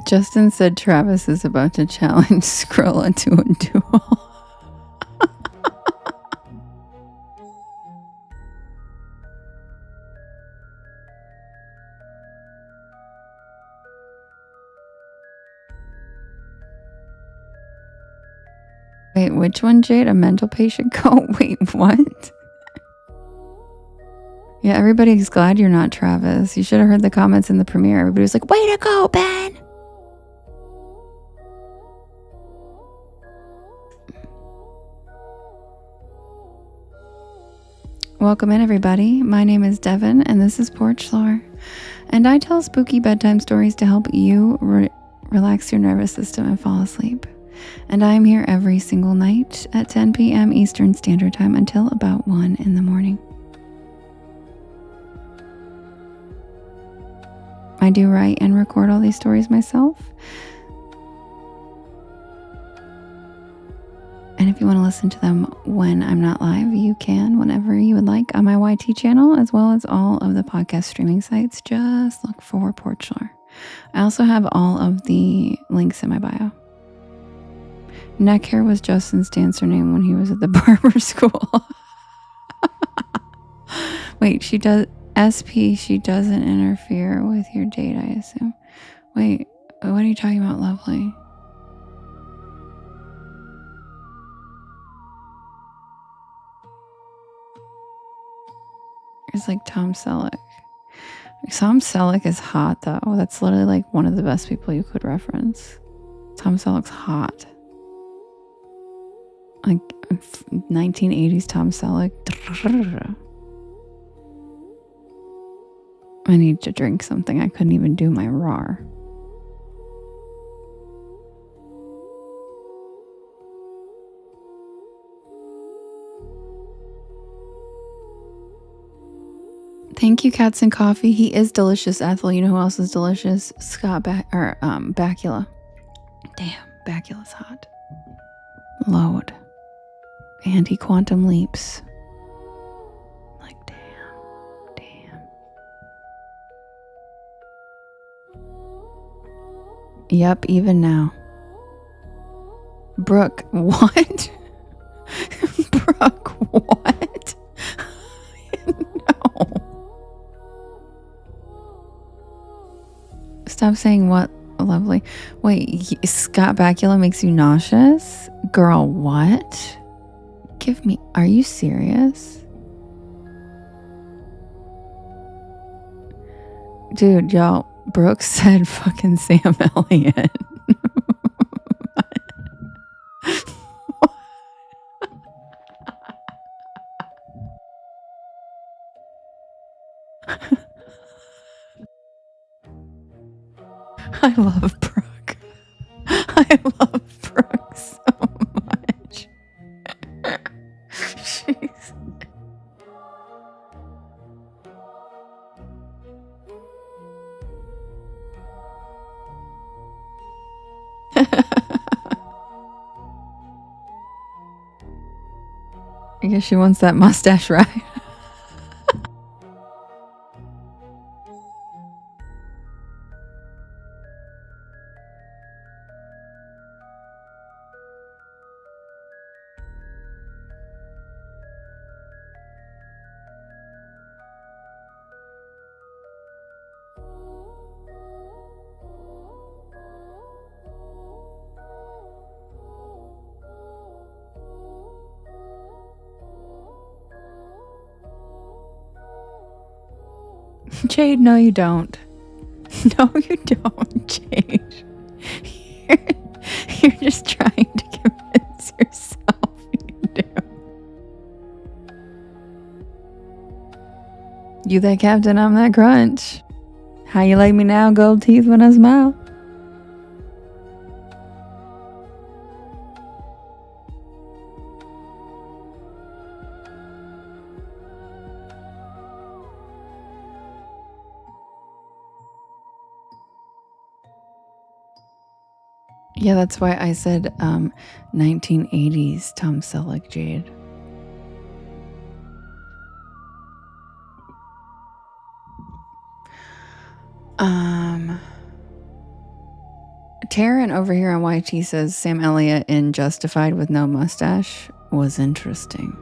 Justin said Travis is about to challenge Skrilla to a duel. Wait, which one, Jade? A mental patient? Go, wait, what? Yeah, everybody's glad you're not Travis. You should have heard the comments in the premiere. Everybody was like, way to go, Ben! Welcome in, everybody. My name is Devin, and this is Porch Lore. And I tell spooky bedtime stories to help you relax your nervous system and fall asleep. And I'm here every single night at 10 p.m. Eastern Standard Time until about 1 in the morning. I do write and record all these stories myself. And if you want to listen to them when I'm not live, you can whenever you would like on my YT channel, as well as all of the podcast streaming sites. Just look for Porch Lore. I also have all of the links in my bio. Neck hair was Justin's dancer name when he was at the barber school. Wait, she does SP. She doesn't interfere with your date, I assume. Wait, what are you talking about, lovely? It's like Tom Selleck. Tom Selleck is hot, though. That's literally like one of the best people you could reference. Tom Selleck's hot. Like 1980s Tom Selleck. I need to drink something. I couldn't even do my roar. Thank you, Cats and Coffee. He is delicious, Ethel. You know who else is delicious? Scott Bakula. Damn, Bakula's hot. Load. Anti-quantum leaps. Like, damn. Yep, even now. Brooke, what? Brooke, what? No. Stop saying what, lovely. Wait, Scott Bakula makes you nauseous? Girl, what? Are you serious? Dude, y'all, Brooke said fucking Sam Elliott. I love Brooke. I love Brooke so much. Jeez. I guess she wants that mustache ride. Jade, no you don't. No you don't, Jade. You're just trying to convince yourself you do. You that captain, I'm that crunch. How you like me now, gold teeth when I smile? Yeah, that's why I said 1980s Tom Selleck, Jade. Taryn over here on YT says Sam Elliott in Justified with no mustache was interesting.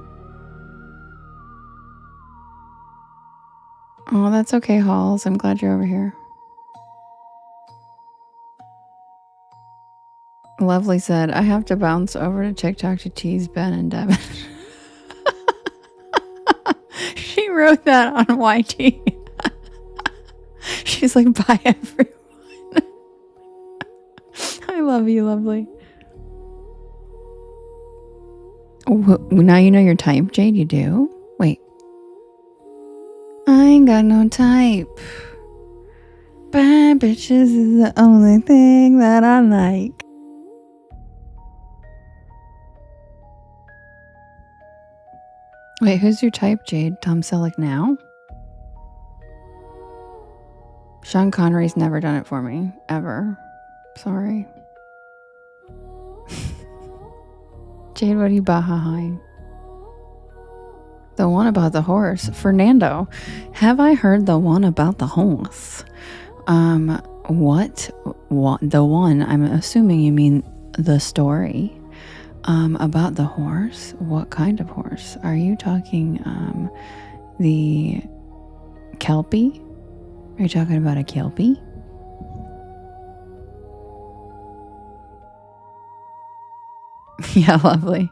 Oh, that's okay, Halls. I'm glad you're over here. Lovely said, I have to bounce over to TikTok to tease Ben and Devin. She wrote that on YT. She's like, bye everyone. I love you, lovely. Now you know your type, Jade, you do? Wait. I ain't got no type. Bad bitches is the only thing that I like. Wait, who's your type, Jade? Tom Selleck now? Sean Connery's never done it for me, ever. Sorry. Jade, what are you baha-haing? The one about the horse. Fernando, have I heard the one about the horse? What? The one, I'm assuming you mean the story. About the horse? What kind of horse? Are you talking, the Kelpie? Are you talking about a Kelpie? Yeah, lovely.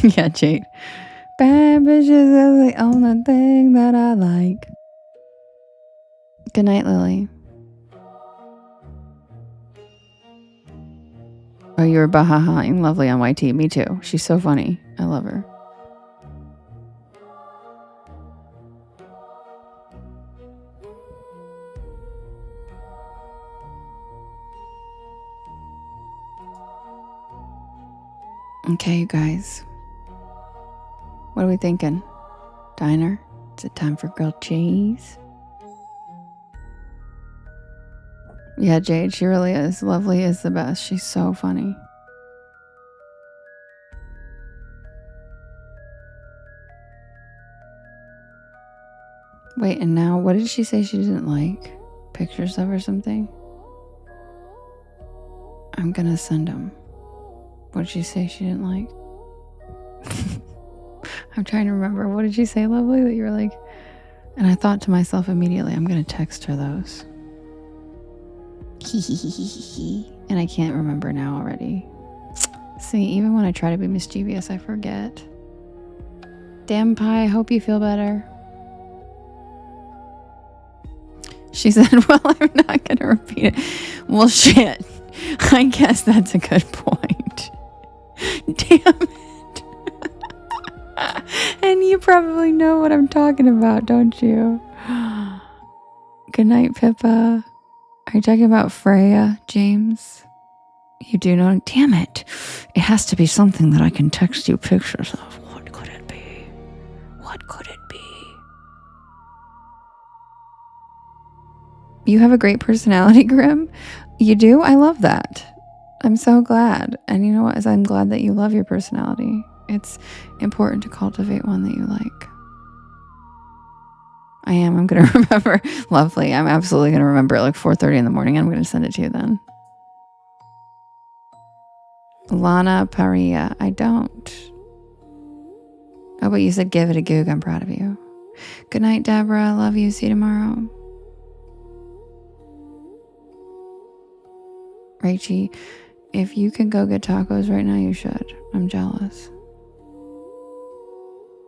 Yeah, Jade. Bad bitches are the only thing that I like. Good night, Lily. Oh, you were bahahaing lovely on YT. Me too. She's so funny. I love her. Okay, you guys. What are we thinking? Diner? Is it time for grilled cheese? Yeah, Jade, she really is. Lovely is the best. She's so funny. Wait, and now what did she say she didn't like? Pictures of or something? I'm gonna send them. What did she say she didn't like? I'm trying to remember. What did she say, Lovely, that you were like? And I thought to myself immediately, I'm gonna text her those. And I can't remember now already. See, even when I try to be mischievous, I forget. Damn pie, hope you feel better. She said, well, I'm not going to repeat it. Well, shit. I guess that's a good point. Damn it. And you probably know what I'm talking about, don't you? Good night, Pippa. Are you talking about Freya, James? You do know? Damn it. It has to be something that I can text you pictures of. What could it be? What could it be? You have a great personality, Grim. You do? I love that. I'm so glad. And you know what? I'm glad that you love your personality. It's important to cultivate one that you like. I am. I'm going to remember. Lovely. I'm absolutely going to remember at like 4:30 in the morning. I'm going to send it to you then. Lana Paria. I don't. Oh, but you said give it a goog. I'm proud of you. Good night, Deborah. I love you. See you tomorrow. Rachie, if you can go get tacos right now, you should. I'm jealous.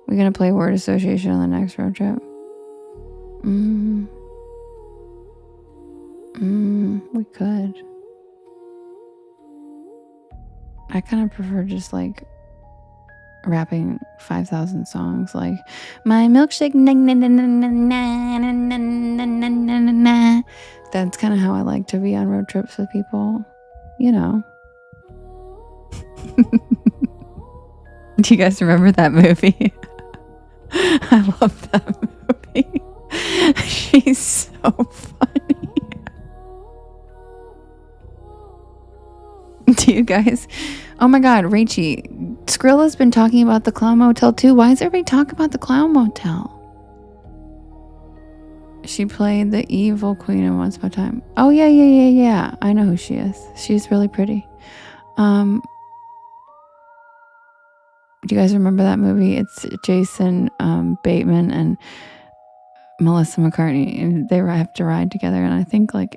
We're going to play word association on the next road trip. We could. I kind of prefer just like rapping 5,000 songs like my milkshake na na na na na na na na na na na. That's kind of how I like to be on road trips with people, you know. Do you guys remember that movie? I love that movie. She's so funny. Do you guys? Oh my God, Rachie, Skrilla's been talking about the Clown Motel too. Why is everybody talking about the Clown Motel? She played the evil queen in Once Upon a Time. Oh yeah. I know who she is. She's really pretty. Do you guys remember that movie? It's Jason Bateman and Melissa McCartney, and they have to ride together. And I think I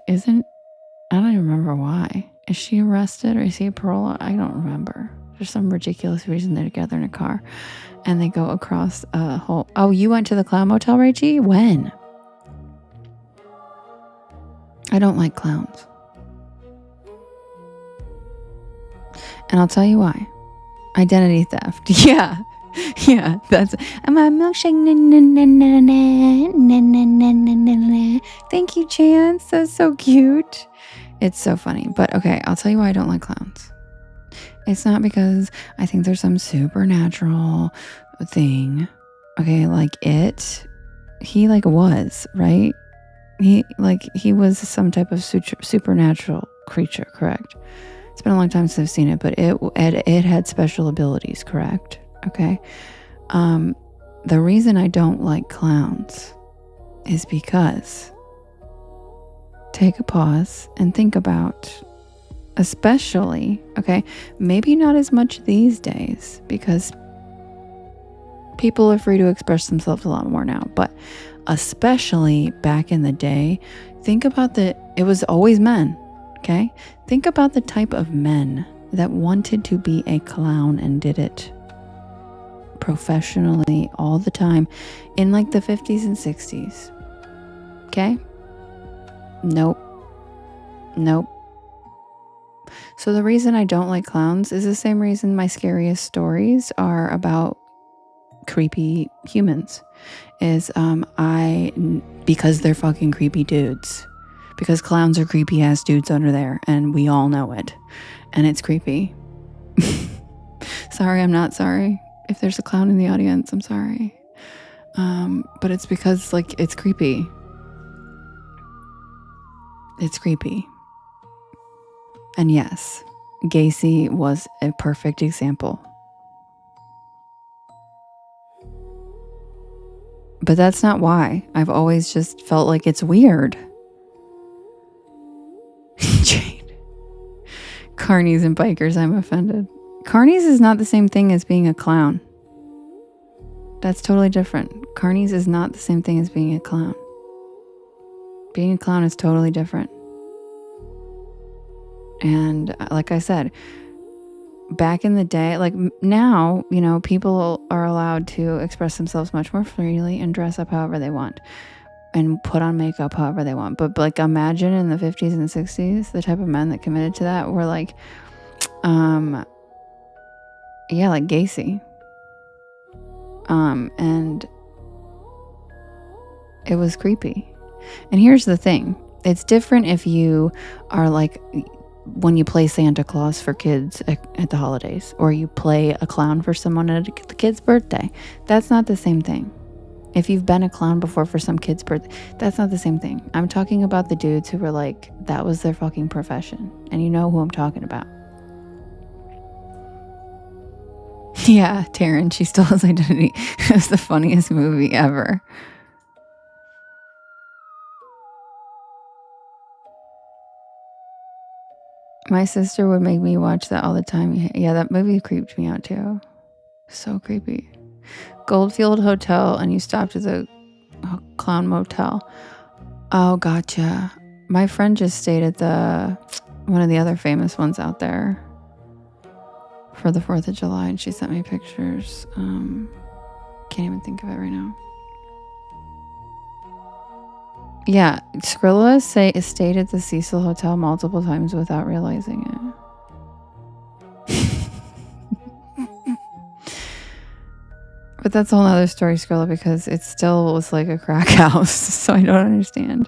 don't even remember why. Is she arrested or is he a parole? I don't remember. There's some ridiculous reason they're together in a car, and they go across a whole. Oh, you went to the Clown Motel, Rachie? When? I don't like clowns, and I'll tell you why. Identity theft. Yeah, that's. I'm a milkshake. Thank you, Chance. That's so cute. It's so funny. But okay, I'll tell you why I don't like clowns. It's not because I think there's some supernatural thing. Okay, like he like was, right? He was some type of supernatural creature, correct? It's been a long time since I've seen it, but it had special abilities, correct? Okay. The reason I don't like clowns is because take a pause and think about, especially, okay, maybe not as much these days because people are free to express themselves a lot more now, but especially back in the day, think about it was always men, okay? Think about the type of men that wanted to be a clown and did it professionally all the time in like the 50s and 60s, okay? Nope. So the reason I don't like clowns is the same reason my scariest stories are about creepy humans. Is because they're fucking creepy dudes. Because clowns are creepy ass dudes under there, and we all know it. And it's creepy. Sorry, I'm not sorry. If there's a clown in the audience, I'm sorry. But it's because like it's creepy. It's creepy. And yes, Gacy was a perfect example. But that's not why. I've always just felt like it's weird. Jade. Carnies and bikers, I'm offended. Carnies is not the same thing as being a clown. That's totally different. Carnies is not the same thing as being a clown. Being a clown is totally different. And like I said, back in the day, like now, you know, people are allowed to express themselves much more freely and dress up however they want and put on makeup however they want. But like imagine in the 50s and 60s, the type of men that committed to that were like, yeah, like Gacy. And it was creepy. And here's the thing. It's different if you are like when you play Santa Claus for kids at the holidays, or you play a clown for someone at a kid's birthday. That's not the same thing. If you've been a clown before for some kid's birthday, that's not the same thing. I'm talking about the dudes who were like, that was their fucking profession. And you know who I'm talking about. Yeah, Taryn, she still has identity. It was the funniest movie ever. My sister would make me watch that all the time. Yeah, that movie creeped me out too. So creepy. Goldfield Hotel, and you stopped at the Clown Motel. Oh, gotcha. My friend just stayed at one of the other famous ones out there for the 4th of July, and she sent me pictures. Can't even think of it right now. Yeah, Skrilla stayed at the Cecil Hotel multiple times without realizing it. But that's a whole other story, Skrilla, because it still was like a crack house, so I don't understand.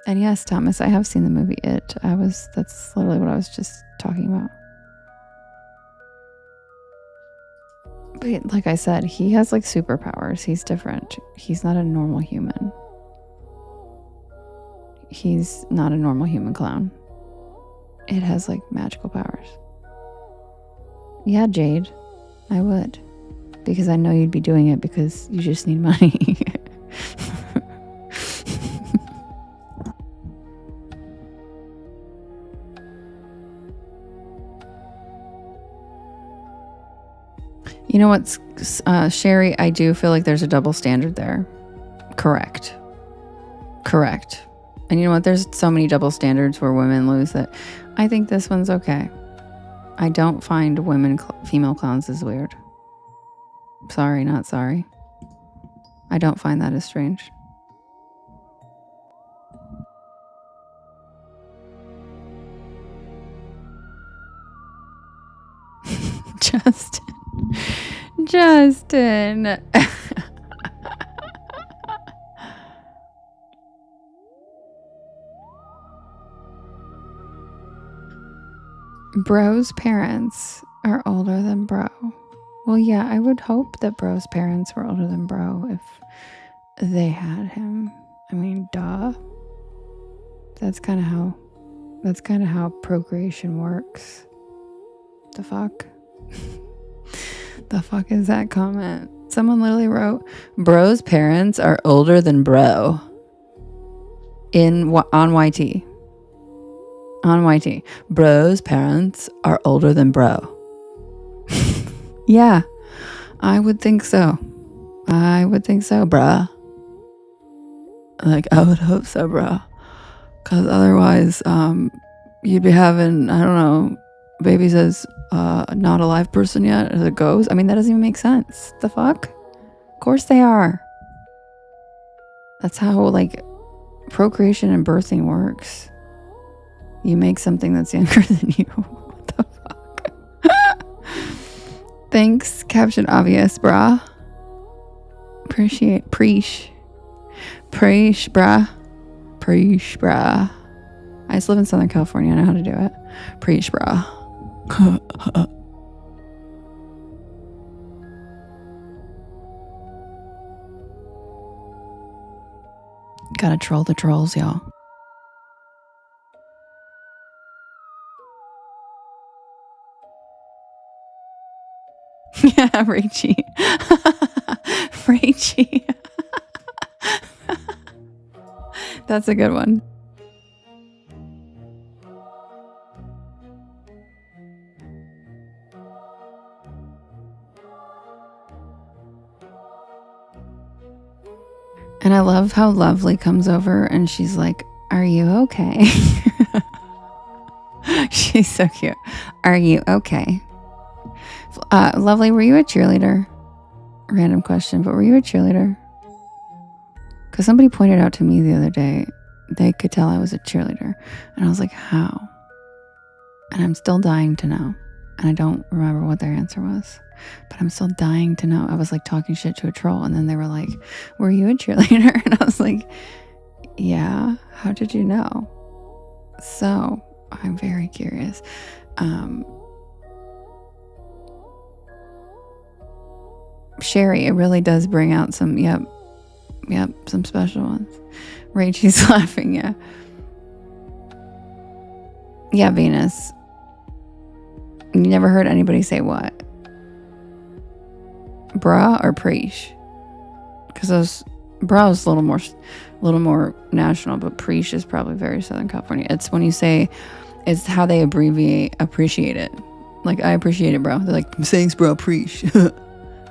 And yes, Thomas, I have seen the movie It. That's literally what I was just talking about. But like I said, he has like superpowers. He's different. He's not a normal human. He's not a normal human clown. It has like magical powers. Yeah, Jade, I would. Because I know you'd be doing it because you just need money. You know what, Sherry, I do feel like there's a double standard there. Correct. And you know what, there's so many double standards where women lose it. I think this one's okay. I don't find female clowns as weird. Sorry, not sorry. I don't find that as strange. Justin. Bro's parents are older than bro. Well, yeah, I would hope that bro's parents were older than bro if they had him. I mean, duh. That's kind of how procreation works. The fuck? The fuck is that comment? Someone literally wrote, bro's parents are older than bro. On YT. On YT. Bro's parents are older than bro. Yeah, I would think so. I would think so, bruh. Like, I would hope so, bruh. Because otherwise, you'd be having, I don't know, babies as not a live person yet as it goes. I mean, that doesn't even make sense. The fuck? Of course they are. That's how, like, procreation and birthing works. You make something that's younger than you. What the fuck? Thanks, Caption Obvious, brah. Preach, brah. Preach, brah. I just live in Southern California. I know how to do it. Preach, brah. Gotta troll the trolls, y'all. Yeah, Rachy. Rachy. That's a good one. And I love how Lovely comes over and she's like, are you okay? She's so cute. Are you okay? Lovely, were you a cheerleader? Random question, but were you a cheerleader? Because somebody pointed out to me the other day, they could tell I was a cheerleader. And I was like, how? And I'm still dying to know. And I don't remember what their answer was. But I'm still dying to know. I was like talking shit to a troll. And then they were like, were you a cheerleader? And I was like, yeah. How did you know? So I'm very curious. Sherry, it really does bring out some, yep, some special ones. Rachel's laughing, yeah. Yeah, Venus. You never heard anybody say what? Bra or preach? Because those bra is a little more national, but preach is probably very Southern California. It's when you say, it's how they appreciate it. Like, I appreciate it, bro. They're like, thanks, bro, preach.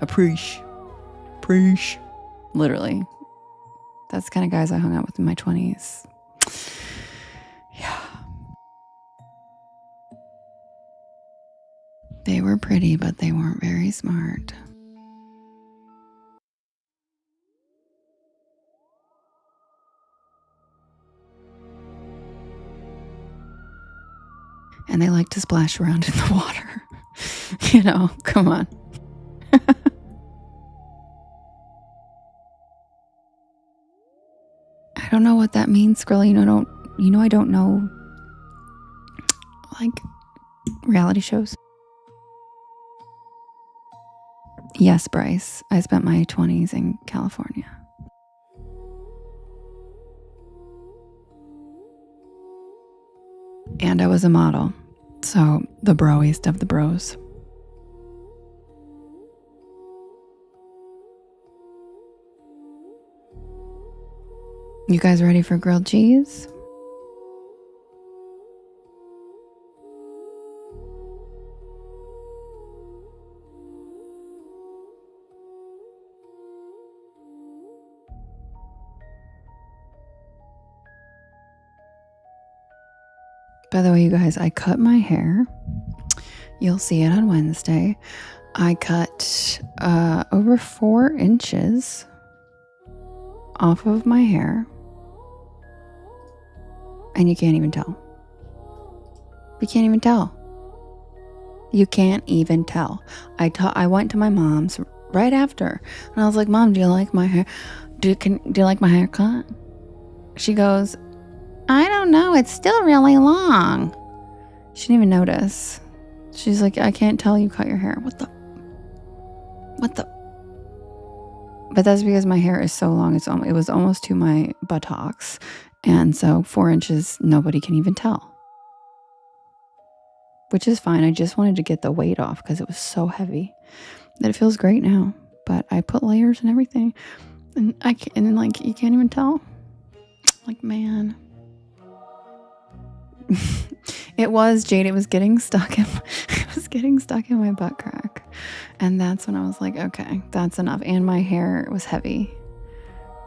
Preach. Literally. That's the kind of guys I hung out with in my 20s. Yeah. They were pretty, but they weren't very smart. And they like to splash around in the water. You know, come on. I don't know what that means, Skrilla. I don't know, like, reality shows. Yes, Bryce. I spent my 20s in California. And I was a model. So, the broiest of the bros. You guys ready for grilled cheese? By the way, you guys, I cut my hair. You'll see it on Wednesday. I cut over 4 inches off of my hair. And you can't even tell. You can't even tell. You can't even tell. I went to my mom's right after. And I was like, Mom, do you like my hair? Do you like my haircut? She goes, I don't know. It's still really long. She didn't even notice. She's like, I can't tell you cut your hair. What the? But that's because my hair is so long. It was almost to my buttocks. And so 4 inches, nobody can even tell. Which is fine. I just wanted to get the weight off because it was so heavy that it feels great now. But I put layers and everything. And like, you can't even tell. Like, man. It was, Jade, it was getting stuck in my butt crack. And that's when I was like, okay, that's enough. And my hair was heavy.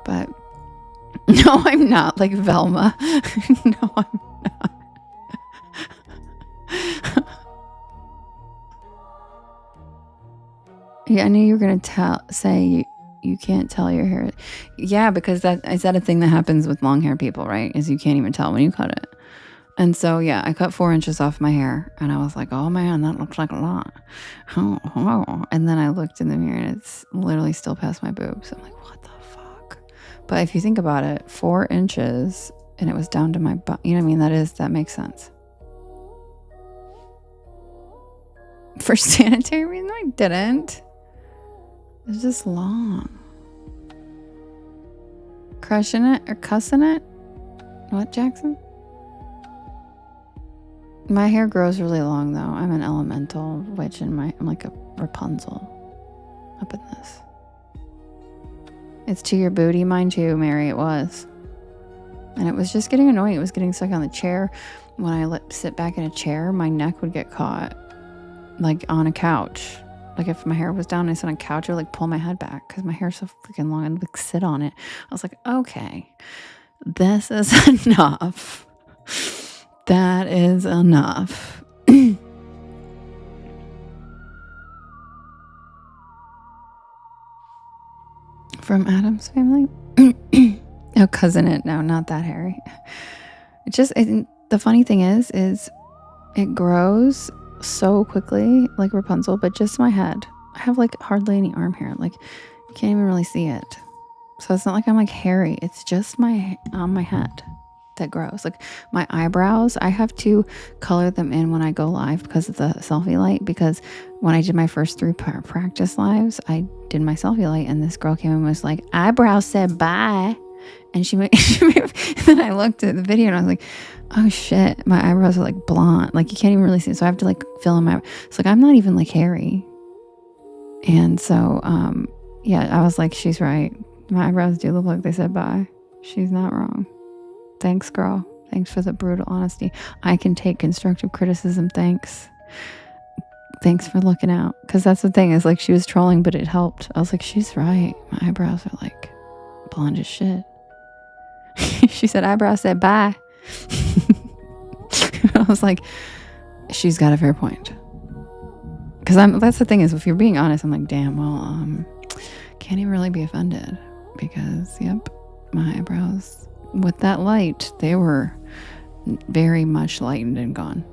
But no, I'm not like Velma. No, I'm not. Yeah, I knew you were going to say you can't tell your hair. Yeah, because is that a thing that happens with long hair people, right? Is you can't even tell when you cut it. And so, yeah, I cut 4 inches off my hair and I was like, oh man, that looks like a lot. Oh. And then I looked in the mirror and it's literally still past my boobs. I'm like, what the fuck? But if you think about it, 4 inches and it was down to my butt. You know what I mean? That makes sense. For sanitary reasons, I didn't. It's just long. Crushing it or cussing it? What, Jackson? My hair grows really long though. I'm an elemental witch and I'm like a Rapunzel up in this. It's to your booty, mine too, Mary, it was. And it was just getting annoying. It was getting stuck on the chair. When I sit back in a chair, my neck would get caught like on a couch. Like if my hair was down and I sat on a couch, it would like pull my head back because my hair's so freaking long. I'd like sit on it. I was like, okay, this is enough. That is enough. From Adam's family? Oh, cousin it. No, not that hairy. The funny thing is it grows so quickly like Rapunzel, but just my head. I have like hardly any arm hair. Like you can't even really see it. So it's not like I'm like hairy. It's just my head that grows. Like my eyebrows, I have to color them in when I go live because of the selfie light. Because when I did my first 3 practice lives, I did my selfie light and this girl came in and was like, eyebrows said bye. And then I looked at the video and I was like, oh shit, my eyebrows are like blonde. Like you can't even really see it. So I have to like fill in my, it's like, I'm not even like hairy. And so, yeah, I was like, she's right. My eyebrows do look like they said bye. She's not wrong. Thanks, girl. Thanks for the brutal honesty. I can take constructive criticism. Thanks for looking out. Because that's the thing is like she was trolling, but it helped. I was like, she's right. My eyebrows are like blonde as shit. She said eyebrows said bye. I was like, she's got a fair point. Because that's the thing is if you're being honest, I'm like, damn, well, can't even really be offended. Because, yep, my eyebrows with that light, they were very much lightened and gone.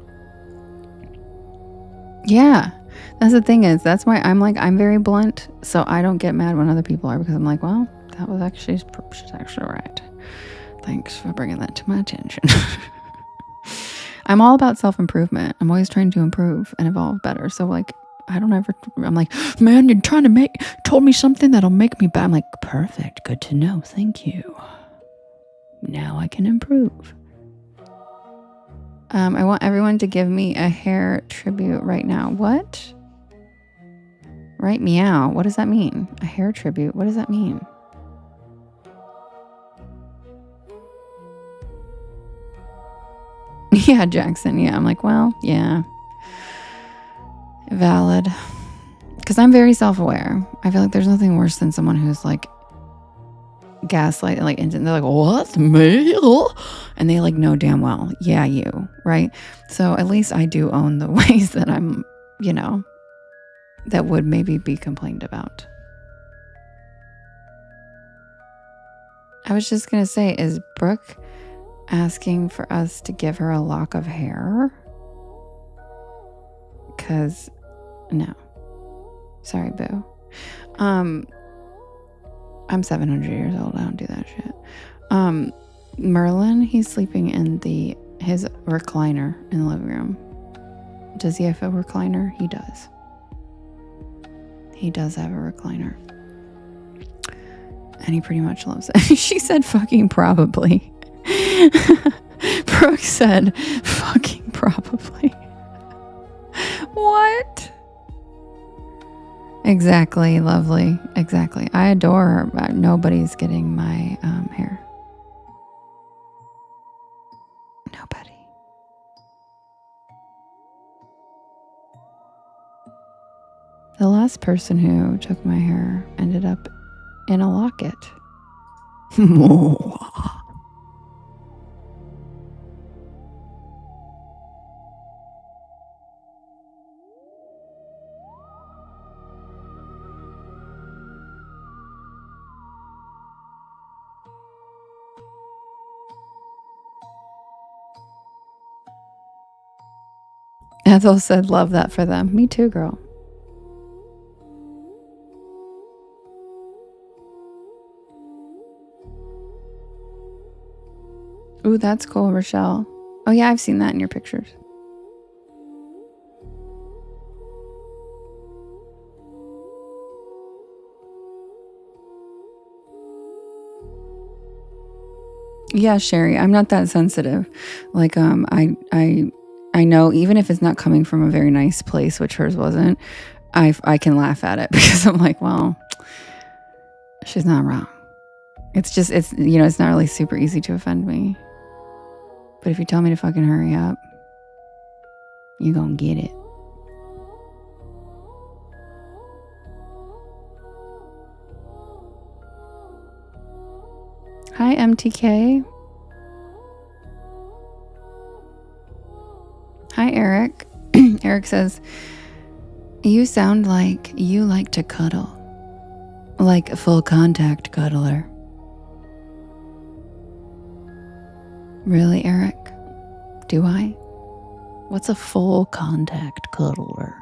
Yeah, that's the thing is that's why I'm very blunt, so I don't get mad when other people are because I'm like, well, that was actually she's actually right. Thanks for bringing that to my attention. I'm all about self-improvement. I'm always trying to improve and evolve better. So like I'm like, man, you're trying to told me something that'll make me bad. I'm like, perfect, good to know, thank you. Now I can improve. I want everyone to give me a hair tribute right now. What? Right, meow. What does that mean? A hair tribute. What does that mean? Yeah, Jackson. Yeah, I'm like, well, yeah. Valid. Because I'm very self-aware. I feel like there's nothing worse than someone who's like gaslight, like, and they're like, what? Me? And they like know damn well, yeah, you, right? So at least I do own the ways that I'm, that would maybe be complained about. I was just going to say, is Brooke asking for us to give her a lock of hair? Because, no. Sorry, boo. I'm 700 years old. I don't do that shit. Merlin, he's sleeping in his recliner in the living room. Does he have a recliner? He does. He does have a recliner. And he pretty much loves it. She said fucking probably. Brooke said fucking probably. What? Exactly, lovely. Exactly. I adore her. Nobody's getting my hair. Nobody. The last person who took my hair ended up in a locket. Ethel said, love that for them. Me too, girl. Ooh, that's cool, Rochelle. Oh yeah, I've seen that in your pictures. Yeah, Sherry, I'm not that sensitive. Like, I know even if it's not coming from a very nice place, which hers wasn't, I can laugh at it because I'm like, well, she's not wrong. It's just, it's not really super easy to offend me. But if you tell me to fucking hurry up, you gonna get it. Hi, MTK. Hi, Eric. Eric says, you sound like you like to cuddle. Like a full contact cuddler. Really, Eric? Do I? What's a full contact cuddler?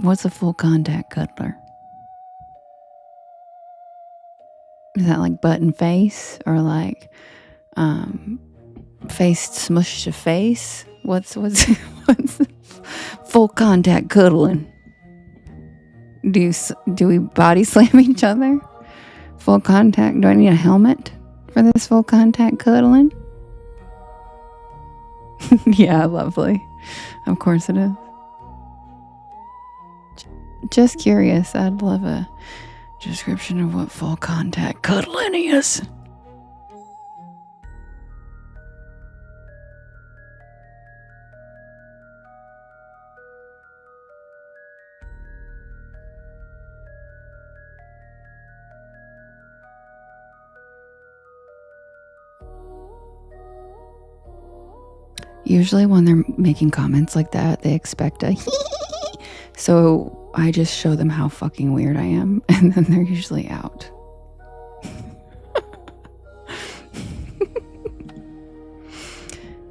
What's a full contact cuddler? Is that like butt and face, or like face smushed to face? What's full contact cuddling? Do we body slam each other? Full contact. Do I need a helmet for this full contact cuddling? Yeah, lovely. Of course it is. Just curious. I'd love a description of what full contact cuddling is. Usually when they're making comments like that, they expect a so I just show them how fucking weird I am, and then they're usually out.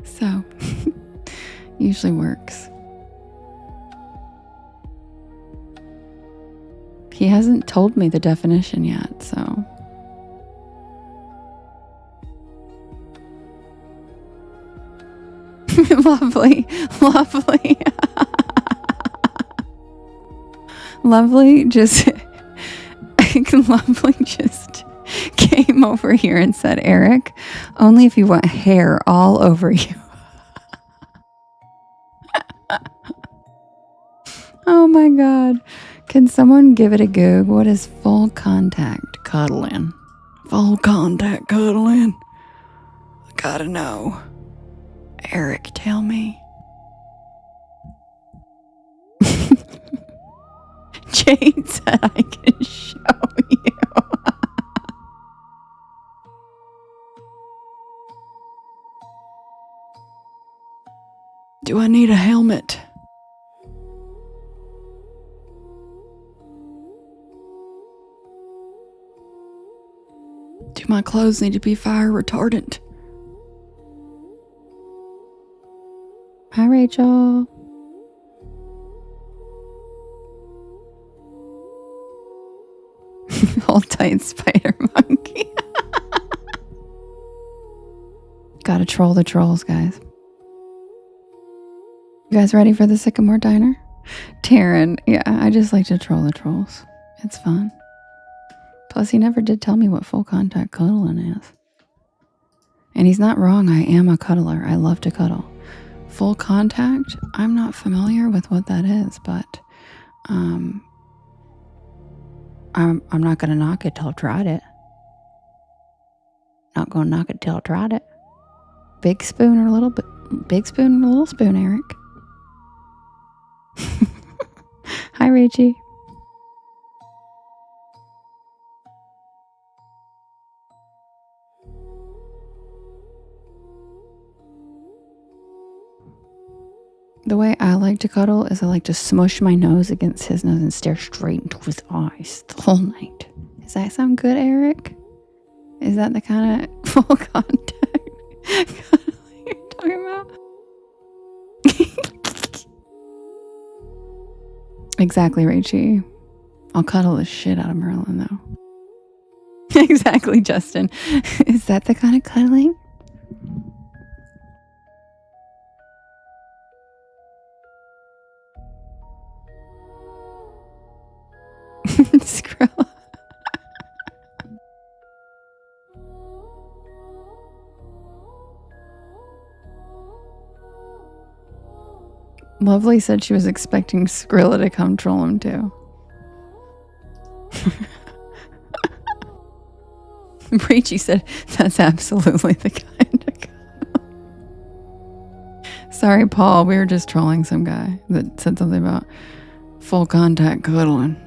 So, usually works. He hasn't told me the definition yet, so. Lovely, lovely. Lovely just Lovely just came over here and said, Eric, only if you want hair all over you. Oh my God. Can someone give it a Goog? What is full contact cuddling? Full contact cuddling. I gotta know. Eric, tell me. Jane said I can show you. Do I need a helmet? Do my clothes need to be fire retardant? Hi, Rachel. Hold tight, spider monkey. Gotta troll the trolls, guys. You guys ready for the Sycamore Diner? Taryn, yeah, I just like to troll the trolls. It's fun. Plus, he never did tell me what full contact cuddling is. And he's not wrong. I am a cuddler. I love to cuddle. Full contact, I'm not familiar with what that is, but I'm not going to knock it till I've tried it. Not going to knock it till I've tried it. Big spoon or little spoon, Eric. Hi, Rachie. The way I like to cuddle is I like to smush my nose against his nose and stare straight into his eyes the whole night. Does that sound good, Eric? Is that the kind of full contact cuddling you're talking about? Exactly, Rachie. I'll cuddle the shit out of Merlin, though. Exactly, Justin. Is that the kind of cuddling? Skrilla. Lovely said she was expecting Skrilla to come troll him too. Rachie said that's absolutely the kind of cuddle. Sorry, Paul. We were just trolling some guy that said something about full contact cuddling.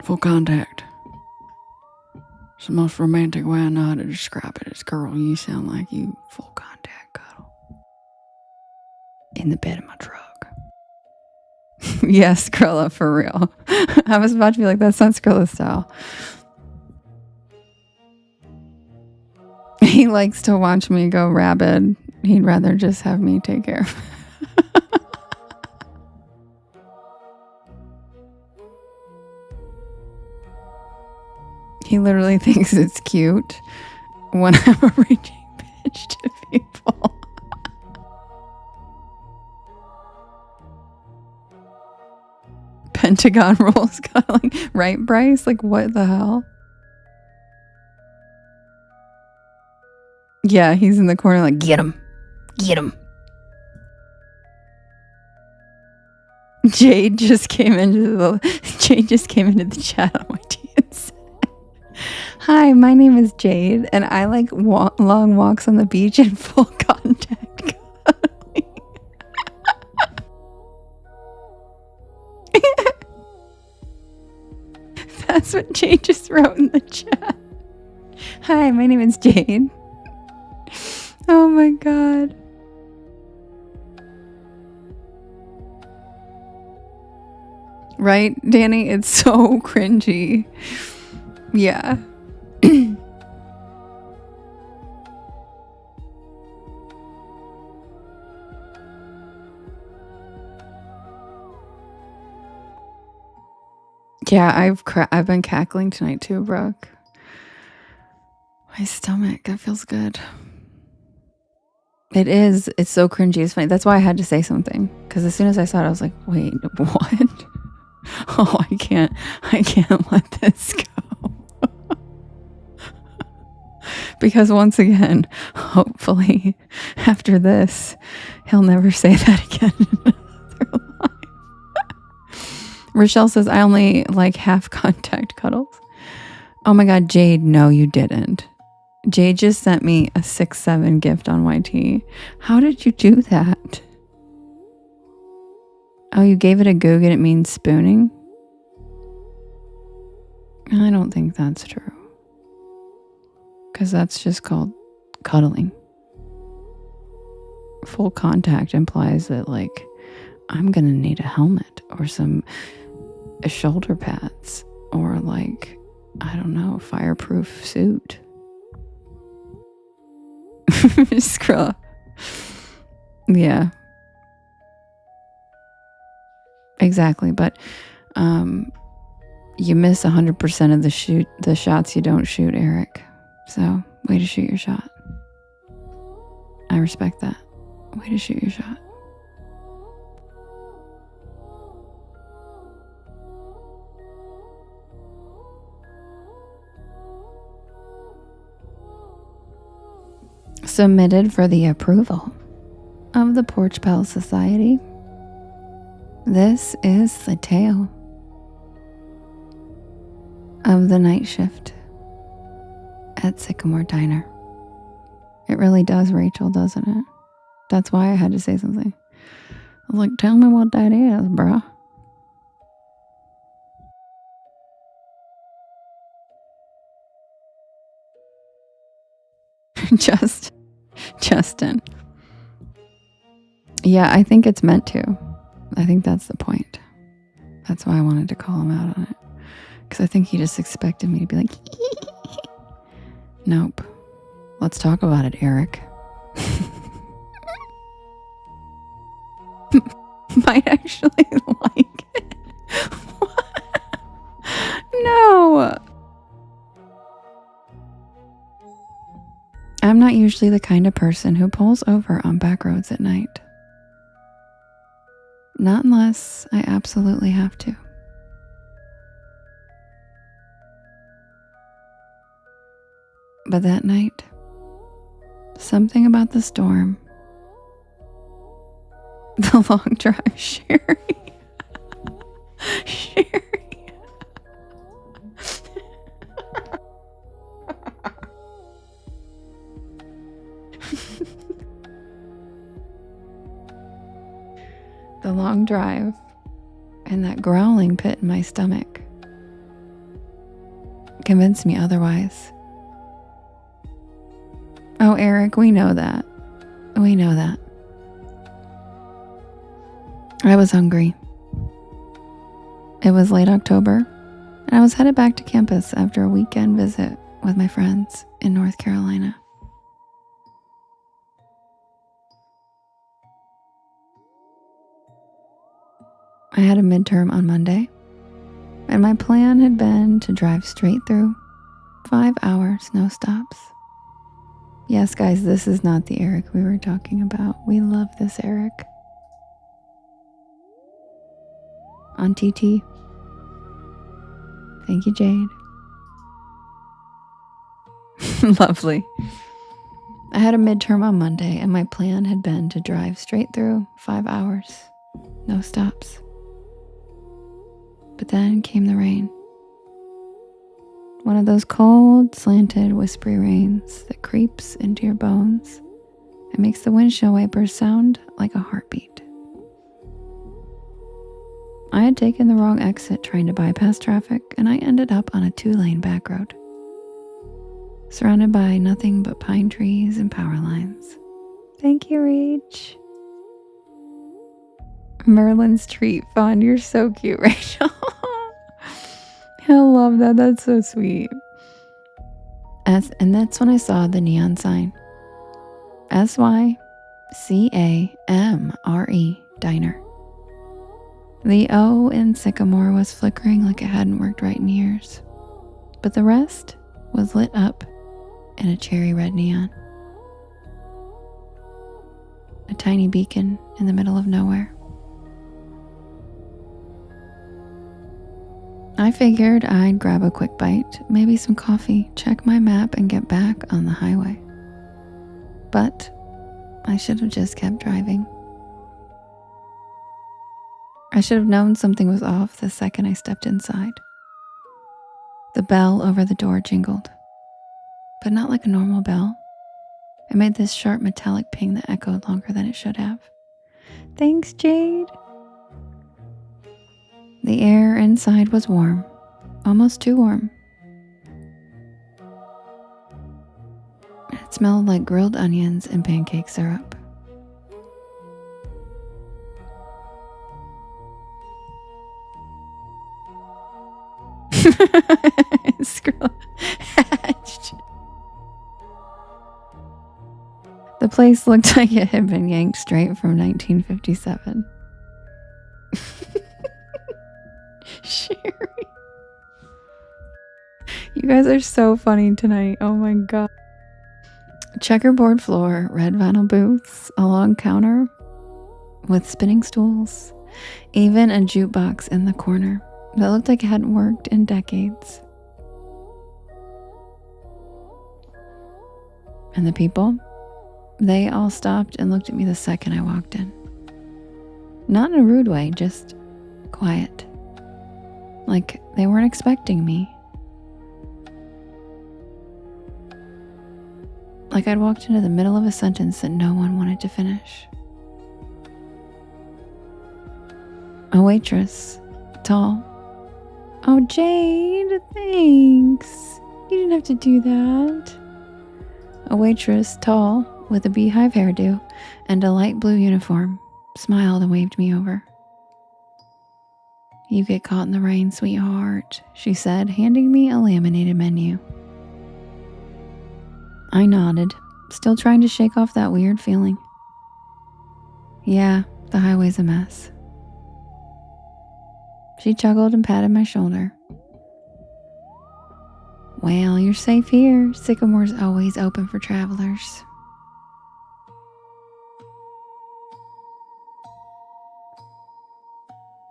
Full contact. It's the most romantic way I know how to describe it. It's, girl, you sound like you full contact cuddle. In the bed of my truck. Yes, Skrilla, for real. I was about to be like, that's not Skrilla style. He likes to watch me go rabid. He'd rather just have me take care of it. He literally thinks it's cute when I'm a raging bitch to people. Pentagon rules cuddling. Right, Bryce? Like, what the hell? Yeah, he's in the corner like, get him. Get him. Jade just came into the chat on my and said, hi, my name is Jade, and I like long walks on the beach and full contact cuddling. That's what Jade just wrote in the chat. Hi, my name is Jade. Oh my god. Right, Danny? It's so cringy. Yeah. Yeah, I've been cackling tonight too, Brooke. My stomach, that feels good. It is. It's so cringy. It's funny. That's why I had to say something. Because as soon as I saw it, I was like, wait, what? Oh, I can't let this go. Because once again, hopefully after this, he'll never say that again in another life. Rochelle says, I only like half contact cuddles. Oh my God, Jade, no, you didn't. Jade just sent me a 6-7 gift on YT. How did you do that? Oh, you gave it a goog and it means spooning? I don't think that's true. Because that's just called cuddling. Full contact implies that, like, I'm going to need a helmet or some shoulder pads or, like, I don't know, fireproof suit. Scruff. Yeah. Exactly, but you miss 100% of the shots you don't shoot, Eric. So, way to shoot your shot. I respect that. Way to shoot your shot. Submitted for the approval of the Porch Bell Society. This is the tale of the night shift at Sycamore Diner. It really does, Rachel, doesn't it? That's why I had to say something. I was like, tell me what that is, bruh. Justin. Yeah, I think it's meant to. I think that's the point. That's why I wanted to call him out on it. Because I think he just expected me to be like, nope. Let's talk about it, Eric. Might actually like it. No. I'm not usually the kind of person who pulls over on back roads at night. Not unless I absolutely have to. But that night, something about the storm, the long drive, Sherry. The long drive and that growling pit in my stomach convinced me otherwise. Oh, Eric, we know that. We know that. I was hungry. It was late October, and I was headed back to campus after a weekend visit with my friends in North Carolina. I had a midterm on Monday, and my plan had been to drive straight through, 5 hours, no stops. Yes, guys, this is not the Eric we were talking about. We love this Eric. On TT. Thank you, Jade. Lovely. I had a midterm on Monday, and my plan had been to drive straight through, 5 hours, no stops. But then came the rain. One of those cold, slanted, whispery rains that creeps into your bones and makes the windshield wipers sound like a heartbeat. I had taken the wrong exit trying to bypass traffic, and I ended up on a 2-lane back road, surrounded by nothing but pine trees and power lines. Thank you, Rach. Merlin's Treat Fund. You're so cute, Rachel. I love that. That's so sweet. And that's when I saw the neon sign. SYCAMRE Diner. The O in Sycamore was flickering like it hadn't worked right in years. But the rest was lit up in a cherry red neon. A tiny beacon in the middle of nowhere. I figured I'd grab a quick bite, maybe some coffee, check my map, and get back on the highway. But I should have just kept driving. I should have known something was off the second I stepped inside. The bell over the door jingled, but not like a normal bell. It made this sharp metallic ping that echoed longer than it should have. Thanks, Jade. The air inside was warm, almost too warm. It smelled like grilled onions and pancake syrup. Hatched. The place looked like it had been yanked straight from 1957. Sherry. You guys are so funny tonight. Oh my God. Checkerboard floor, red vinyl booths, a long counter with spinning stools, even a jukebox in the corner that looked like it hadn't worked in decades. And the people, they all stopped and looked at me the second I walked in. Not in a rude way, just quiet. Like they weren't expecting me. Like I'd walked into the middle of a sentence that no one wanted to finish. A waitress, tall. Oh, Jade, thanks. You didn't have to do that. A waitress, tall, with a beehive hairdo and a light blue uniform, smiled and waved me over. You get caught in the rain, sweetheart, she said, handing me a laminated menu. I nodded, still trying to shake off that weird feeling. Yeah, the highway's a mess. She chuckled and patted my shoulder. Well, you're safe here. Sycamore's always open for travelers.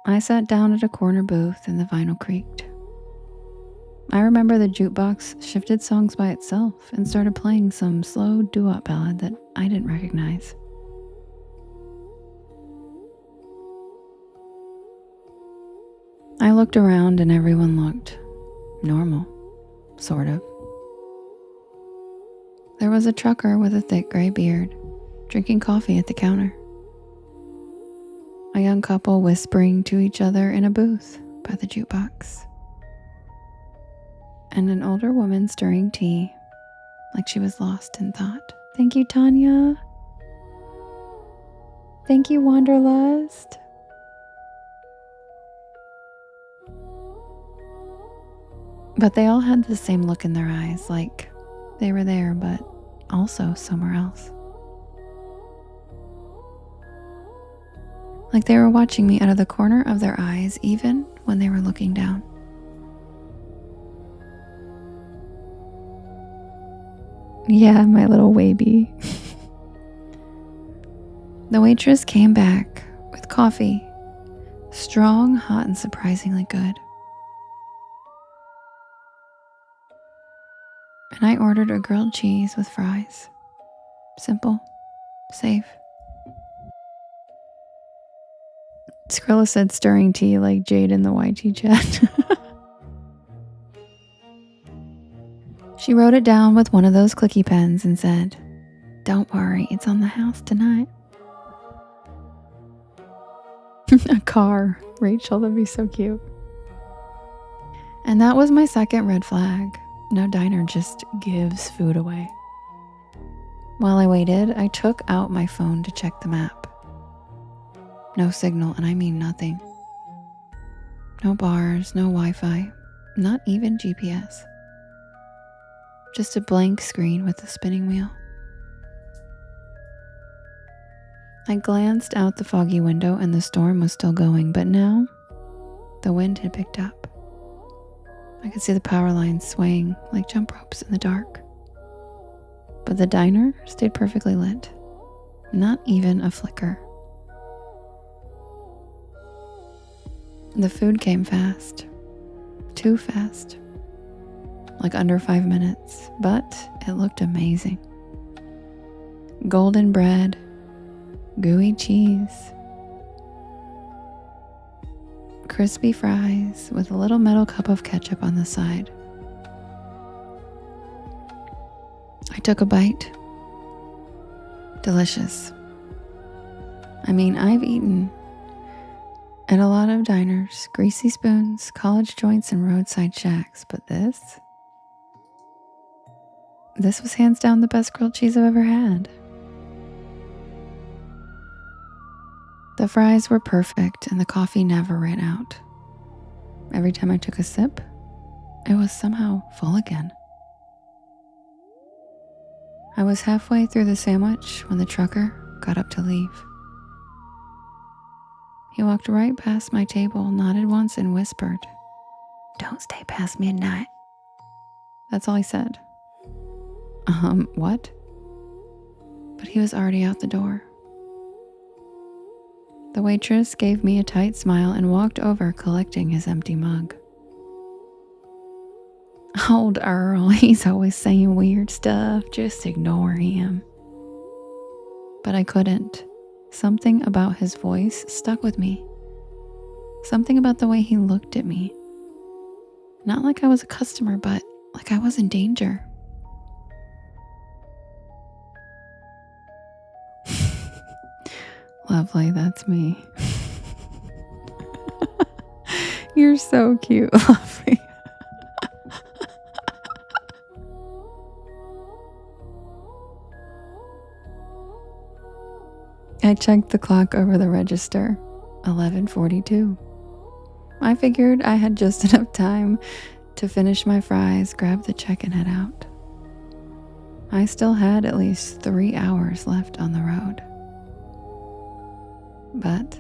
I sat down at a corner booth and the vinyl creaked. I remember the jukebox shifted songs by itself and started playing some slow doo-wop ballad that I didn't recognize. I looked around and everyone looked normal, sort of. There was a trucker with a thick gray beard, drinking coffee at the counter. A young couple whispering to each other in a booth by the jukebox. And an older woman stirring tea like she was lost in thought. Thank you, Tanya. Thank you, Wanderlust. But they all had the same look in their eyes, like they were there, but also somewhere else. Like they were watching me out of the corner of their eyes, even when they were looking down. Yeah, my little baby. The waitress came back with coffee, strong, hot, and surprisingly good. And I ordered a grilled cheese with fries. Simple, safe. Skrilla said stirring tea like Jade in the YT chat. She wrote it down with one of those clicky pens and said, "Don't worry, it's on the house tonight." A car. Rachel, that'd be so cute. And that was my second red flag. No diner just gives food away. While I waited, I took out my phone to check the map. No signal, and I mean nothing. No bars, no Wi-Fi, not even GPS. Just a blank screen with a spinning wheel. I glanced out the foggy window and the storm was still going, but now the wind had picked up. I could see the power lines swaying like jump ropes in the dark. But the diner stayed perfectly lit. Not even a flicker. The food came fast. Too fast. Like under 5 minutes, but it looked amazing. Golden bread, gooey cheese, crispy fries with a little metal cup of ketchup on the side. I took a bite. Delicious. I mean, I've eaten at a lot of diners, greasy spoons, college joints, and roadside shacks, but this was hands down the best grilled cheese I've ever had. The fries were perfect and the coffee never ran out. Every time I took a sip, it was somehow full again. I was halfway through the sandwich when the trucker got up to leave. He walked right past my table, nodded once, and whispered, "Don't stay past midnight." That's all he said. What? But he was already out the door. The waitress gave me a tight smile and walked over, collecting his empty mug. Old Earl, he's always saying weird stuff. Just ignore him. But I couldn't. Something about his voice stuck with me. Something about the way he looked at me. Not like I was a customer, but like I was in danger. Lovely, that's me. You're so cute, Lovely. I checked the clock over the register, 11:42. I figured I had just enough time to finish my fries, grab the check, and head out. I still had at least 3 hours left on the road. But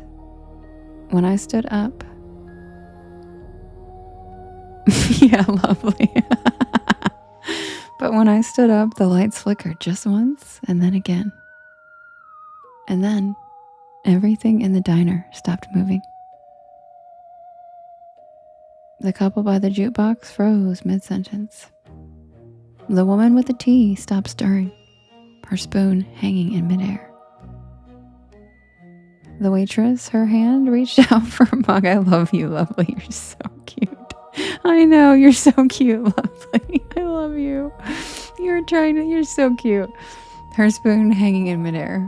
when I stood up, yeah, Lovely. But when I stood up, the lights flickered just once and then again. And then everything in the diner stopped moving. The couple by the jukebox froze mid-sentence. The woman with the tea stopped stirring, her spoon hanging in midair. The waitress, her hand reached out for a mug. I love you, Lovely. You're so cute. I know, you're so cute, Lovely. I love you. You're so cute. Her spoon hanging in midair.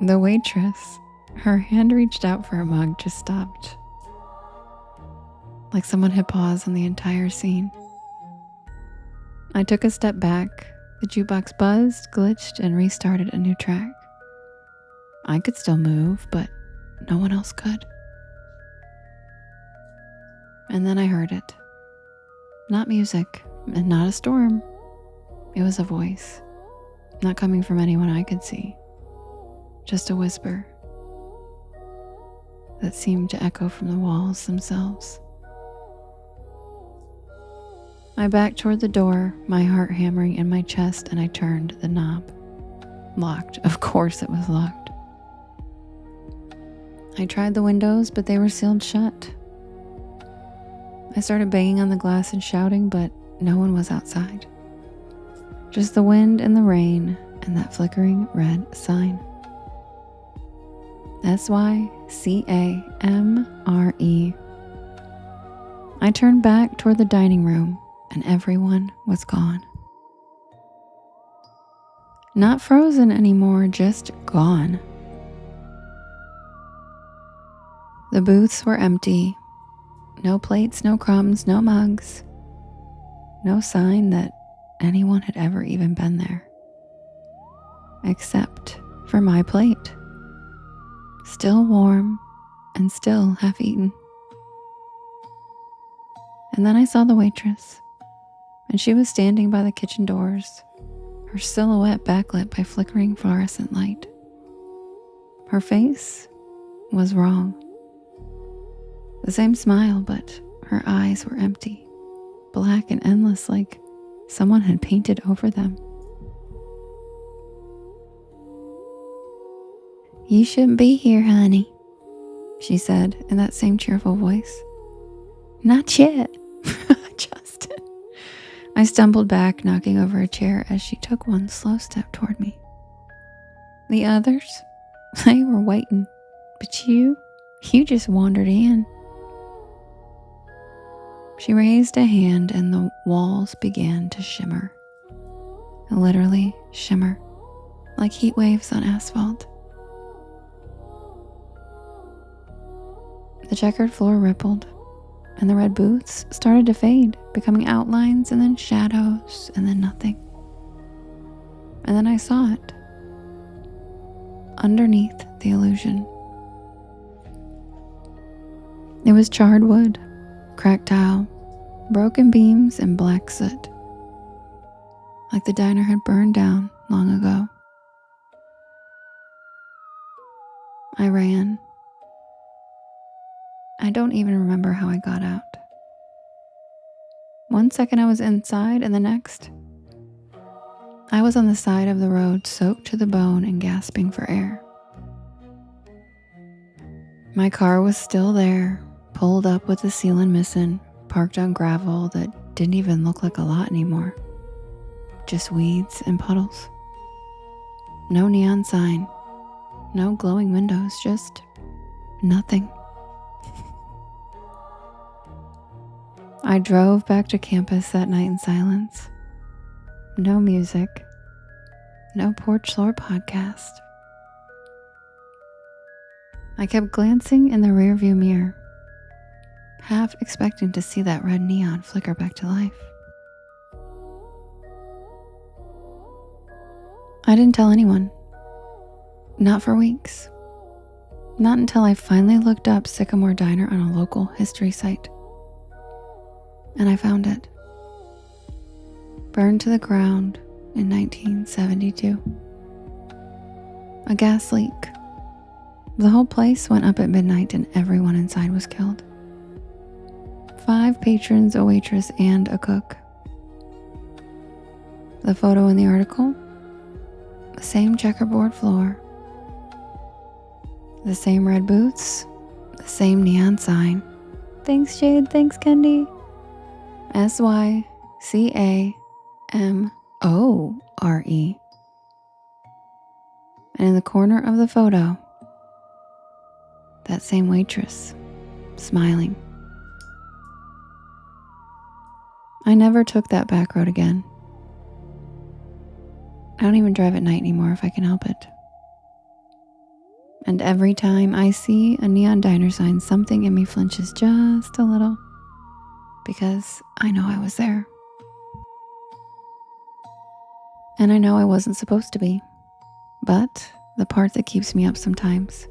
The waitress, her hand reached out for a mug, just stopped. Like someone had paused on the entire scene. I took a step back. The jukebox buzzed, glitched, and restarted a new track. I could still move, but no one else could. And then I heard it. Not music, and not a storm. It was a voice, not coming from anyone I could see. Just a whisper that seemed to echo from the walls themselves. I backed toward the door, my heart hammering in my chest, and I turned the knob. Locked. Of course it was locked. I tried the windows, but they were sealed shut. I started banging on the glass and shouting, but no one was outside. Just the wind and the rain and that flickering red sign. SYCAMRE. I turned back toward the dining room, and everyone was gone. Not frozen anymore, just gone. The booths were empty. No plates, no crumbs, no mugs. No sign that anyone had ever even been there. Except for my plate. Still warm and still half eaten. And then I saw the waitress, and she was standing by the kitchen doors, her silhouette backlit by flickering fluorescent light. Her face was wrong. The same smile, but her eyes were empty, black and endless, like someone had painted over them. "You shouldn't be here, honey," she said in that same cheerful voice. "Not yet." Justin. I stumbled back, knocking over a chair as she took one slow step toward me. The others, they were waiting, but you just wandered in. She raised a hand and the walls began to shimmer. Literally shimmer, like heat waves on asphalt. The checkered floor rippled, and the red booths started to fade, becoming outlines and then shadows and then nothing. And then I saw it. Underneath the illusion. It was charred wood, cracked tile, broken beams, and black soot. Like the diner had burned down long ago. I ran. I don't even remember how I got out. One second I was inside, and the next, I was on the side of the road, soaked to the bone and gasping for air. My car was still there, pulled up with the ceiling missing, parked on gravel that didn't even look like a lot anymore. Just weeds and puddles. No neon sign, no glowing windows, just nothing. I drove back to campus that night in silence. No music, no Porch Lore podcast. I kept glancing in the rearview mirror, half expecting to see that red neon flicker back to life. I didn't tell anyone. Not for weeks. Not until I finally looked up Sycamore Diner on a local history site. And I found it. Burned to the ground in 1972. A gas leak. The whole place went up at midnight and everyone inside was killed. 5 patrons, a waitress, and a cook. The photo in the article? The same checkerboard floor. The same red boots. The same neon sign. Thanks, Jade. Thanks, Kendi. SYCAMORE. And in the corner of the photo, that same waitress, smiling. I never took that back road again. I don't even drive at night anymore if I can help it. And every time I see a neon diner sign, something in me flinches just a little, because I know I was there. And I know I wasn't supposed to be. But the part that keeps me up sometimes,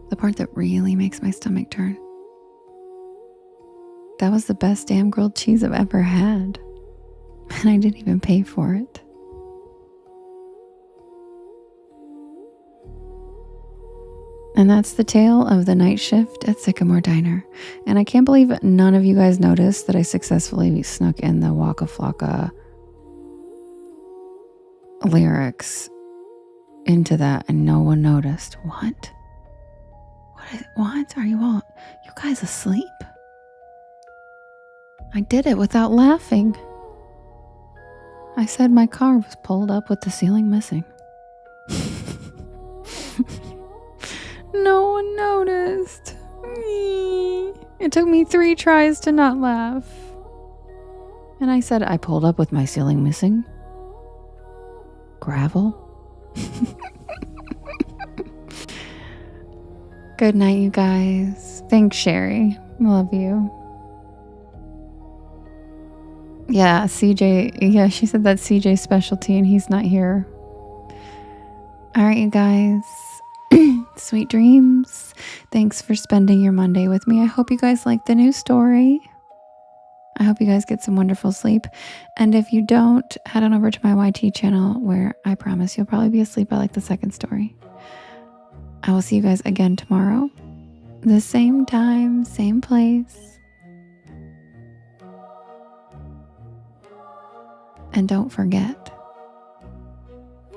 the part that really makes my stomach turn, that was the best damn grilled cheese I've ever had. And I didn't even pay for it. And that's the tale of the night shift at Sycamore Diner. And I can't believe none of you guys noticed that I successfully snuck in the Waka Flocka lyrics into that and no one noticed. What are you all, you guys asleep? I did it without laughing. I said my car was pulled up with the ceiling missing. No one noticed. It took me 3 tries to not laugh. And I said I pulled up with my ceiling missing. Gravel. Good night, you guys. Thanks, Sherry. Love you. Yeah, CJ. Yeah, she said that's CJ's specialty and he's not here. All right, you guys. Sweet dreams. Thanks for spending your Monday with me. I hope you guys like the new story. I hope you guys get some wonderful sleep. And if you don't, head on over to my YT channel where I promise you'll probably be asleep by like the second story. I will see you guys again tomorrow. The same time, same place. And don't forget,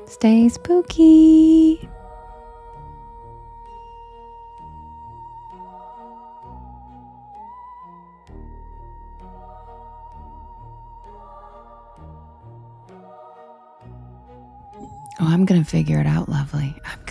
stay spooky. Oh, I'm going to figure it out, lovely. I'm